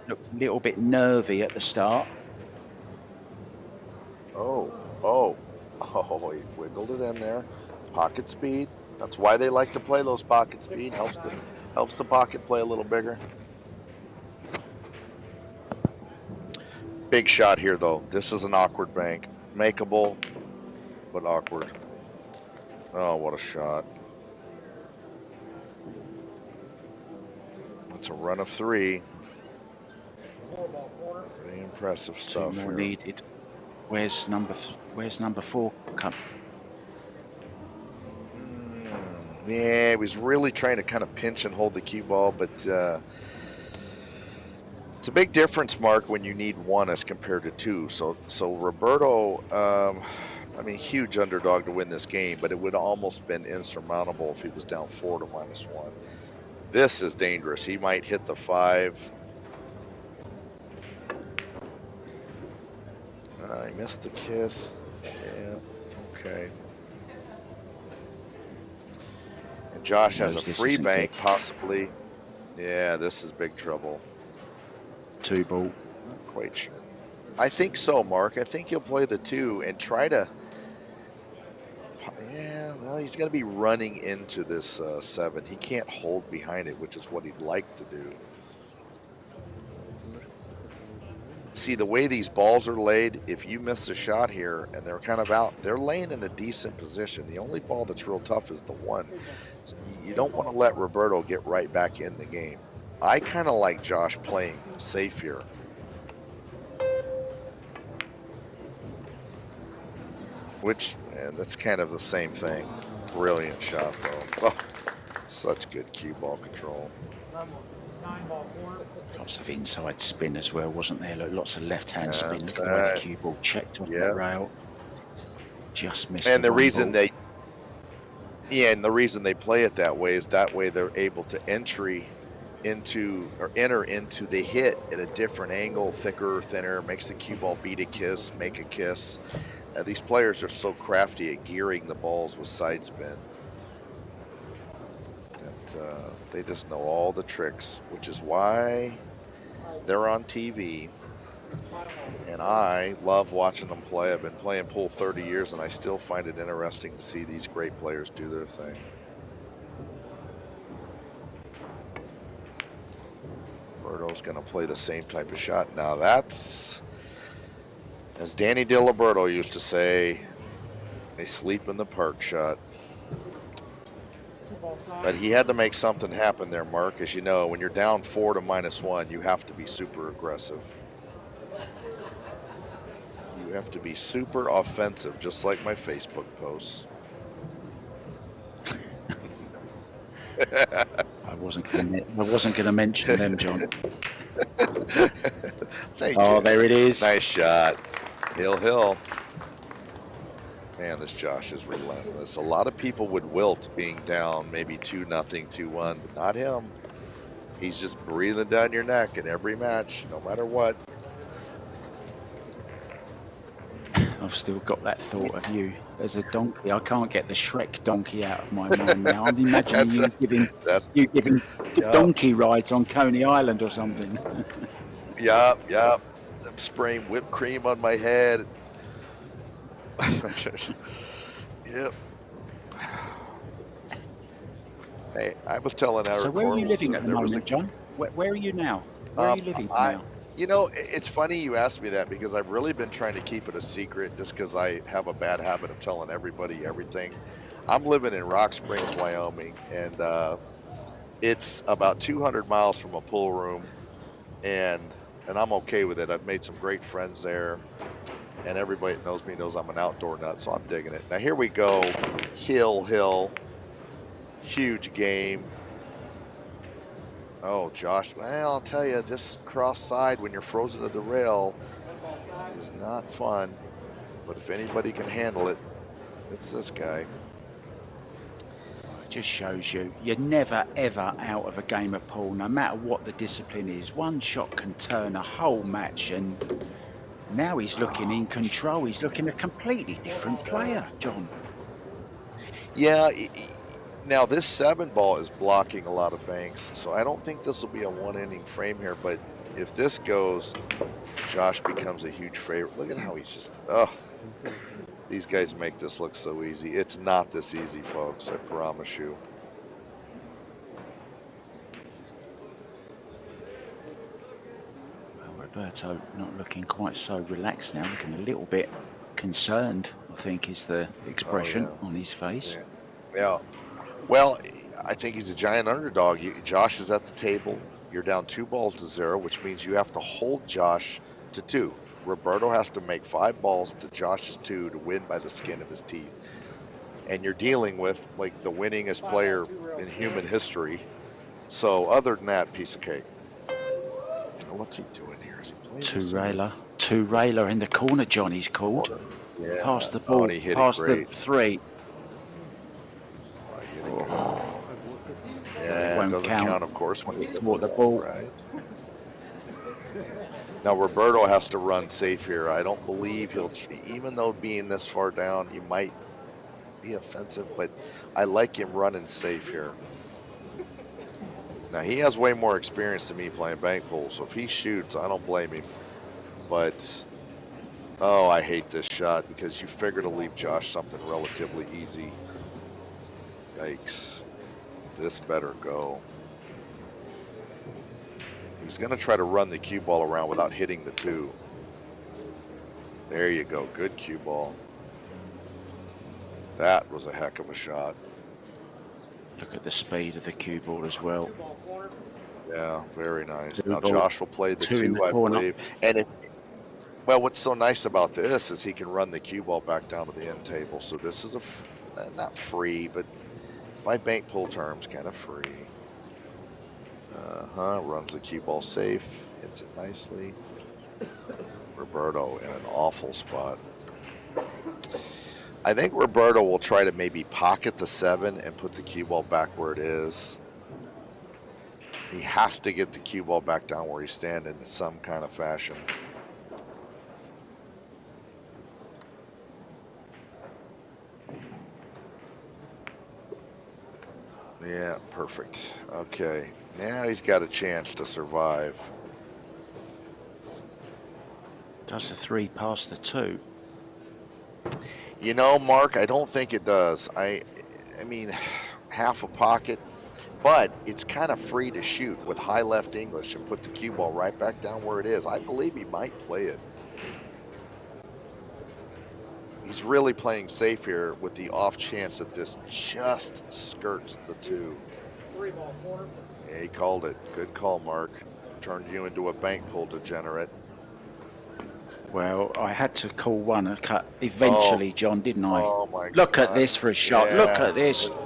Looked a little bit nervy at the start. Oh, he wiggled it in there. Pocket speed. That's why they like to play those pocket speed. Helps the pocket play a little bigger. Big shot here, though. This is an awkward bank. Makeable. but awkward. Oh, what a shot. That's a run of 3. Pretty impressive Two stuff more here. needed. Where's number 4 come? Yeah, he was really trying to kind of pinch and hold the cue ball, but it's a big difference, Mark, when you need 1 as compared to 2. So Roberto, I mean, huge underdog to win this game, but it would almost been insurmountable if he was down 4 to -1. This is dangerous. He might hit the 5. I missed the kiss. Yeah, okay. And Josh has a free bank, possibly. Yeah, this is big trouble. 2 ball. Not quite sure. I think so, Mark. I think he'll play the 2 and try to. Yeah, well, he's going to be running into this 7. He can't hold behind it, which is what he'd like to do. See, the way these balls are laid, if you miss a shot here and they're kind of out, they're laying in a decent position. The only ball that's real tough is the 1. So you don't want to let Roberto get right back in the game. I kind of like Josh playing safe here. Which, and that's kind of the same thing. Brilliant shot, though. Oh, such good cue ball control. 9-ball corner. Lots of inside spin as well, wasn't there? Lots of left-hand spin. That's Look at the way right. the cue ball checked off Yeah. the rail. Just missed. And the 1 reason ball. and the reason they play it that way is that way they're able to enter into the hit at a different angle, thicker or thinner, makes the cue ball beat a kiss, make a kiss. These players are so crafty at gearing the balls with side spin that they just know all the tricks, which is why they're on TV. And I love watching them play. I've been playing pool 30 years, and I still find it interesting to see these great players do their thing. Roberto's going to play the same type of shot. Now that's, as Danny DiLiberto used to say, a sleep in the park shot. 2-ball side. But he had to make something happen there, Mark. As you know, when you're down 4 to -1, you have to be super aggressive. You have to be super offensive, just like my Facebook posts. I wasn't going to mention them, John. Thank Oh, you. there it is. Nice shot. Hill. Man, this Josh is relentless. A lot of people would wilt being down maybe 2-0, 2-1, but not him. He's just breathing down your neck in every match, no matter what. I've still got that thought of you as a donkey. I can't get the Shrek donkey out of my mind now. I'm imagining you giving donkey rides on Coney Island or something. Yup. I'm spraying whipped cream on my head. Yep. Hey, I was telling Eric. So where are you Corliss, living at the there was moment, John? Where are you now? Where are you living now? You know, it's funny you asked me that because I've really been trying to keep it a secret just because I have a bad habit of telling everybody everything. I'm living in Rock Springs, Wyoming, and it's about 200 miles from a pool room, and I'm okay with it. I've made some great friends there, and everybody that knows me knows I'm an outdoor nut, so I'm digging it. Now here we go, Hill, huge game. Oh, Josh, well, I'll tell you, this cross side when you're frozen to the rail 1-ball side. is not fun. But if anybody can handle it, it's this guy. It just shows you're never, ever out of a game of pool, no matter what the discipline is. One shot can turn a whole match, and now he's looking in control. He's looking a completely different player, John. Yeah, now this 7-ball is blocking a lot of banks, so I don't think this will be a 1-inning frame here, but if this goes, Josh becomes a huge favorite. Look at how he's just, these guys make this look so easy. It's not this easy, folks, I promise you. Well, Roberto not looking quite so relaxed now, looking a little bit concerned. I think is the expression yeah. on his face. Yeah. Well, I think he's a giant underdog. Josh is at the table. You're down 2-0, which means you have to hold Josh to 2. Roberto has to make 5 balls to Josh's 2 to win by the skin of his teeth. And you're dealing with like the winningest player in human history. So other than that, piece of cake. What's he doing here? Is he playing this Two-railer. Two-railer in the corner, Johnny's called. Yeah. Past the ball, and he hit past it the great. 3. Oh, he hit it good. Yeah, it won't doesn't count, of course, when he gets Caught the it ball. right. Now Roberto has to run safe here. I don't believe he'll, even though being this far down, he might be offensive, but I like him running safe here. Now he has way more experience than me playing bank pool, so if he shoots, I don't blame him. But oh, I hate this shot because you figure to leave Josh something relatively easy. Yikes. This better go. He's going to try to run the cue ball around without hitting the 2. There you go. Good cue ball. That was a heck of a shot. Look at the speed of the cue ball as well. Yeah, very nice. Two Now ball, Josh will play the 2 in 2, the I corner. believe. And well, what's so nice about this is he can run the cue ball back down to the end table. So this is not free, but by bank pool terms, kind of free. Runs the cue ball safe, hits it nicely. Roberto in an awful spot. I think Roberto will try to maybe pocket the 7 and put the cue ball back where it is. He has to get the cue ball back down where he's standing in some kind of fashion. Yeah, perfect. Okay, now he's got a chance to survive. Does the 3 pass the 2? You know, Mark, I don't think it does. I mean, half a pocket, but it's kind of free to shoot with high left English and put the cue ball right back down where it is. I believe he might play it. He's really playing safe here with the off chance that this just skirts the 2. 3-ball corner. Yeah, he called it. Good call, Mark. Turned you into a bank pool degenerate. Well, I had to call one a cut eventually, John, didn't I? Oh my Look God. at this for a shot. Yeah. Look at this.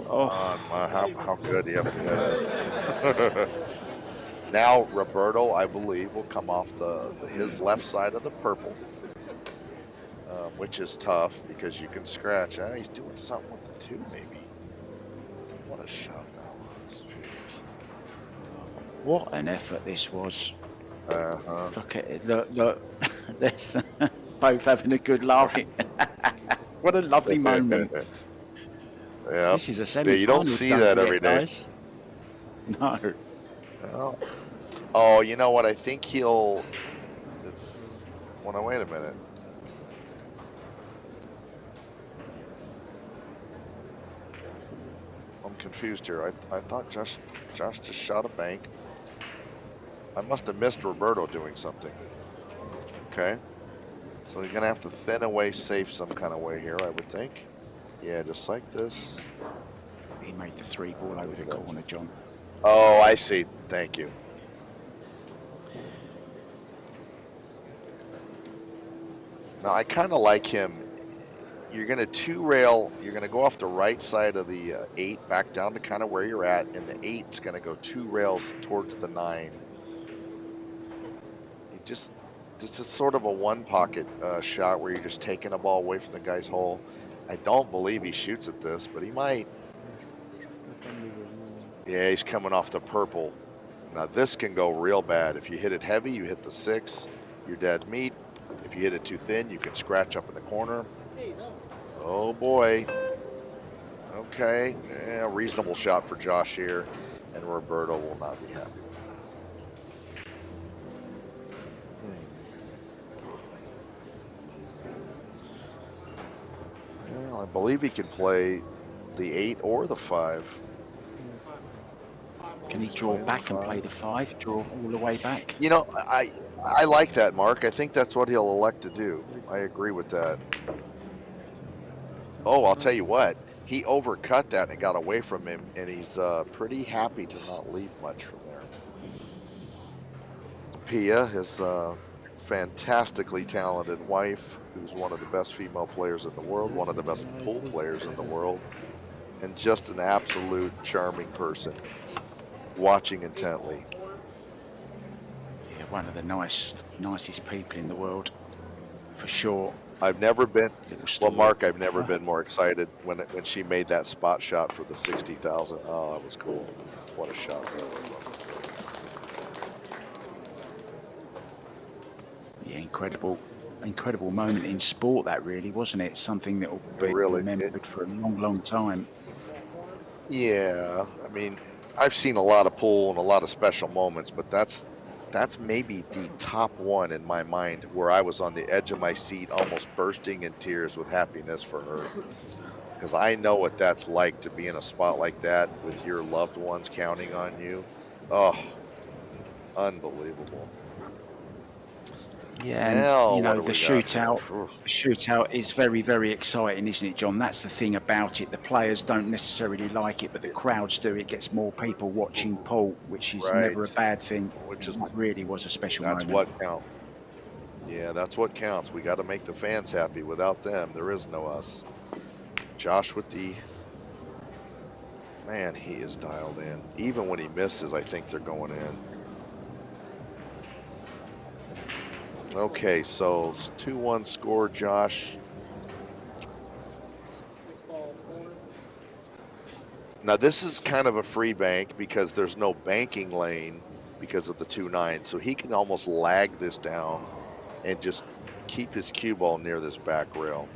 Oh, How good do you have to hit it? Now Roberto, I believe, will come off his left side of the purple, which is tough because you can scratch. He's doing something with the 2, maybe. What a shot that was. Jeez. what an effort this was. Look at it. Look. There's both having a good laugh. What a lovely moment. Yeah. This is a semi-final. You don't see that every day. Guys. No. Oh. Oh, you know what? I think he'll. Well, now, wait a minute. I'm confused here. I thought Josh just shot a bank. I must have missed Roberto doing something. Okay. So he's going to have to thin away safe some kind of way here, I would think. Yeah, just like this. He made the 3 ball over the corner, John. Oh, I see. Thank you. Now, I kind of like him. You're going to 2-rail. You're going to go off the right side of the 8 back down to kind of where you're at, and the 8 is going to go 2 rails towards the 9. This is sort of a one-pocket shot where you're just taking a ball away from the guy's hole. I don't believe he shoots at this, but he might. Yeah, he's coming off the purple. Now, this can go real bad. If you hit it heavy, you hit the 6, you're dead meat. If you hit it too thin, you can scratch up in the corner. Oh, boy. Okay. Yeah, reasonable shot for Josh here, and Roberto will not be happy. Well, I believe he can play the 8 or the 5. Can he draw back and play the 5? Draw all the way back? You know, I like that, Mark. I think that's what he'll elect to do. I agree with that. Oh, I'll tell you what. He overcut that and it got away from him, and he's pretty happy to not leave much from there. Pia is a fantastically talented wife who's one of the best female players in the world, one of the best pool players in the world, and just an absolute charming person, watching intently. Yeah, one of the nicest people in the world, for sure. I've never been, Little well, story. Mark, I've never been more excited when she made that spot shot for the 60,000. Oh, that was cool. What a shot that was. Yeah, incredible moment in sport, that really, wasn't it? Something that will be Really, remembered for a long time. Yeah, I mean, I've seen a lot of pool and a lot of special moments, but that's maybe the top one in my mind, where I was on the edge of my seat, almost bursting in tears with happiness for her. Because I know what that's like to be in a spot like that with your loved ones counting on you. Oh, unbelievable. Yeah, and Now, you know, what the do we got shootout. here? Oof. The shootout is very exciting, isn't it, John? That's the thing about it. The players don't necessarily like it, but the crowds do. It gets more people watching pool, which is never a Right. bad thing. Which is, That really was a special that's moment. what counts. Yeah, that's what counts. We got to make the fans happy. Without them, there is no us. Josh with the, man, he is dialed in. Even when he misses, I think they're going in. Okay, so it's 2-1 score, Josh. Now this is kind of a free bank because there's no banking lane because of the 2-9. So he can almost lag this down and just keep his cue ball near this back rail.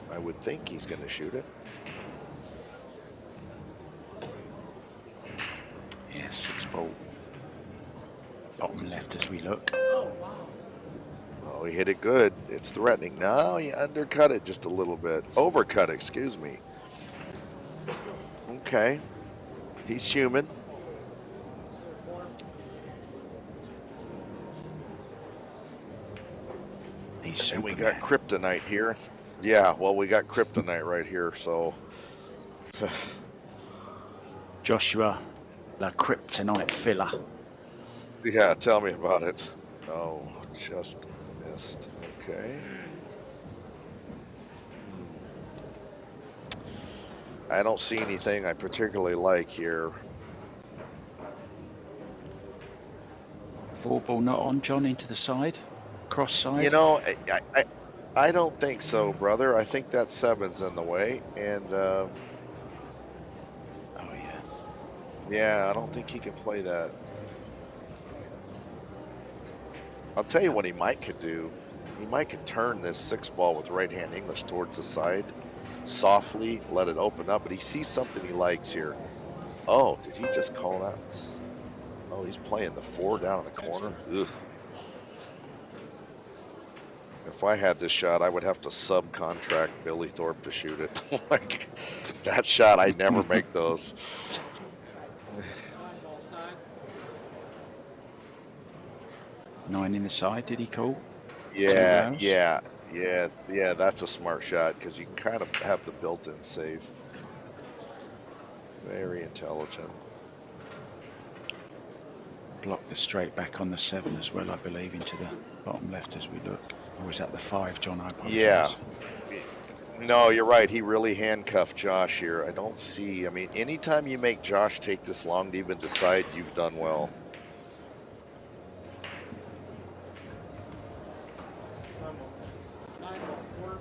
I would think he's going to shoot it. Yeah, 6-ball. Bottom left as we look. Oh, he hit it good. It's threatening. No, he undercut it just a little bit. Overcut, excuse me. Okay. He's human. He's And we Superman. got kryptonite here. Yeah, well, we got kryptonite right here, so. Joshua, the kryptonite filler. Yeah, tell me about it. Oh, just missed. Okay. I don't see anything I particularly like here. 4-ball not on, John, into the side, cross side. You know, I don't think so, brother. I think that 7's in the way, and Oh yeah. yeah, I don't think he can play that. I'll tell you what he might could do. He might could turn this 6-ball with right-hand English towards the side, softly let it open up, but he sees something he likes here. Oh, did he just call that? Oh, he's playing the 4 down in the corner. Ugh. If I had this shot, I would have to subcontract Billy Thorpe to shoot it. Like, that shot, I never make those. 9-ball side. 9 in the side, did he call? Yeah, rounds? yeah, that's a smart shot because you can kind of have the built-in safe. Very intelligent. Block the straight back on the 7 as well, I believe, into the bottom left as we look. Or is that the 5, John? I apologize. Yeah. No, you're right. He really handcuffed Josh here. I don't see, I mean, anytime you make Josh take this long to even decide, you've done well. 9-ball quarter.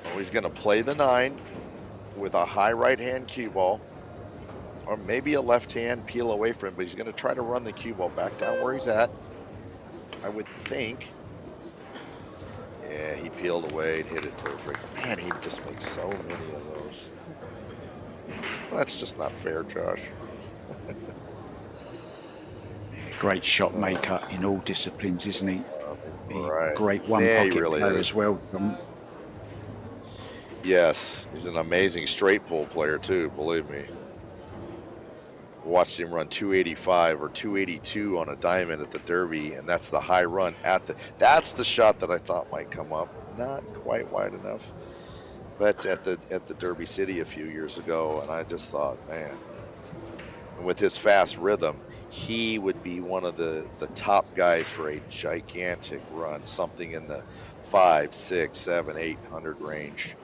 Oh, he's going to play the 9 with a high right-hand cue ball. Or maybe a left hand peel away from him, but he's going to try to run the cue ball back down where he's at. I would think. Yeah, he peeled away and hit it perfect. Man, he just makes so many of those. That's just not fair, Josh. Great shot maker in all disciplines, isn't he? Right. Great Yeah, one-pocket he really player is. as well. John. Yes, he's an amazing straight pull player too, believe me. Watched him run 285 or 282 on a diamond at the Derby, and that's the high run at the. That's the shot that I thought might come up. Not quite wide enough, but at the Derby City a few years ago, and I just thought, man, with his fast rhythm, he would be one of the top guys for a gigantic run, something in the 5, 6, 7, 800 range.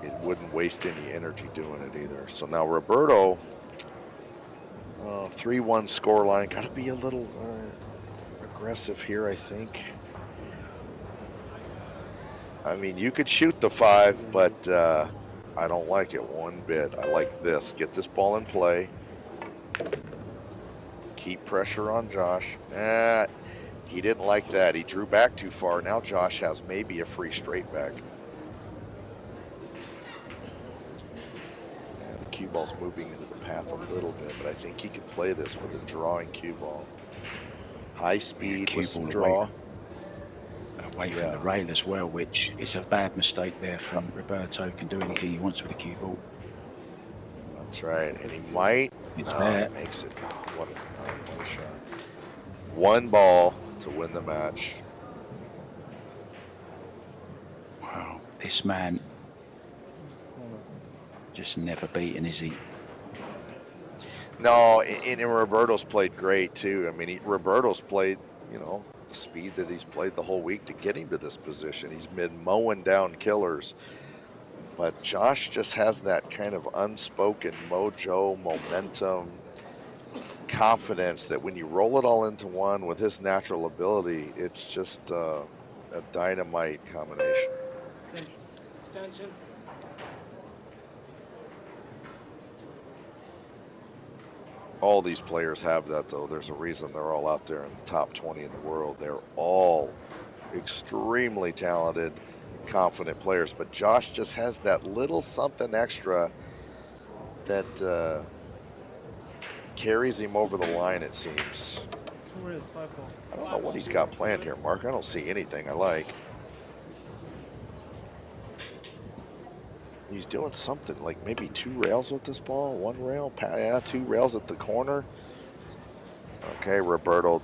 It wouldn't waste any energy doing it either. So now Roberto, 3-1 scoreline. Got to be a little aggressive here, I think. I mean, you could shoot the 5, but I don't like it one bit. I like this. Get this ball in play. Keep pressure on Josh. He didn't like that. He drew back too far. Now Josh has maybe a free straight back. Cue ball's moving into the path a little bit, but I think he can play this with a drawing cue ball. High speed with some draw. Away from the rail as well, which is a bad mistake there from Roberto. Can do anything he wants with a cue ball. That's right, and he might. It's there. He makes it. What a shot. One ball to win the match. Wow, this man just never beaten, is he? No, and Roberto's played great too. I mean, Roberto's played, you know, the speed that he's played the whole week to get him to this position. He's been mowing down killers. But Josh just has that kind of unspoken mojo, momentum, confidence that when you roll it all into one with his natural ability, it's just a dynamite combination. Extension. All these players have that, though. There's a reason they're all out there in the top 20 in the world. They're all extremely talented, confident players. But Josh just has that little something extra that carries him over the line, it seems. I don't know what he's got planned here, Mark. I don't see anything I like. He's doing something like maybe 2 rails with this ball, 1 rail, yeah, 2 rails at the corner. Okay, Roberto.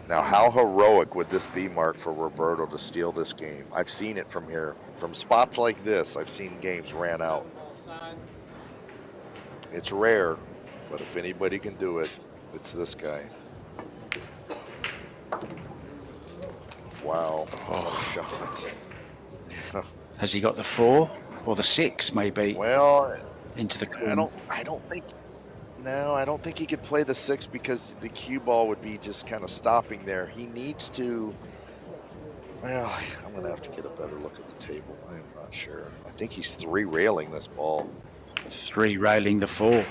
Now, how heroic would this be, Mark, for Roberto to steal this game? I've seen it from here. From spots like this, I've seen games ran out. It's rare, but if anybody can do it, it's this guy. Wow, what a shot. Has he got the 4 or the 6 maybe? Well, into the corner. I don't think he could play the 6 because the cue ball would be just kind of stopping there. He needs to. Well, I'm gonna have to get a better look at the table. I'm not sure. I think he's 3 railing this ball. 3 railing the 4.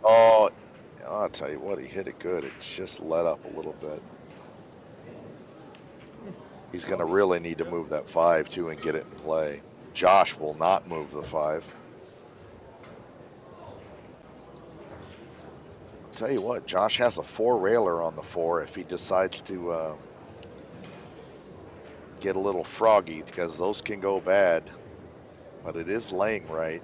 Oh, I'll tell you what, he hit it good. It just let up a little bit. He's gonna really need to move that 5 too and get it in play. Josh will not move the 5. I'll tell you what, Josh has a 4 railer on the 4 if he decides to get a little froggy, because those can go bad, but it is laying right.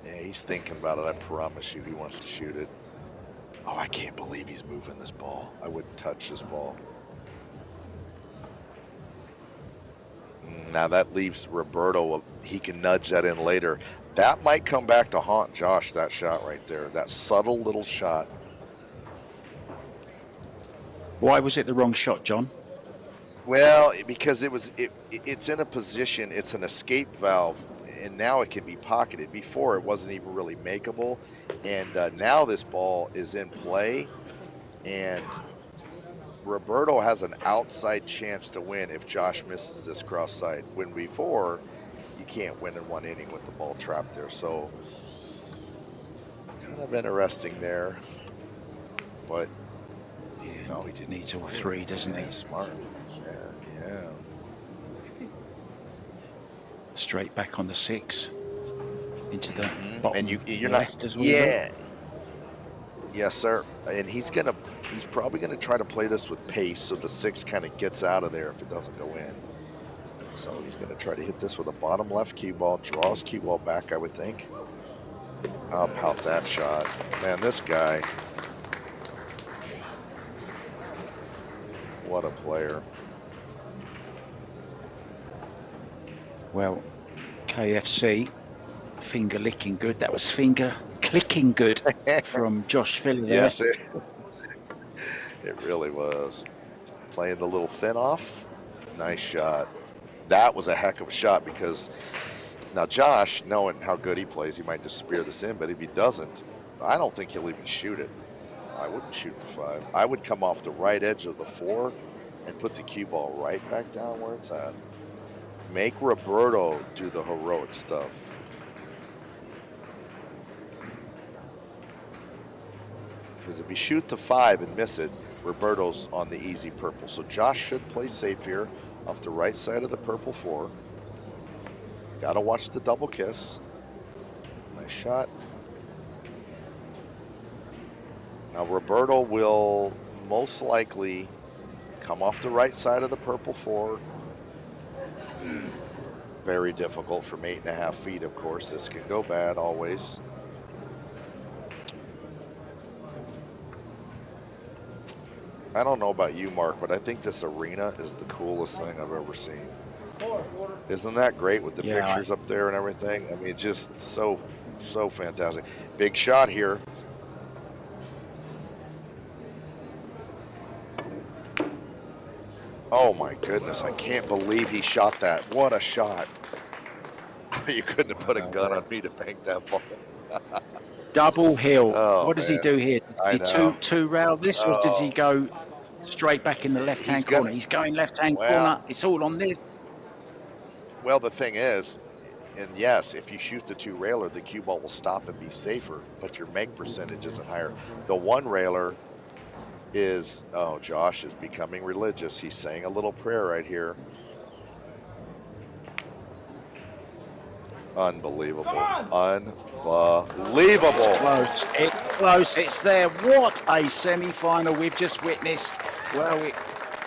Yeah, he's thinking about it. I promise you he wants to shoot it. Oh, I can't believe he's moving this ball. I wouldn't touch this ball. Now that leaves Roberto. He can nudge that in later. That might come back to haunt Josh, that shot right there. That subtle little shot. Why was it the wrong shot, John? Well, because it's in a position, it's an escape valve, and now it can be pocketed. Before, it wasn't even really makeable, and now this ball is in play, and Roberto has an outside chance to win if Josh misses this cross side. When before, you can't win in 1 inning with the ball trapped there. So kind of interesting there. But no, he didn't. Needs all 3, doesn't he? Smart. Yeah. Straight back on the 6 into the bottom And you're left not. as well. Yeah. Yes, sir. And he's probably gonna try to play this with pace, so the 6 kind of gets out of there if it doesn't go in. So he's going to try to hit this with a bottom left cue ball, draws cue ball back, I would think. How about that shot? Man, this guy, what a player. Well, KFC, finger licking good. That was finger clicking good from Josh Filler there. Yes, it really was. Playing the little fin off. Nice shot. That was a heck of a shot because now Josh, knowing how good he plays, he might just spear this in, but if he doesn't, I don't think he'll even shoot it. I wouldn't shoot the 5. I would come off the right edge of the 4 and put the cue ball right back down where it's at. Make Roberto do the heroic stuff. Because if you shoot the 5 and miss it, Roberto's on the easy purple. So Josh should play safe here off the right side of the purple 4. Got to watch the double kiss. Nice shot. Now Roberto will most likely come off the right side of the purple 4. Very difficult from 8.5 feet, of course. This can go bad always. I don't know about you, Mark, but I think this arena is the coolest thing I've ever seen. Isn't that great with the pictures up there and everything? I mean, just so fantastic. Big shot here. Oh my goodness, I can't believe he shot that. What a shot. You couldn't have put a gun on me to bank that ball. Double hill. Oh, what does he do here? Does he two rail this, or does he go straight back in the left-hand corner? He's going left-hand corner. It's all on this. Well, the thing is, and yes, if you shoot the 2 railer, the cue ball will stop and be safer, but your make percentage isn't higher. The 1 railer is, oh, Josh is becoming religious. He's saying a little prayer right here. Unbelievable. Unbelievable. It's close. It's close. It's there. What a semi-final we've just witnessed. Well, it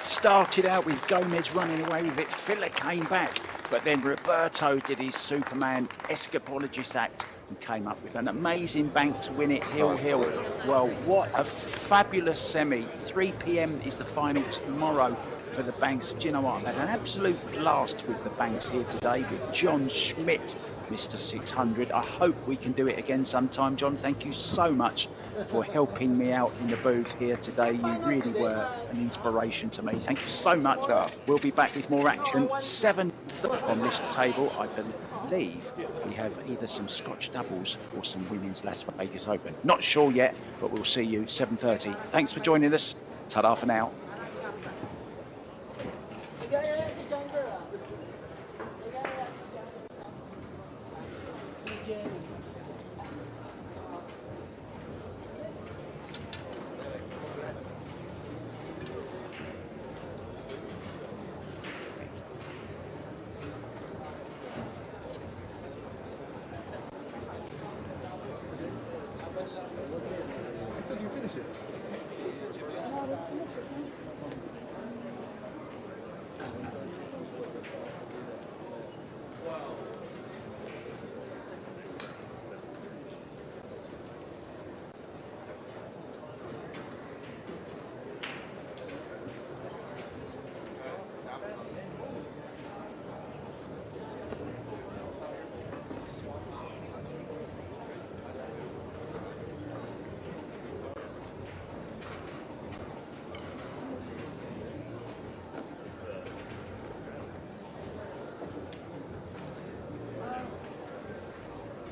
started out with Gomez running away with it. Filler came back, but then Roberto did his Superman escapologist act and came up with an amazing bank to win it, hill. Well, what a fabulous semi. 3 p.m. is the final tomorrow for the banks. Do you know what? I've had an absolute blast with the banks here today with John Schmidt, Mr. 600. I hope we can do it again sometime. John, thank you so much for helping me out in the booth here today. You really were an inspiration to me. Thank you so much. We'll be back with more action. 7th on this table, I believe we have either some Scotch doubles or some women's Las Vegas Open. Not sure yet, but we'll see you 7:30. Thanks for joining us. Ta-da for now.